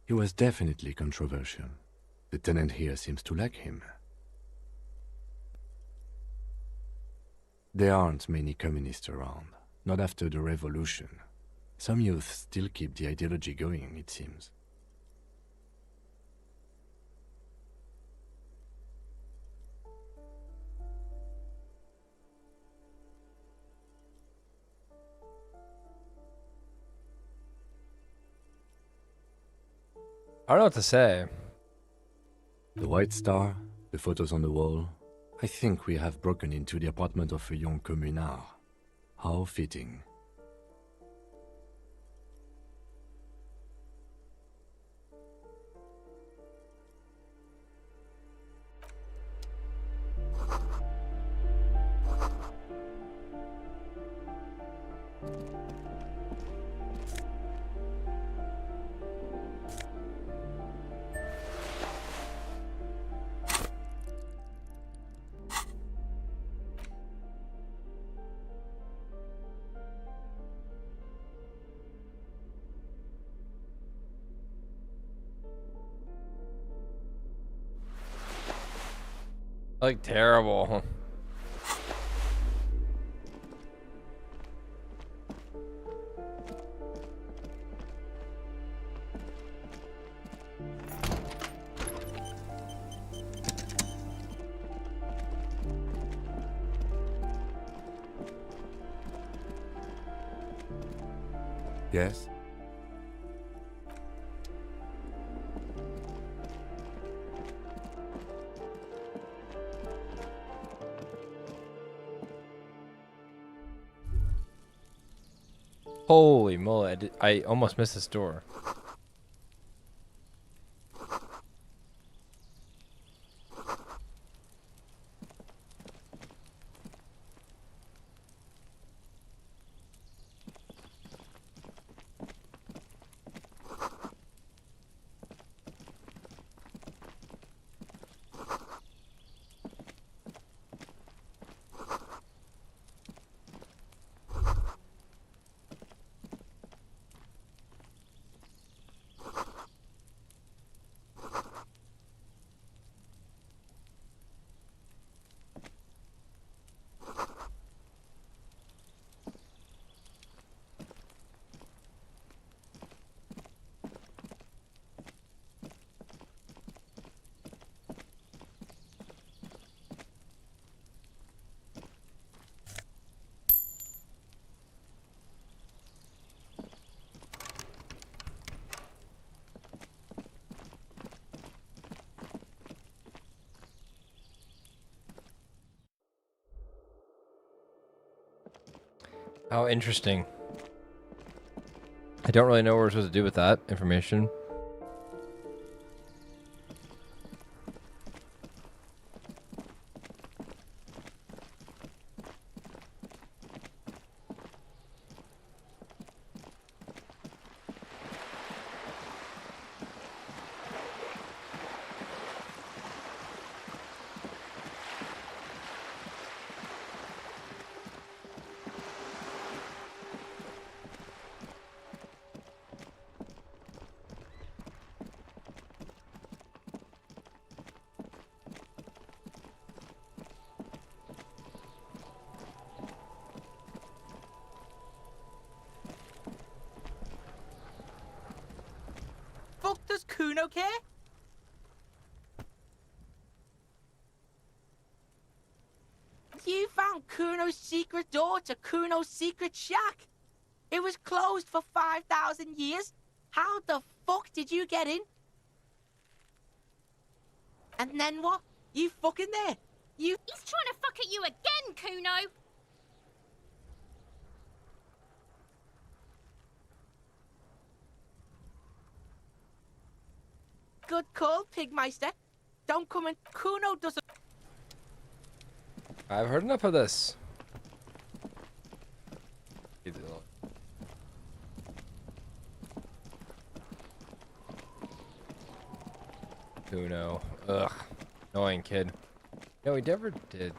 He was definitely controversial. The tenant here seems to like him. There aren't many communists around, not after the revolution. Some youth still keep the ideology going, it seems. I don't know what to say. The White Star, the photos on the wall. I think we have broken into the apartment of a young communard. How fitting. Like terrible. Yes? Holy moly, I almost missed this door. Oh, interesting. I don't really know what we're supposed to do with that information. Fuck does Kuno care? You found Kuno's secret door to Kuno's secret shack. It was closed for 5,000 years. How the fuck did you get in? And then what? You fucking there? You... He's trying to fuck at you again, Kuno! Good call, Pigmeister. Don't come in. Kuno doesn't... I've heard enough of this. Kuno. Ugh. Annoying kid. No, he never did.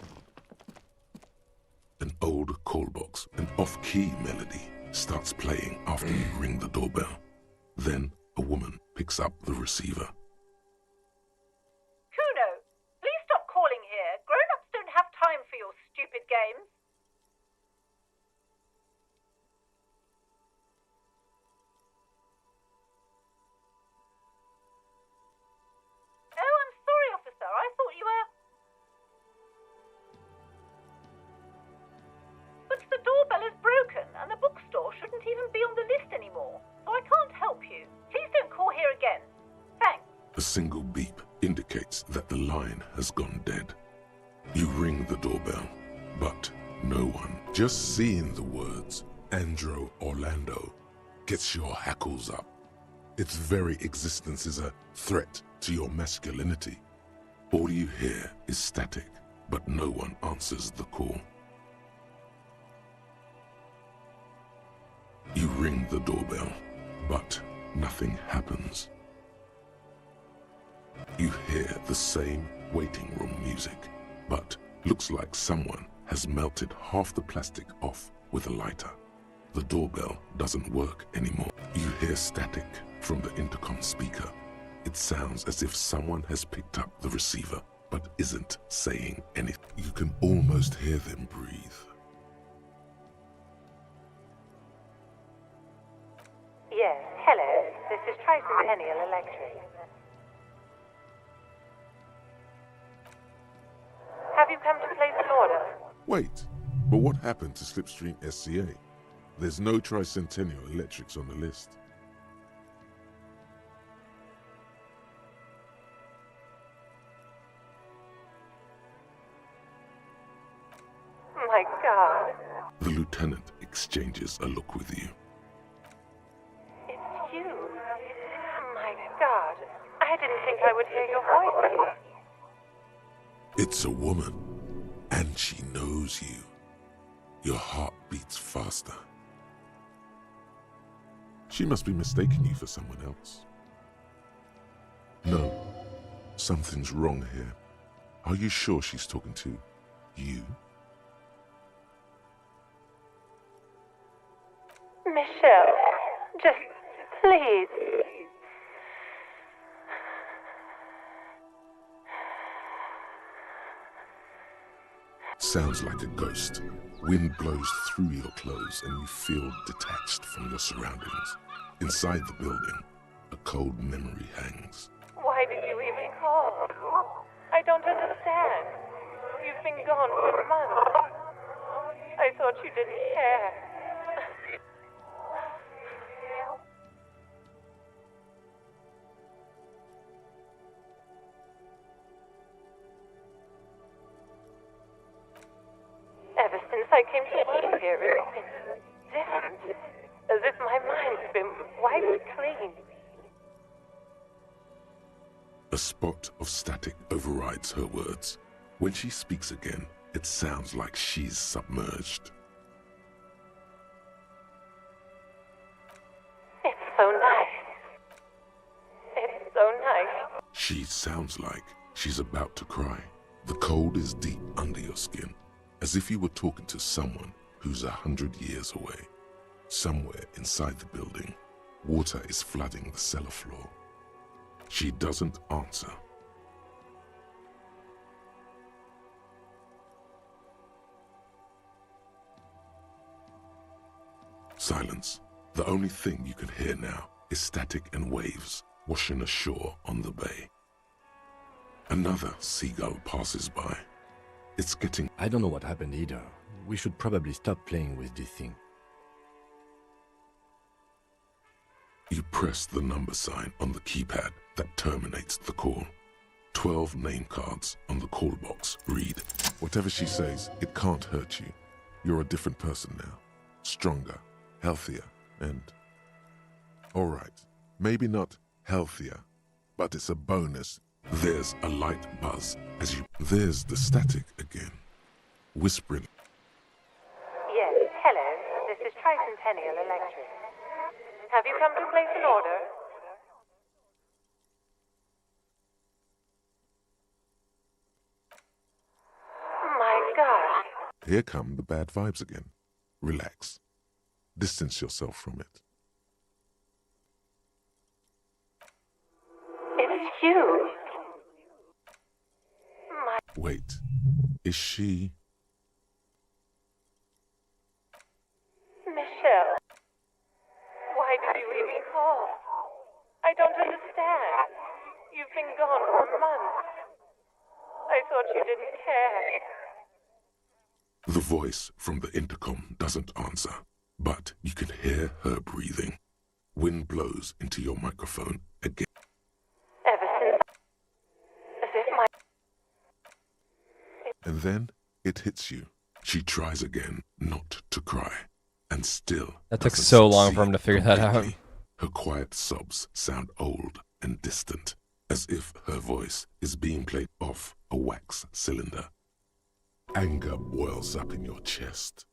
An old call box, an off-key melody, starts playing after you ring the doorbell. Then a woman picks up the receiver. Kuno, please stop calling here. Grown-ups don't have time for your stupid games. Oh, I'm sorry, officer. I thought you were... But the doorbell is broken, and the bookstore shouldn't even be on the list anymore. So I can't help you. Please don't call here again. Thanks. A single beep indicates that the line has gone dead. You ring the doorbell, but no one. Just seeing the words Andro Orlando gets your hackles up. Its very existence is a threat to your masculinity. All you hear is static, but no one answers the call. You ring the doorbell, but nothing happens. You hear the same waiting room music, but looks like someone has melted half the plastic off with a lighter. The doorbell doesn't work anymore. You hear static from the intercom speaker. It sounds as if someone has picked up the receiver, but isn't saying anything. You can almost hear them breathe. Yes, hello. This is Tricentennial Electric. Have you come to place an order? Wait, but what happened to Slipstream SCA? There's no Tricentennial Electrics on the list. My God. The lieutenant exchanges a look with you. It's you. My God. I didn't think I would hear your voice here. It's a woman, and she knows you. Your heart beats faster. She must be mistaking you for someone else. No, something's wrong here. Are you sure she's talking to you? Michelle, just please. Sounds like a ghost. Wind blows through your clothes and you feel detached from your surroundings. Inside the building, a cold memory hangs. Why did you even call? I don't understand. You've been gone for months. I thought you didn't care. Ever since I came to work here, wiped clean. A spot of static overrides her words. When she speaks again, it sounds like she's submerged. It's so nice. It's so nice. She sounds like she's about to cry. The cold is deep under your skin, as if you were talking to someone who's 100 years away. Somewhere inside the building, water is flooding the cellar floor. She doesn't answer. Silence. The only thing you can hear now is static and waves washing ashore on the bay. Another seagull passes by. It's getting... I don't know what happened either. We should probably stop playing with this thing. You press the number sign on the keypad that terminates the call. 12 name cards on the call box read, "Whatever she says, it can't hurt you. You're a different person now. Stronger, healthier, and... Alright, maybe not healthier, but it's a bonus." There's a light buzz as you... There's the static again, whispering. Yes, hello. This is Tricentennial Electric. Have you come to place an order? My God. Here come the bad vibes again. Relax. Distance yourself from it. It's you. Wait, is she... Michelle. Why did you even call? I don't understand. You've been gone for months. I thought you didn't care. The voice from the intercom doesn't answer, but you can hear her breathing. Wind blows into your microphone again. Ever since... As if my... And then it hits you. She tries again not to cry, and still... That took so long for him to figure that out. completely. Her quiet sobs sound old and distant, as if her voice is being played off a wax cylinder. Anger boils up in your chest.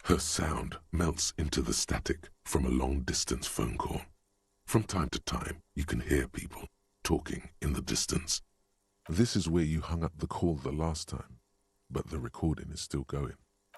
Her sound melts into the static from a long-distance phone call. From time to time, you can hear people talking in the distance. This is where you hung up the call the last time, but the recording is still going.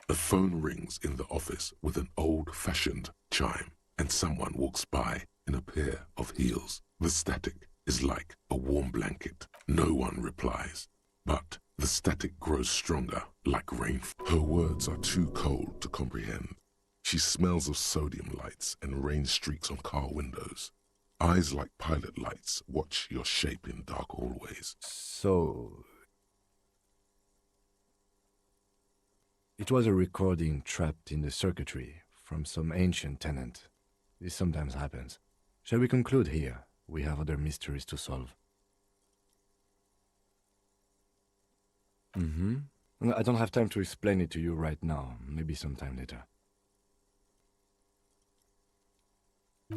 A phone rings in the office with an old-fashioned chime, and someone walks by in a pair of heels. The static is like a warm blanket. No one replies, but the static grows stronger, like rain. Her words are too cold to comprehend. She smells of sodium lights and rain streaks on car windows. Eyes like pilot lights watch your shape in dark hallways. So... it was a recording trapped in the circuitry from some ancient tenant. This sometimes happens. Shall we conclude here? We have other mysteries to solve. I don't have time to explain it to you right now. Maybe sometime later.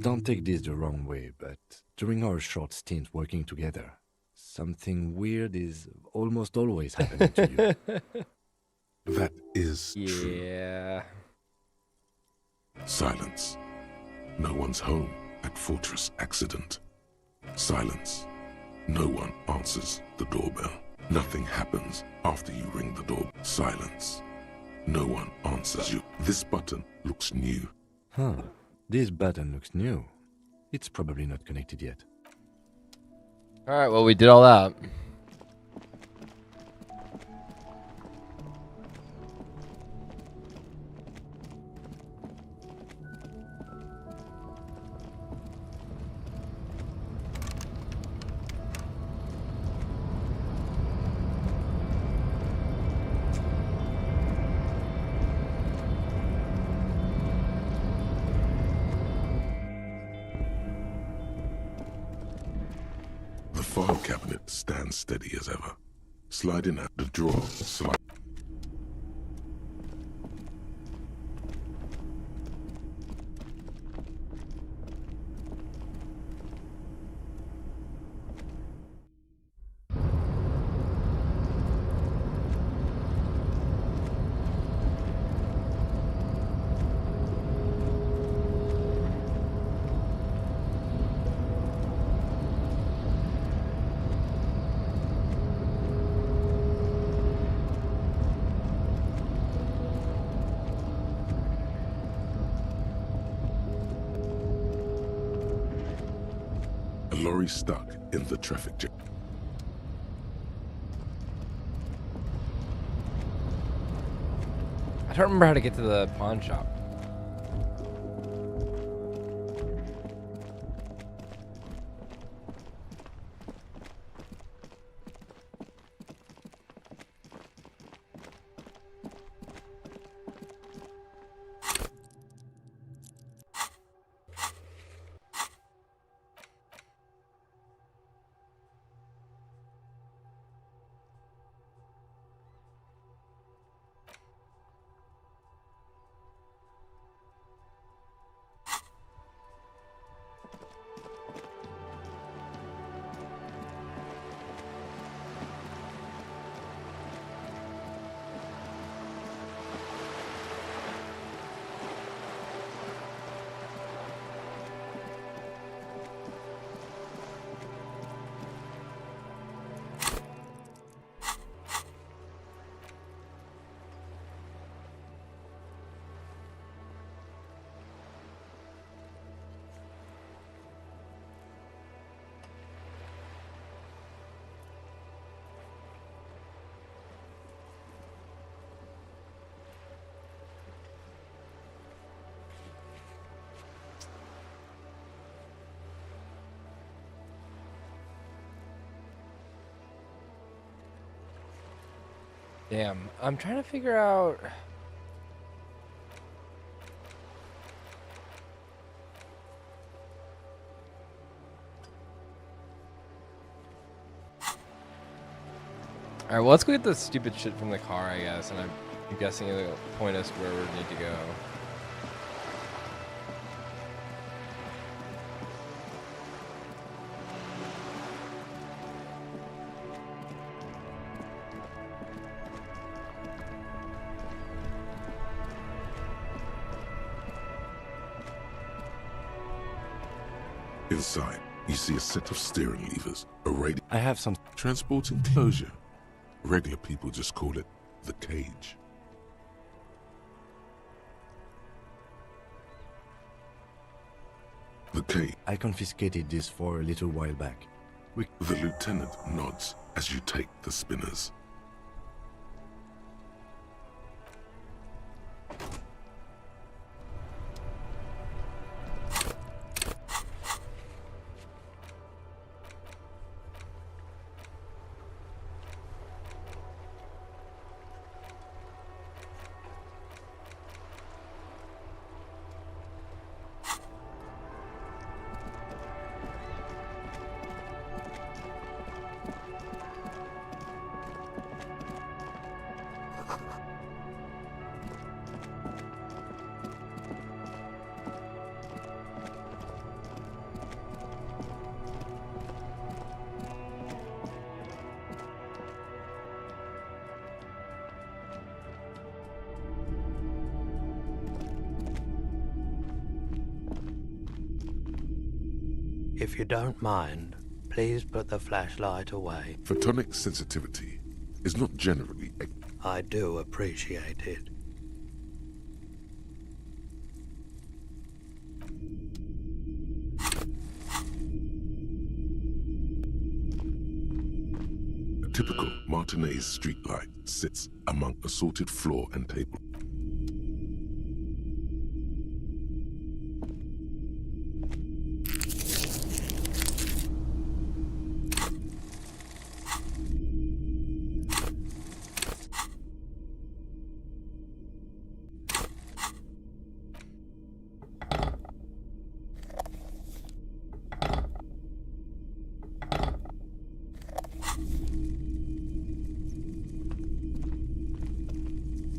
Don't take this the wrong way, but during our short stint working together, something weird is almost always happening to you. That is true. Yeah. Silence. No one's home at Fortress Accident. Silence. No one answers the doorbell. Nothing happens after you ring the door. Silence. No one answers you. This button looks new. Huh. This button looks new. It's probably not connected yet. Alright, well, we did all that. The file cabinet stands steady as ever. Sliding out the drawer, lorry stuck in the traffic jam. I don't remember how to get to the pawn shop. Damn, I'm trying to figure out. Alright, well, let's go get the stupid shit from the car, I guess, and I'm guessing it'll point us where we need to go. Inside, you see a set of steering levers, a radio. I have some transport enclosure. Regular people just call it the cage. The cage. I confiscated this for a little while back. The lieutenant nods as you take the spinners. If you don't mind, please put the flashlight away. Photonic sensitivity is not generally. I do appreciate it. A typical Martinez streetlight sits among assorted floor and table.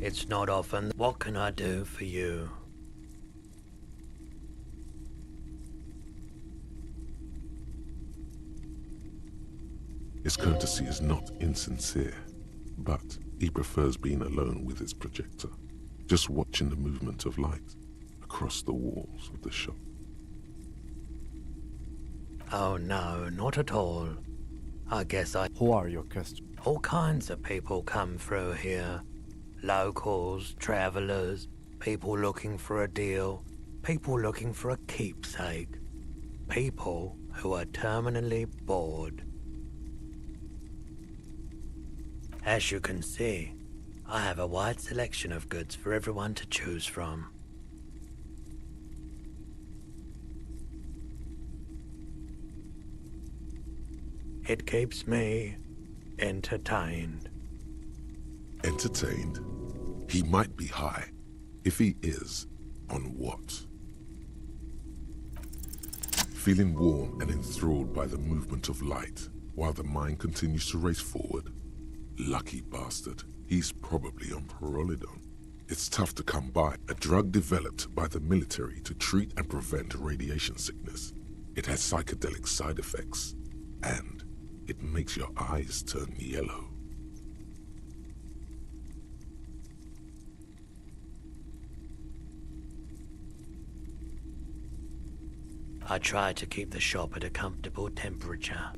It's not often. What can I do for you? His courtesy is not insincere, but he prefers being alone with his projector, just watching the movement of light across the walls of the shop. Oh no, not at all. I guess I... Who are your customers? All kinds of people come through here. Locals, travelers, people looking for a deal, people looking for a keepsake. People who are terminally bored. As you can see, I have a wide selection of goods for everyone to choose from. It keeps me entertained. Entertained? He might be high. If he is, on what? Feeling warm and enthralled by the movement of light, while the mind continues to race forward? Lucky bastard. He's probably on Perolidon. It's tough to come by. A drug developed by the military to treat and prevent radiation sickness. It has psychedelic side effects, and it makes your eyes turn yellow. I try to keep the shop at a comfortable temperature.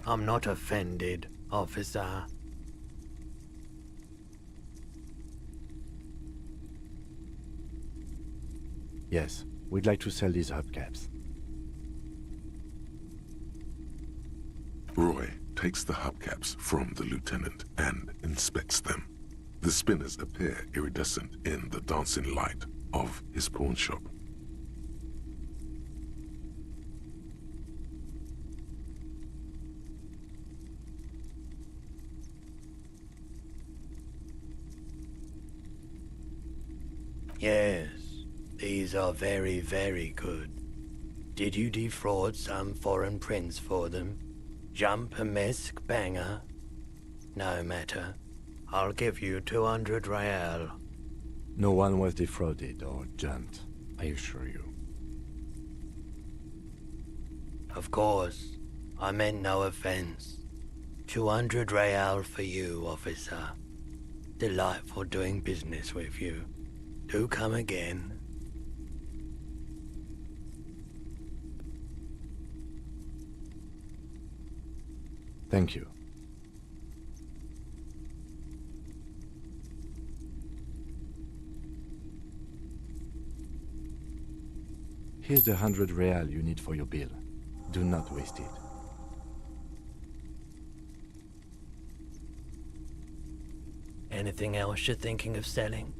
I'm not offended, officer. Yes, we'd like to sell these hubcaps. Roy takes the hubcaps from the lieutenant and inspects them. The spinners appear iridescent in the dancing light of his pawn shop. Yes, these are very, very good. Did you defraud some foreign prince for them? Jump a mesk banger? No matter. I'll give you 200 real. No one was defrauded or jumped, I assure you. Of course, I meant no offense. 200 real for you, officer. Delightful doing business with you. Do come again. Thank you. Here's the 100 real you need for your bill. Do not waste it. Anything else you're thinking of selling?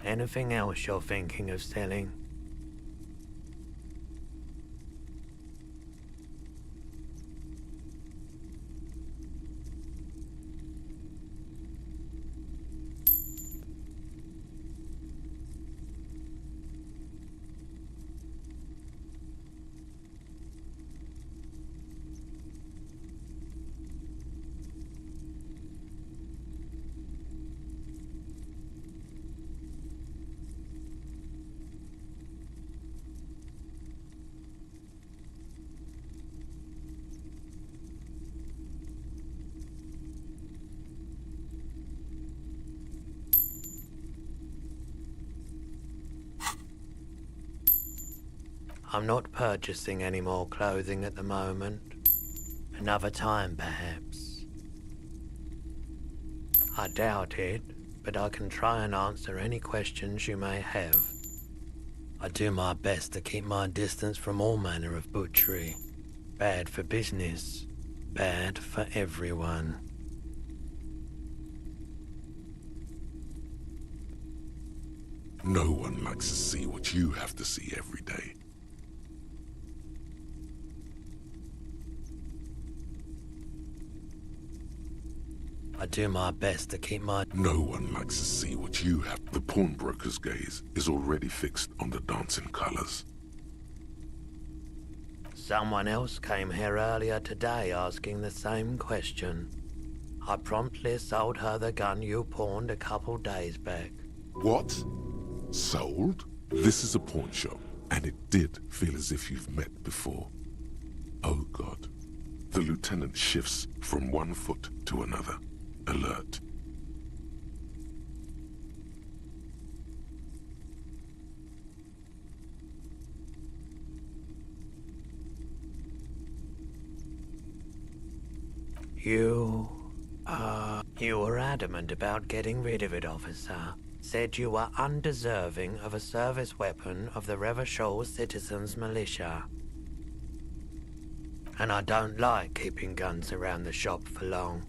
Anything else you're thinking of selling? I'm not purchasing any more clothing at the moment. Another time, perhaps. I doubt it, but I can try and answer any questions you may have. I do my best to keep my distance from all manner of butchery. Bad for business, bad for everyone. No one likes to see what you have to see every day. I do my best to keep my... No one likes to see what you have. The pawnbroker's gaze is already fixed on the dancing colors. Someone else came here earlier today asking the same question. I promptly sold her the gun you pawned a couple days back. What? Sold? This is a pawn shop, and it did feel as if you've met before. Oh God. The lieutenant shifts from one foot to another. Alert. You were adamant about getting rid of it, officer. Said you were undeserving of a service weapon of the Revachol Citizens Militia. And I don't like keeping guns around the shop for long.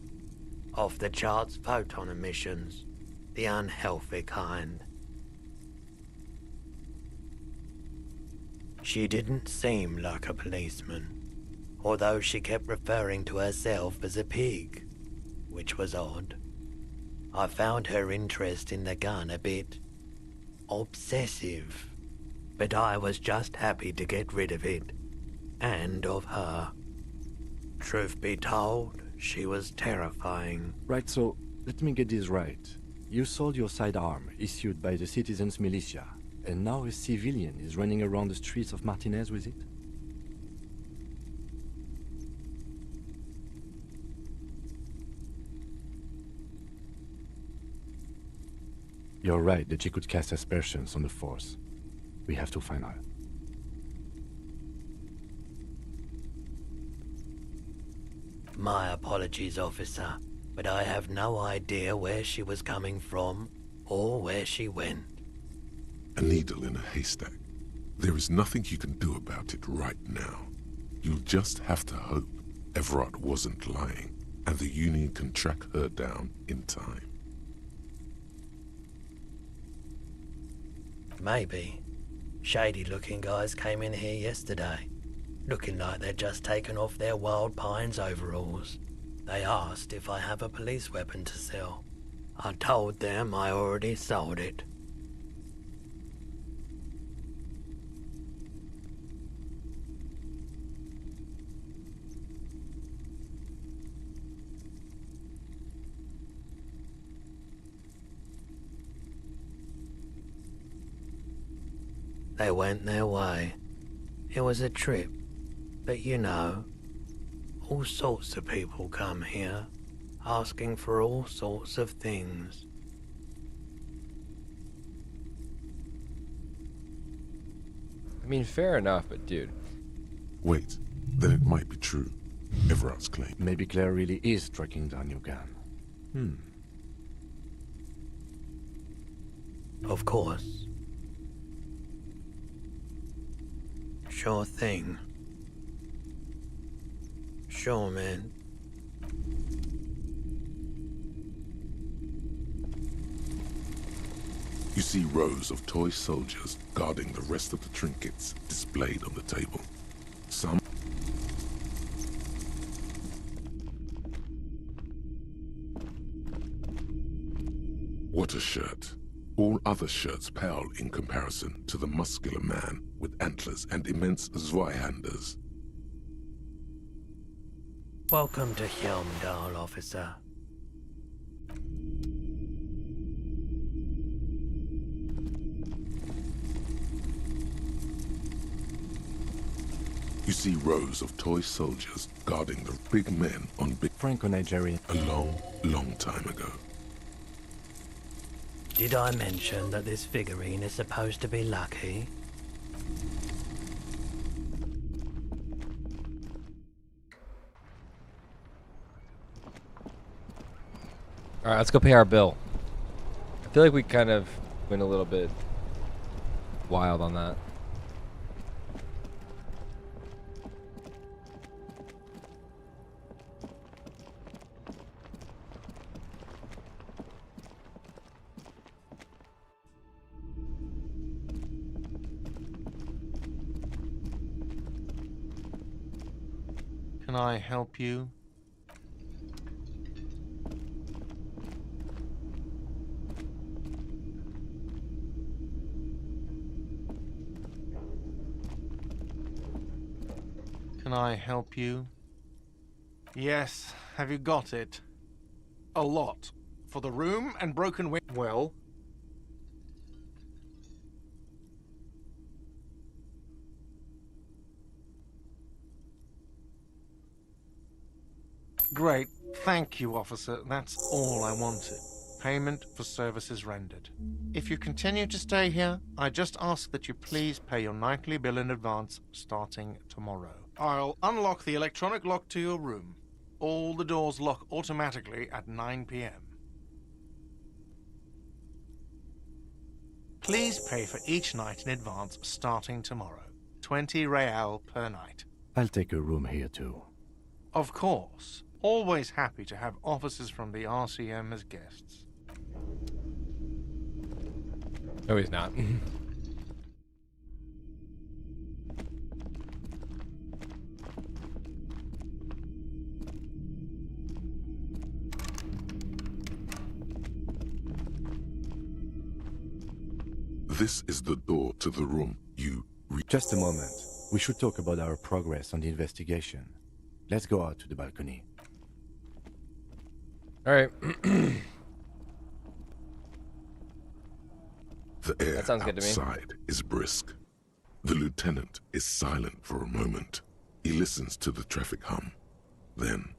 Off-the-charts photon emissions. The unhealthy kind. She didn't seem like a policeman, although she kept referring to herself as a pig, which was odd. I found her interest in the gun a bit obsessive, but I was just happy to get rid of it, and of her. Truth be told, she was terrifying. Right, so let me get this right. You sold your sidearm, issued by the Citizens Militia, and now a civilian is running around the streets of Martinez with it? You're right that she could cast aspersions on the Force. We have to find her. My apologies, officer, but I have no idea where she was coming from or where she went. A needle in a haystack. There is nothing you can do about it right now. You'll just have to hope Everard wasn't lying, and the Union can track her down in time. Maybe. Shady-looking guys came in here yesterday, looking like they'd just taken off their Wild Pines overalls. They asked if I have a police weapon to sell. I told them I already sold it. They went their way. It was a trip, but you know, all sorts of people come here, asking for all sorts of things. I mean, fair enough, but dude. Wait, then it might be true. Everard's claim. Maybe Claire really is tracking down your gun. Of course. Sure thing. Sure, man. You see rows of toy soldiers guarding the rest of the trinkets displayed on the table. Some... What a shirt. All other shirts pale in comparison to the muscular man with antlers and immense Zweihanders. Welcome to Helmdall, officer. You see rows of toy soldiers guarding the big men on big... Franco-Nigerian. A long, long time ago. Did I mention that this figurine is supposed to be lucky? Alright, let's go pay our bill. I feel like we kind of went a little bit wild on that. Can I help you? Can I help you? Yes, have you got it? A lot. For the room and broken window. Well? Great. Thank you, officer. That's all I wanted. Payment for services rendered. If you continue to stay here, I just ask that you please pay your nightly bill in advance starting tomorrow. I'll unlock the electronic lock to your room. All the doors lock automatically at 9 p.m. Please pay for each night in advance starting tomorrow. 20 real per night. I'll take a room here too. Of course. Always happy to have officers from the RCM as guests. No, he's not. This is the door to the room you Just a moment. We should talk about our progress on the investigation. Let's go out to the balcony. All right. The air That sounds good to me. outside is brisk. The lieutenant is silent for a moment. He listens to the traffic hum. Then,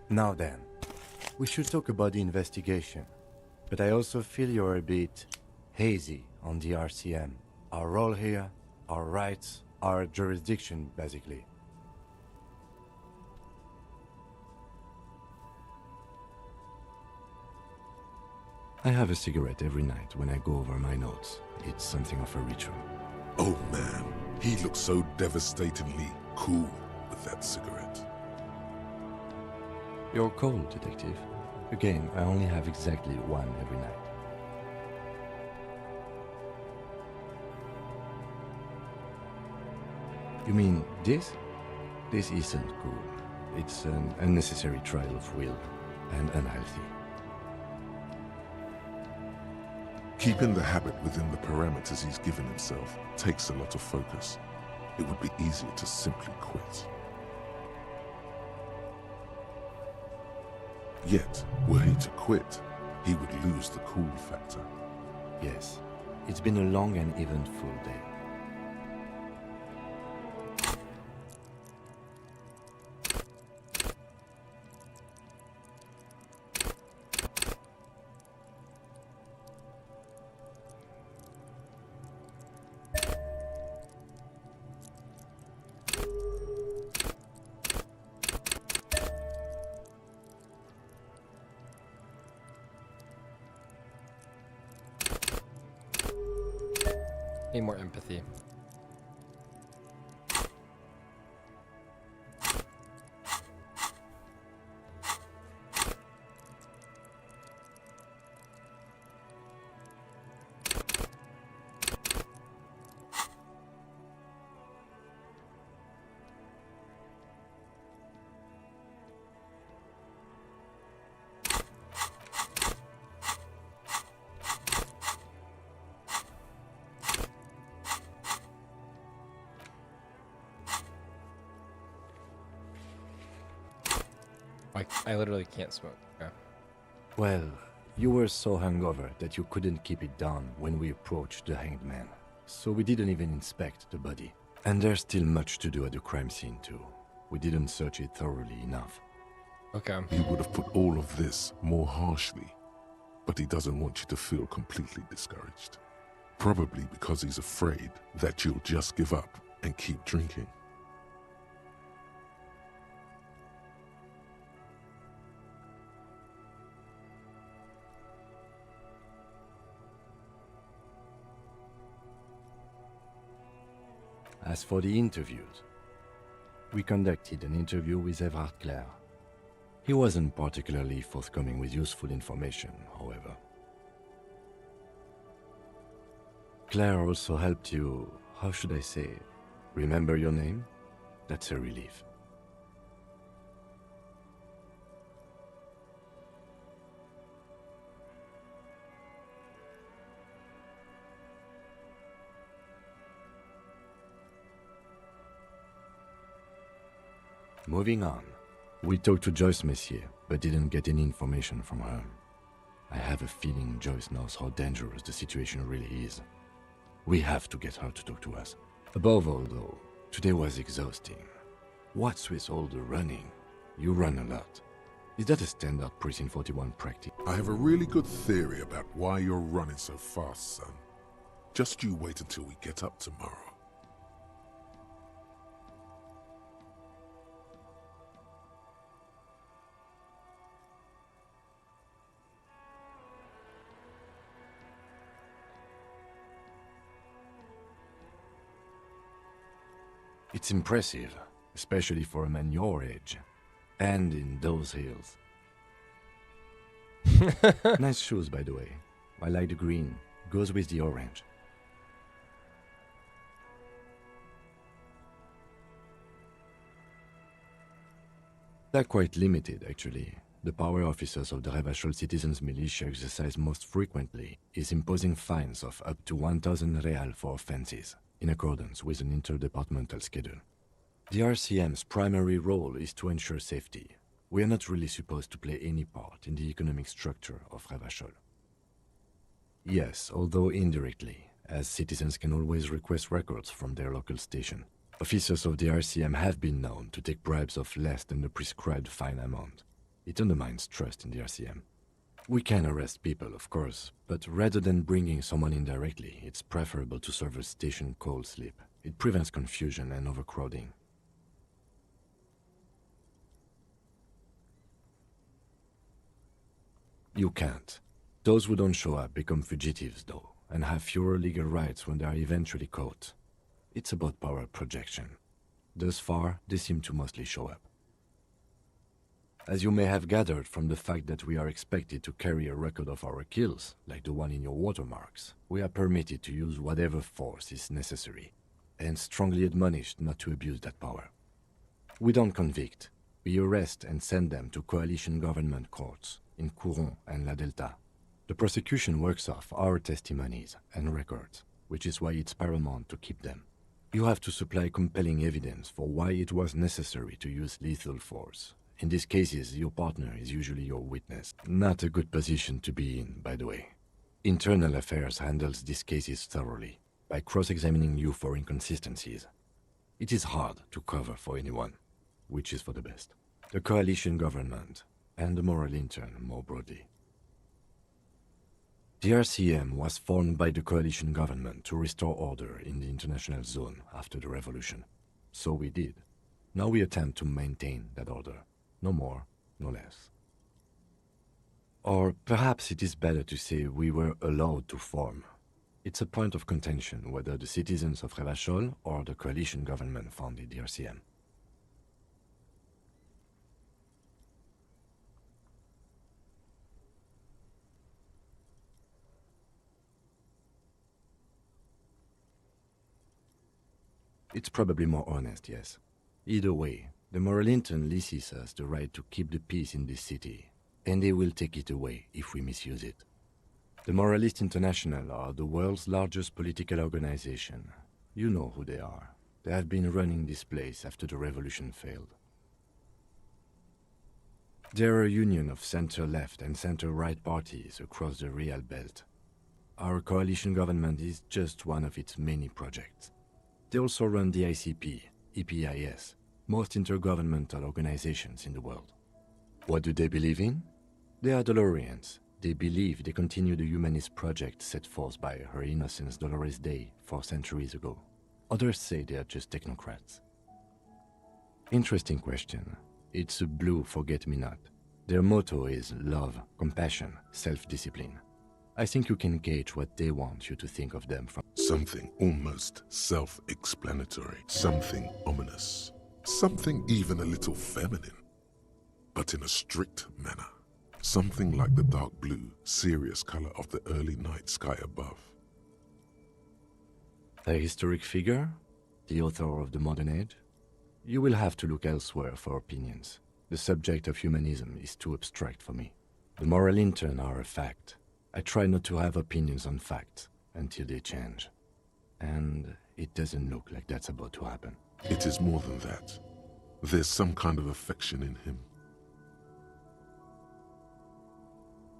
Now then, we should talk about the investigation. But I also feel you're a bit hazy on the RCM. Our role here, our rights, our jurisdiction, basically. I have a cigarette every night when I go over my notes. It's something of a ritual. oh man, he looks so devastatingly cool with that cigarette. You're cold, detective. Again, I only have exactly one every night. You mean this? This isn't cool. It's an unnecessary trial of will, and unhealthy. Keeping the habit within the parameters he's given himself takes a lot of focus. It would be easier to simply quit. Yet, were he to quit, he would lose the cool factor. Yes, it's been a long and eventful day. Need more empathy. I literally can't smoke. Okay. Well, you were so hungover that you couldn't keep it down when we approached the hanged man. So we didn't even inspect the body. And there's still much to do at the crime scene too. We didn't search it thoroughly enough. Okay. He would have put all of this more harshly, but he doesn't want you to feel completely discouraged. Probably because he's afraid that you'll just give up and keep drinking. As for the interviews, we conducted an interview with Everard Clare. He wasn't particularly forthcoming with useful information, however. Claire also helped you, how should I say, remember your name? That's a relief. Moving on. We talked to Joyce Messier, but didn't get any information from her. I have a feeling Joyce knows how dangerous the situation really is. We have to get her to talk to us. Above all, though, today was exhausting. What's with all the running? You run a lot. Is that a standard Precinct 41 practice? I have a really good theory about why you're running so fast, son. Just you wait until we get up tomorrow. It's impressive, especially for a man your age. And in those hills. Nice shoes, by the way. I like the green. Goes with the orange. They're quite limited, actually. The power officers of the Revachol Citizens Militia exercise most frequently is imposing fines of up to 1,000 real for offenses, in accordance with an interdepartmental schedule. The RCM's primary role is to ensure safety. We are not really supposed to play any part in the economic structure of Revachol. Yes, although indirectly, as citizens can always request records from their local station. Officers of the RCM have been known to take bribes of less than the prescribed fine amount. It undermines trust in the RCM. We can arrest people, of course, but rather than bringing someone in directly, it's preferable to serve a station cold sleep. It prevents confusion and overcrowding. You can't. Those who don't show up become fugitives, though, and have fewer legal rights when they are eventually caught. It's about power projection. Thus far, they seem to mostly show up. As you may have gathered from the fact that we are expected to carry a record of our kills, like the one in your watermarks, we are permitted to use whatever force is necessary, and strongly admonished not to abuse that power. We don't convict. We arrest and send them to coalition government courts in Couronne and La Delta. The prosecution works off our testimonies and records, which is why it's paramount to keep them. You have to supply compelling evidence for why it was necessary to use lethal force. In these cases, your partner is usually your witness. Not a good position to be in, by the way. Internal Affairs handles these cases thoroughly, by cross-examining you for inconsistencies. It is hard to cover for anyone, which is for the best. The coalition government, and the moral intern more broadly. The RCM was formed by the coalition government to restore order in the international zone after the revolution. So we did. Now we attempt to maintain that order. No more, no less. Or perhaps it is better to say we were allowed to form. It's a point of contention whether the citizens of Revachol or the coalition government founded the RCM. It's probably more honest, yes. Either way, the moral intern leases us the right to keep the peace in this city, and they will take it away if we misuse it. The Moralist International are the world's largest political organization. You know who they are. They have been running this place after the revolution failed. They're a union of center-left and center-right parties across the Real Belt. Our coalition government is just one of its many projects. They also run the ICP, EPIS, most intergovernmental organizations in the world. What do they believe in? They are Dolorians. They believe they continue the humanist project set forth by Her Innocence Dolores Day 4 centuries ago. Others say they are just technocrats. Interesting question. It's a blue forget-me-not. Their motto is love, compassion, self-discipline. I think you can gauge what they want you to think of them from. Something almost self-explanatory. Something ominous. Something even a little feminine. But in a strict manner. Something like the dark blue, serious color of the early night sky above. A historic figure? The author of the modern age? You will have to look elsewhere for opinions. The subject of humanism is too abstract for me. The moral intern are a fact. I try not to have opinions on facts until they change. And it doesn't look like that's about to happen. It is more than that. There's some kind of affection in him.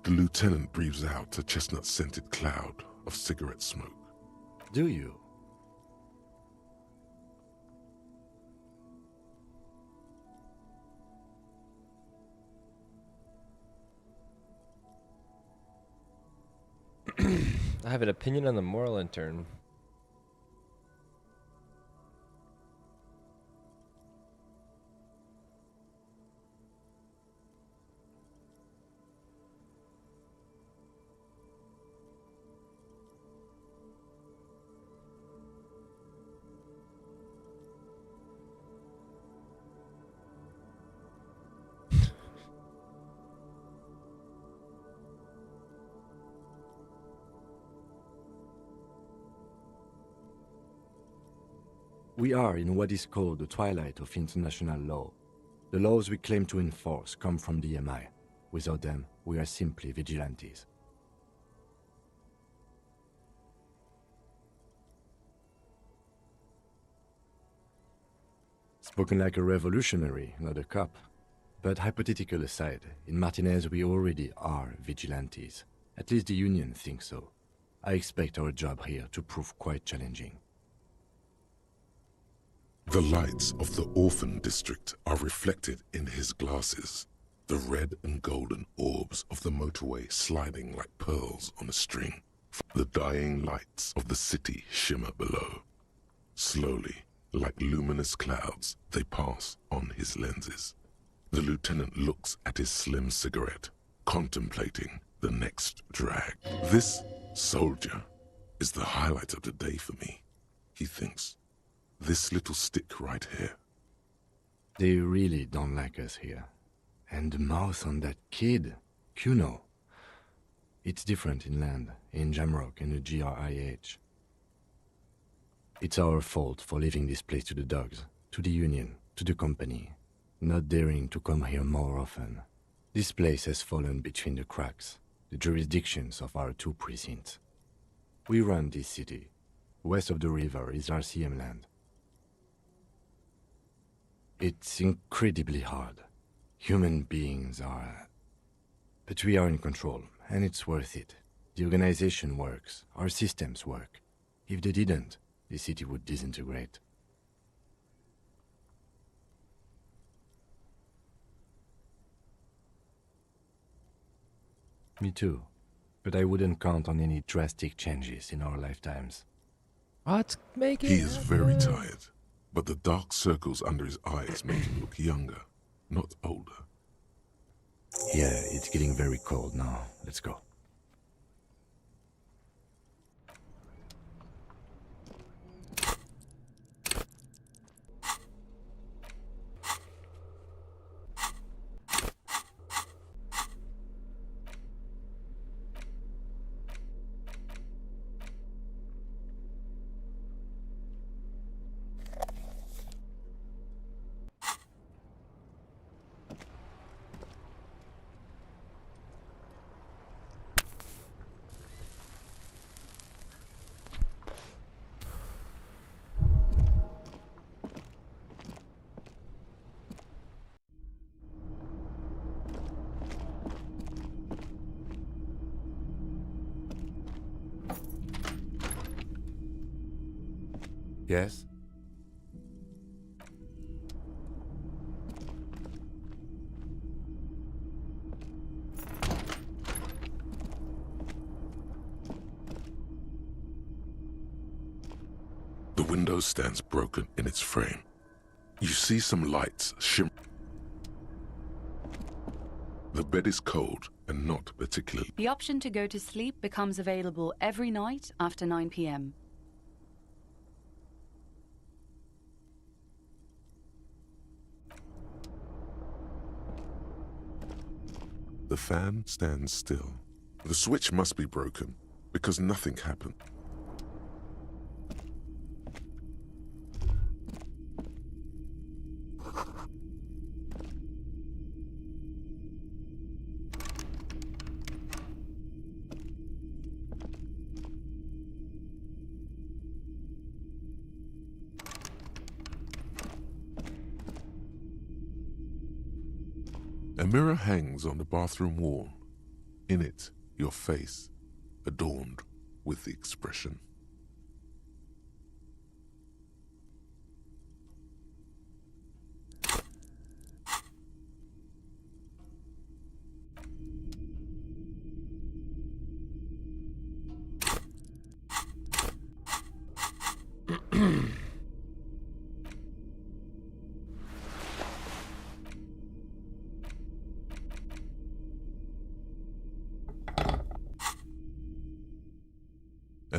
The lieutenant breathes out a chestnut-scented cloud of cigarette smoke. Do you? I have an opinion on the moral intern. We are in what is called the twilight of international law. The laws we claim to enforce come from the MI. Without them, we are simply vigilantes. Spoken like a revolutionary, not a cop. But hypothetical aside, in Martinez we already are vigilantes. At least the Union thinks so. I expect our job here to prove quite challenging. The lights of the orphan district are reflected in his glasses, the red and golden orbs of the motorway sliding like pearls on a string. The dying lights of the city shimmer below. Slowly, like luminous clouds, they pass on his lenses. The lieutenant looks at his slim cigarette, contemplating the next drag. This soldier is the highlight of the day for me, he thinks. This little stick right here. They really don't like us here. And the mouth on that kid, Kuno. It's different inland, in Jamrock and the GRIH. It's our fault for leaving this place to the dogs, to the Union, to the company, not daring to come here more often. This place has fallen between the cracks, the jurisdictions of our two precincts. We run this city. West of the river is RCM land. It's incredibly hard. Human beings are... But we are in control, and it's worth it. The organization works, our systems work. If they didn't, the city would disintegrate. Me too. But I wouldn't count on any drastic changes in our lifetimes. What's making He is very tired, but the dark circles under his eyes make him look younger, not older. Yeah, it's getting very cold now. Let's go. Yes? The window stands broken in its frame. You see some lights shimmer. The bed is cold and not particularly. The option to go to sleep becomes available every night after 9 p.m. The fan stands still. The switch must be broken because nothing happened. A mirror hangs on the bathroom wall. In it, your face, adorned with the expression.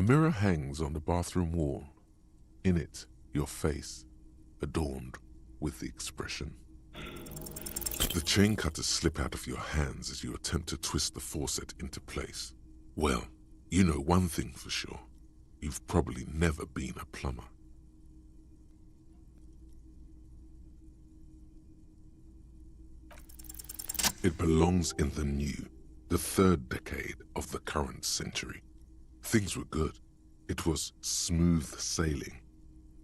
mirror hangs on the bathroom wall. In it, your face, adorned with the expression. The chain cutters slip out of your hands as you attempt to twist the faucet into place. Well, you know one thing for sure. You've probably never been a plumber. It belongs in the new, the third decade of the current century. Things were good. It was smooth sailing.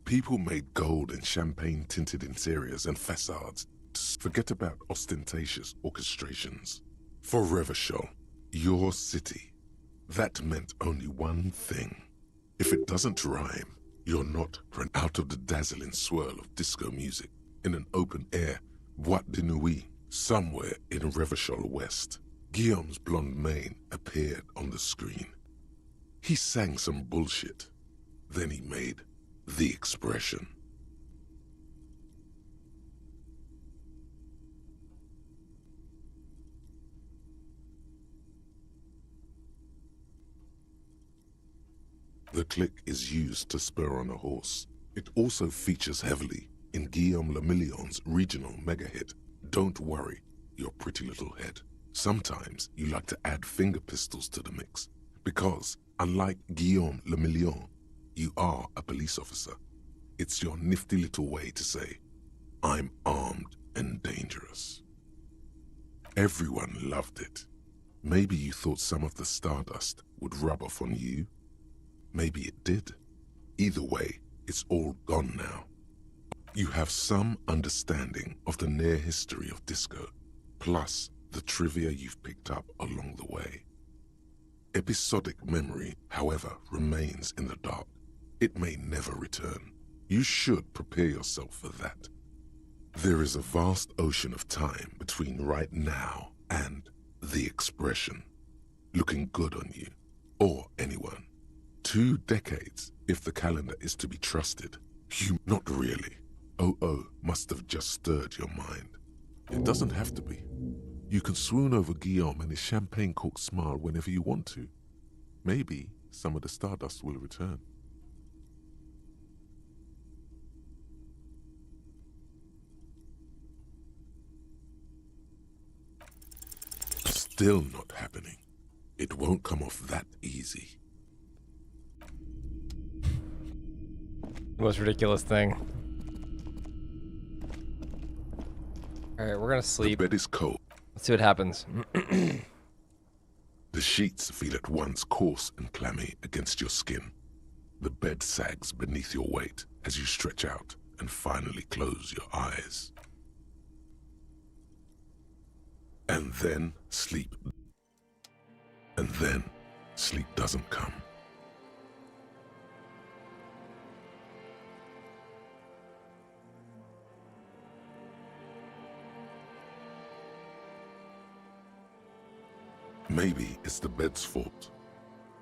People made gold and champagne-tinted interiors and facades to forget about ostentatious orchestrations. For Revachol, your city, that meant only one thing. If it doesn't rhyme, you're not run out of the dazzling swirl of disco music in an open-air boîte de nuit somewhere in Revachol West. Guillaume's blonde mane appeared on the screen. He sang some bullshit. Then he made the expression. The click is used to spur on a horse. It also features heavily in Guillaume Le Million's regional mega hit, Don't Worry, Your Pretty Little Head. Sometimes you like to add finger pistols to the mix, because unlike Guillaume Le Million, you are a police officer. It's your nifty little way to say, I'm armed and dangerous. Everyone loved it. Maybe you thought some of the stardust would rub off on you. Maybe it did. Either way, it's all gone now. You have some understanding of the near history of disco, plus the trivia you've picked up along the way. Episodic memory, however, remains in the dark. It may never return. You should prepare yourself for that. There is a vast ocean of time between right now and the expression, looking good on you, or anyone. 2 decades, if the calendar is to be trusted. You, not really. Oh, must have just stirred your mind. It doesn't have to be. You can swoon over Guillaume and his champagne-corked smile whenever you want to. Maybe some of the stardust will return. Still not happening. It won't come off that easy. Most ridiculous thing. Alright, we're gonna sleep. The bed is cold. Let's see what happens. The sheets feel at once coarse and clammy against your skin. The bed sags beneath your weight as you stretch out and finally close your eyes. And then sleep. And then sleep doesn't come. Maybe it's the bed's fault.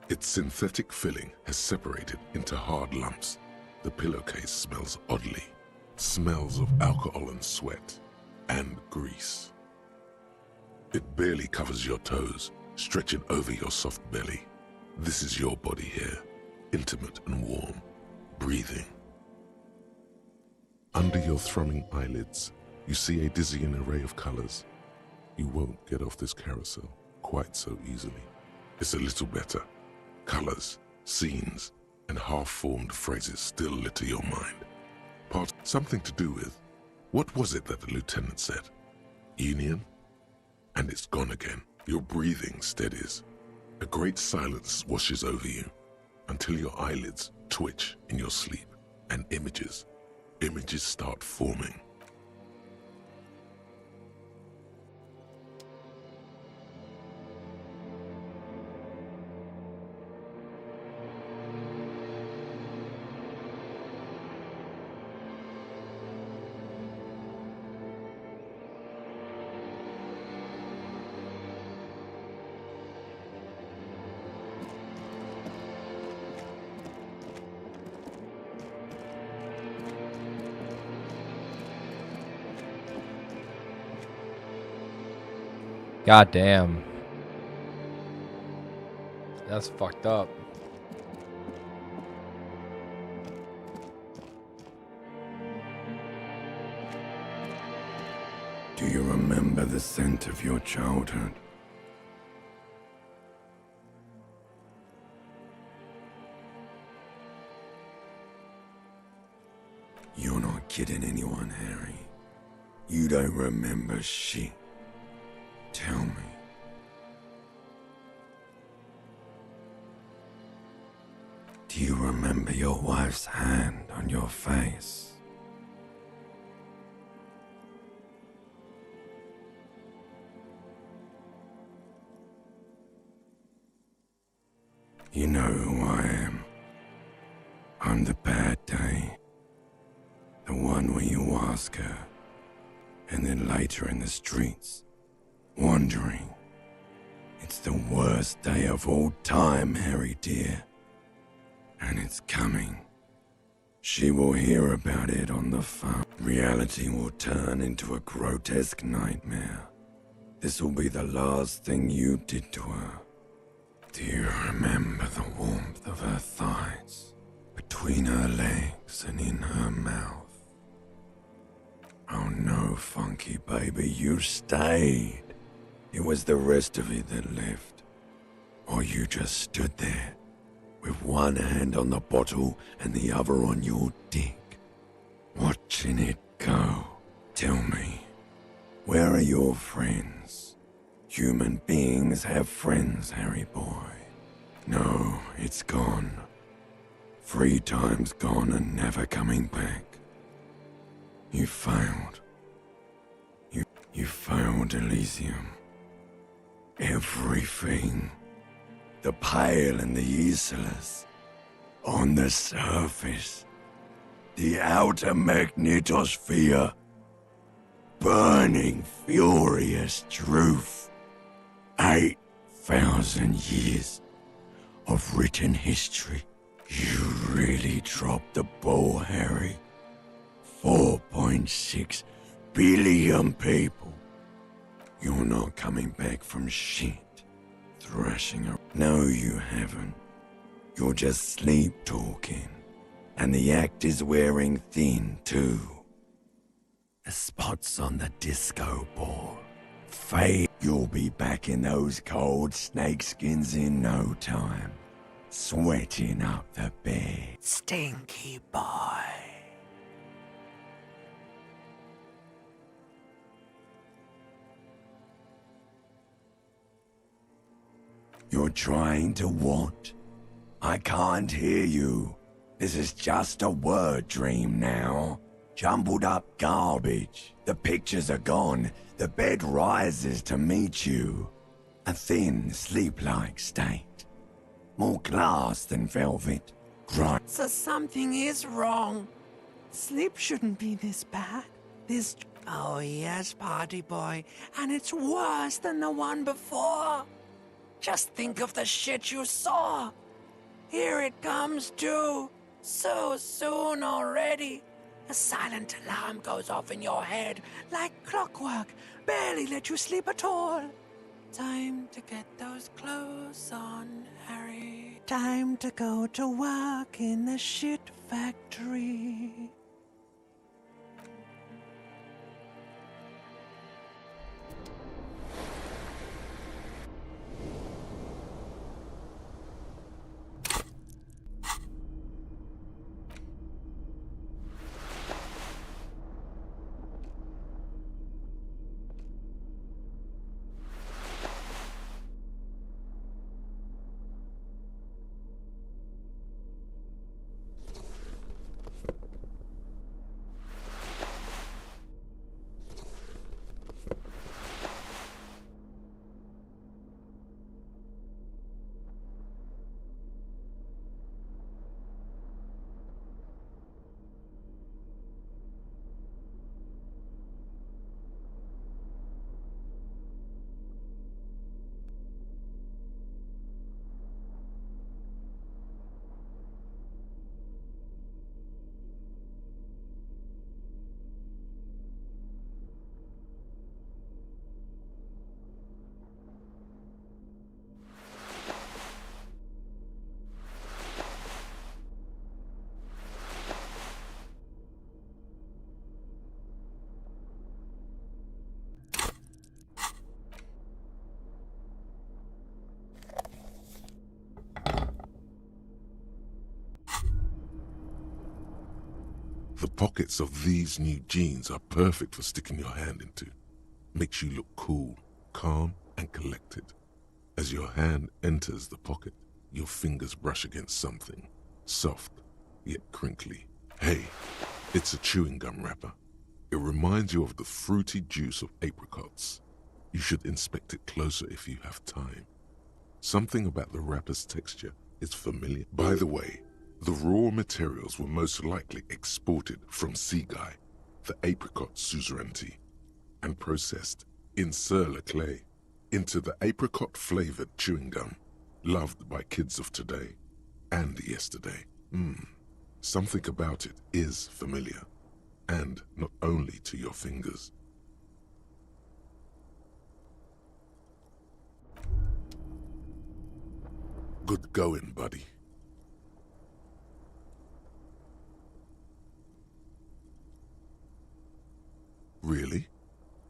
Its synthetic filling has separated into hard lumps. The pillowcase smells oddly. Smells of alcohol and sweat and grease. It barely covers your toes, stretching over your soft belly. This is your body here, intimate and warm, breathing. Under your thrumming eyelids, you see a dizzying array of colors. You won't get off this carousel quite so easily. It's a little better. Colors, scenes, and half-formed phrases still litter your mind. Part something to do with, what was it that the lieutenant said? Union? And it's gone again. Your breathing steadies. A great silence washes over you until your eyelids twitch in your sleep and images start forming. God damn. That's fucked up. Do you remember the scent of your childhood? You're not kidding anyone, Harry. You don't remember shit. Tell me. Do you remember your wife's hand on your face? You know who I am. I'm the bad day. The one where you ask her, and then later in the streets, wandering. It's the worst day of all time, Harry dear. And it's coming. She will hear about it on the phone. Reality will turn into a grotesque nightmare. This will be the last thing you did to her. Do you remember the warmth of her thighs, between her legs and in her mouth? Oh no, funky baby, you stayed. It was the rest of it that left. Or you just stood there, with one hand on the bottle and the other on your dick, watching it go. Tell me, where are your friends? Human beings have friends, Harry boy. No, it's gone. 3 times gone and never coming back. You failed. You failed, Elysium. Everything. The Pale and the Useless. On the surface. The outer magnetosphere. Burning, furious truth. 8,000 years of written history. You really dropped the ball, Harry. 4.6 billion people. You're not coming back from shit. Thrashing around. No, you haven't. You're just sleep talking. And the act is wearing thin, too. The spots on the disco ball. Fade. You'll be back in those cold snakeskins in no time. Sweating up the bed. Stinky boy. You're trying to what? I can't hear you. This is just a word dream now. Jumbled up garbage. The pictures are gone. The bed rises to meet you. A thin, sleep-like state. More glass than velvet. Right. So something is wrong. Sleep shouldn't be this bad. This... Oh yes, party boy. And it's worse than the one before. Just think of the shit you saw. Here it comes too. So soon already. A silent alarm goes off in your head like clockwork. Barely let you sleep at all. Time to get those clothes on, Harry. Time to go to work in the shit factory. The pockets of these new jeans are perfect for sticking your hand into. Makes you look cool, calm, and collected. As your hand enters the pocket, your fingers brush against something, soft, yet crinkly. Hey, it's a chewing gum wrapper. It reminds you of the fruity juice of apricots. You should inspect it closer if you have time. Something about the wrapper's texture is familiar. By the way, the raw materials were most likely exported from Seaguy, the apricot suzerainty, and processed in sur-le-clay into the apricot-flavored chewing gum, loved by kids of today and yesterday. Something about it is familiar, and not only to your fingers. Good going, buddy. Really?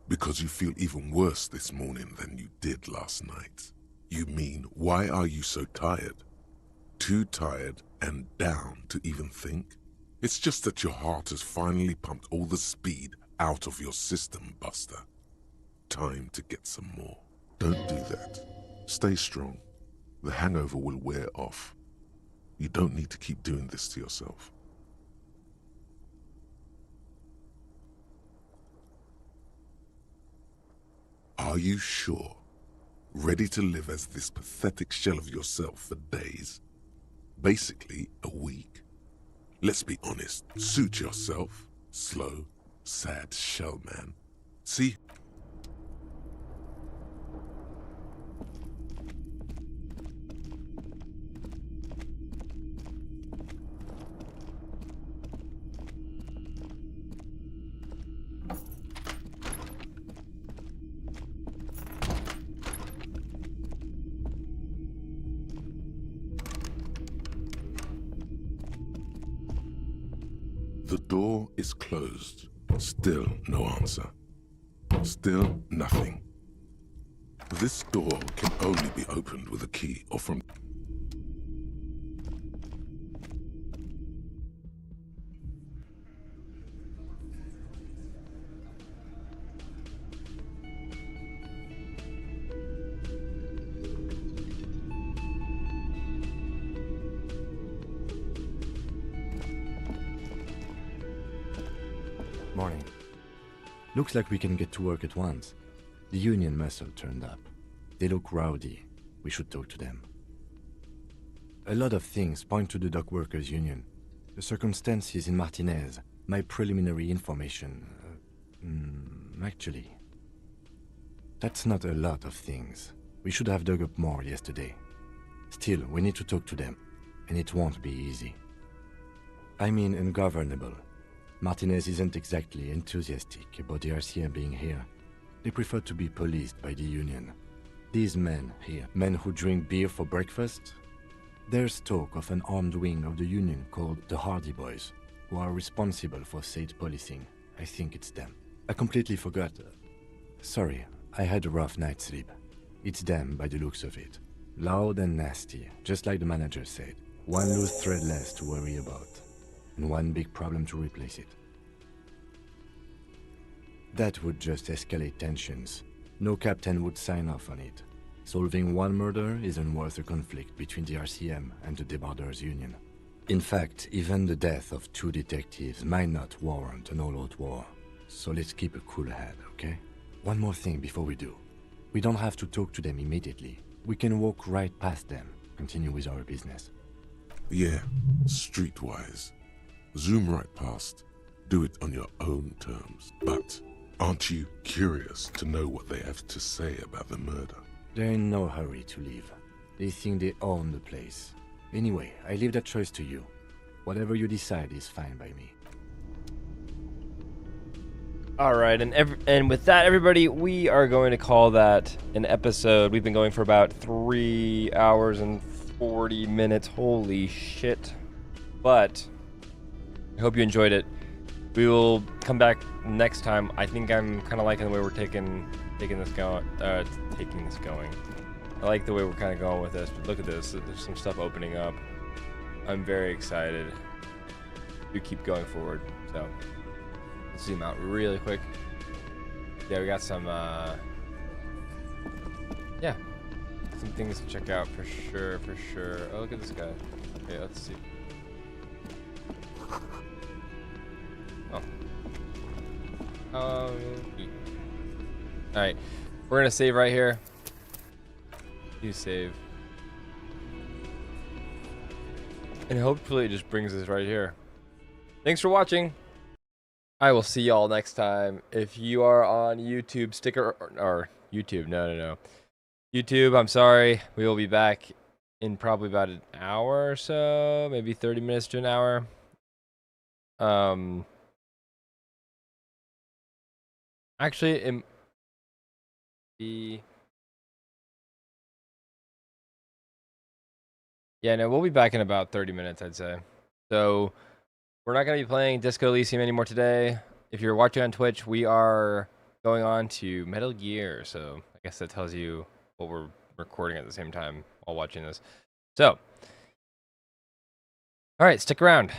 Because you feel even worse this morning than you did last night. You mean, why are you so tired? Too tired and down to even think? It's just that your heart has finally pumped all the speed out of your system, Buster. Time to get some more. Don't do that. Stay strong. The hangover will wear off. You don't need to keep doing this to yourself. Are you sure? Ready to live as this pathetic shell of yourself for days? Basically, a week? Let's be honest. Suit yourself. Slow, sad shell man. See? The door is closed. Still no answer. Still nothing. This door can only be opened with a key or from... Morning. Looks like we can get to work at once. The union muscle turned up. They look rowdy. We should talk to them. A lot of things point to the dock workers union. The circumstances in Martinez, my preliminary information. Actually, that's not a lot of things. We should have dug up more yesterday. Still, we need to talk to them, and it won't be easy. I mean ungovernable. Martinez isn't exactly enthusiastic about the RCM being here. They prefer to be policed by the Union. These men here, men who drink beer for breakfast, there's talk of an armed wing of the Union called the Hardy Boys, who are responsible for said policing. I think it's them. I completely forgot. Sorry, I had a rough night's sleep. It's them by the looks of it. Loud and nasty, just like the manager said. One loose thread less to worry about. And one big problem to replace it. That would just escalate tensions. No captain would sign off on it. Solving one murder isn't worth a conflict between the RCM and the Debarders Union. In fact, even the death of 2 detectives might not warrant an all-out war. So let's keep a cool head, okay? One more thing before we do. We don't have to talk to them immediately. We can walk right past them, continue with our business. Yeah, streetwise. Zoom right past. Do it on your own terms. But aren't you curious to know what they have to say about the murder? They're in no hurry to leave. They think they own the place. Anyway, I leave that choice to you. Whatever you decide is fine by me. All right, and with that, everybody, we are going to call that an episode. We've been going for about 3 hours and 40 minutes. Holy shit. But I hope you enjoyed it. We will come back next time. I think I'm kind of liking the way we're taking this going. I like the way we're kind of going with this. But look at this. There's some stuff opening up. I'm very excited. do keep going forward. So let's zoom out really quick. Yeah, we got some yeah, some things to check out for sure, for sure. Oh, look at this guy. Okay, let's see. Oh. All right, we're gonna save right here. You save, and hopefully it just brings us right here. Thanks for watching. I will see y'all next time. If you are on YouTube, or YouTube, no. YouTube, I'm sorry. We will be back in probably about an hour or so, maybe 30 minutes to an hour. Actually, yeah, no, we'll be back in about 30 minutes, I'd say. So we're not going to be playing Disco Elysium anymore today. If you're watching on Twitch, we are going on to Metal Gear. So I guess that tells you what we're recording at the same time while watching this. So, all right, stick around.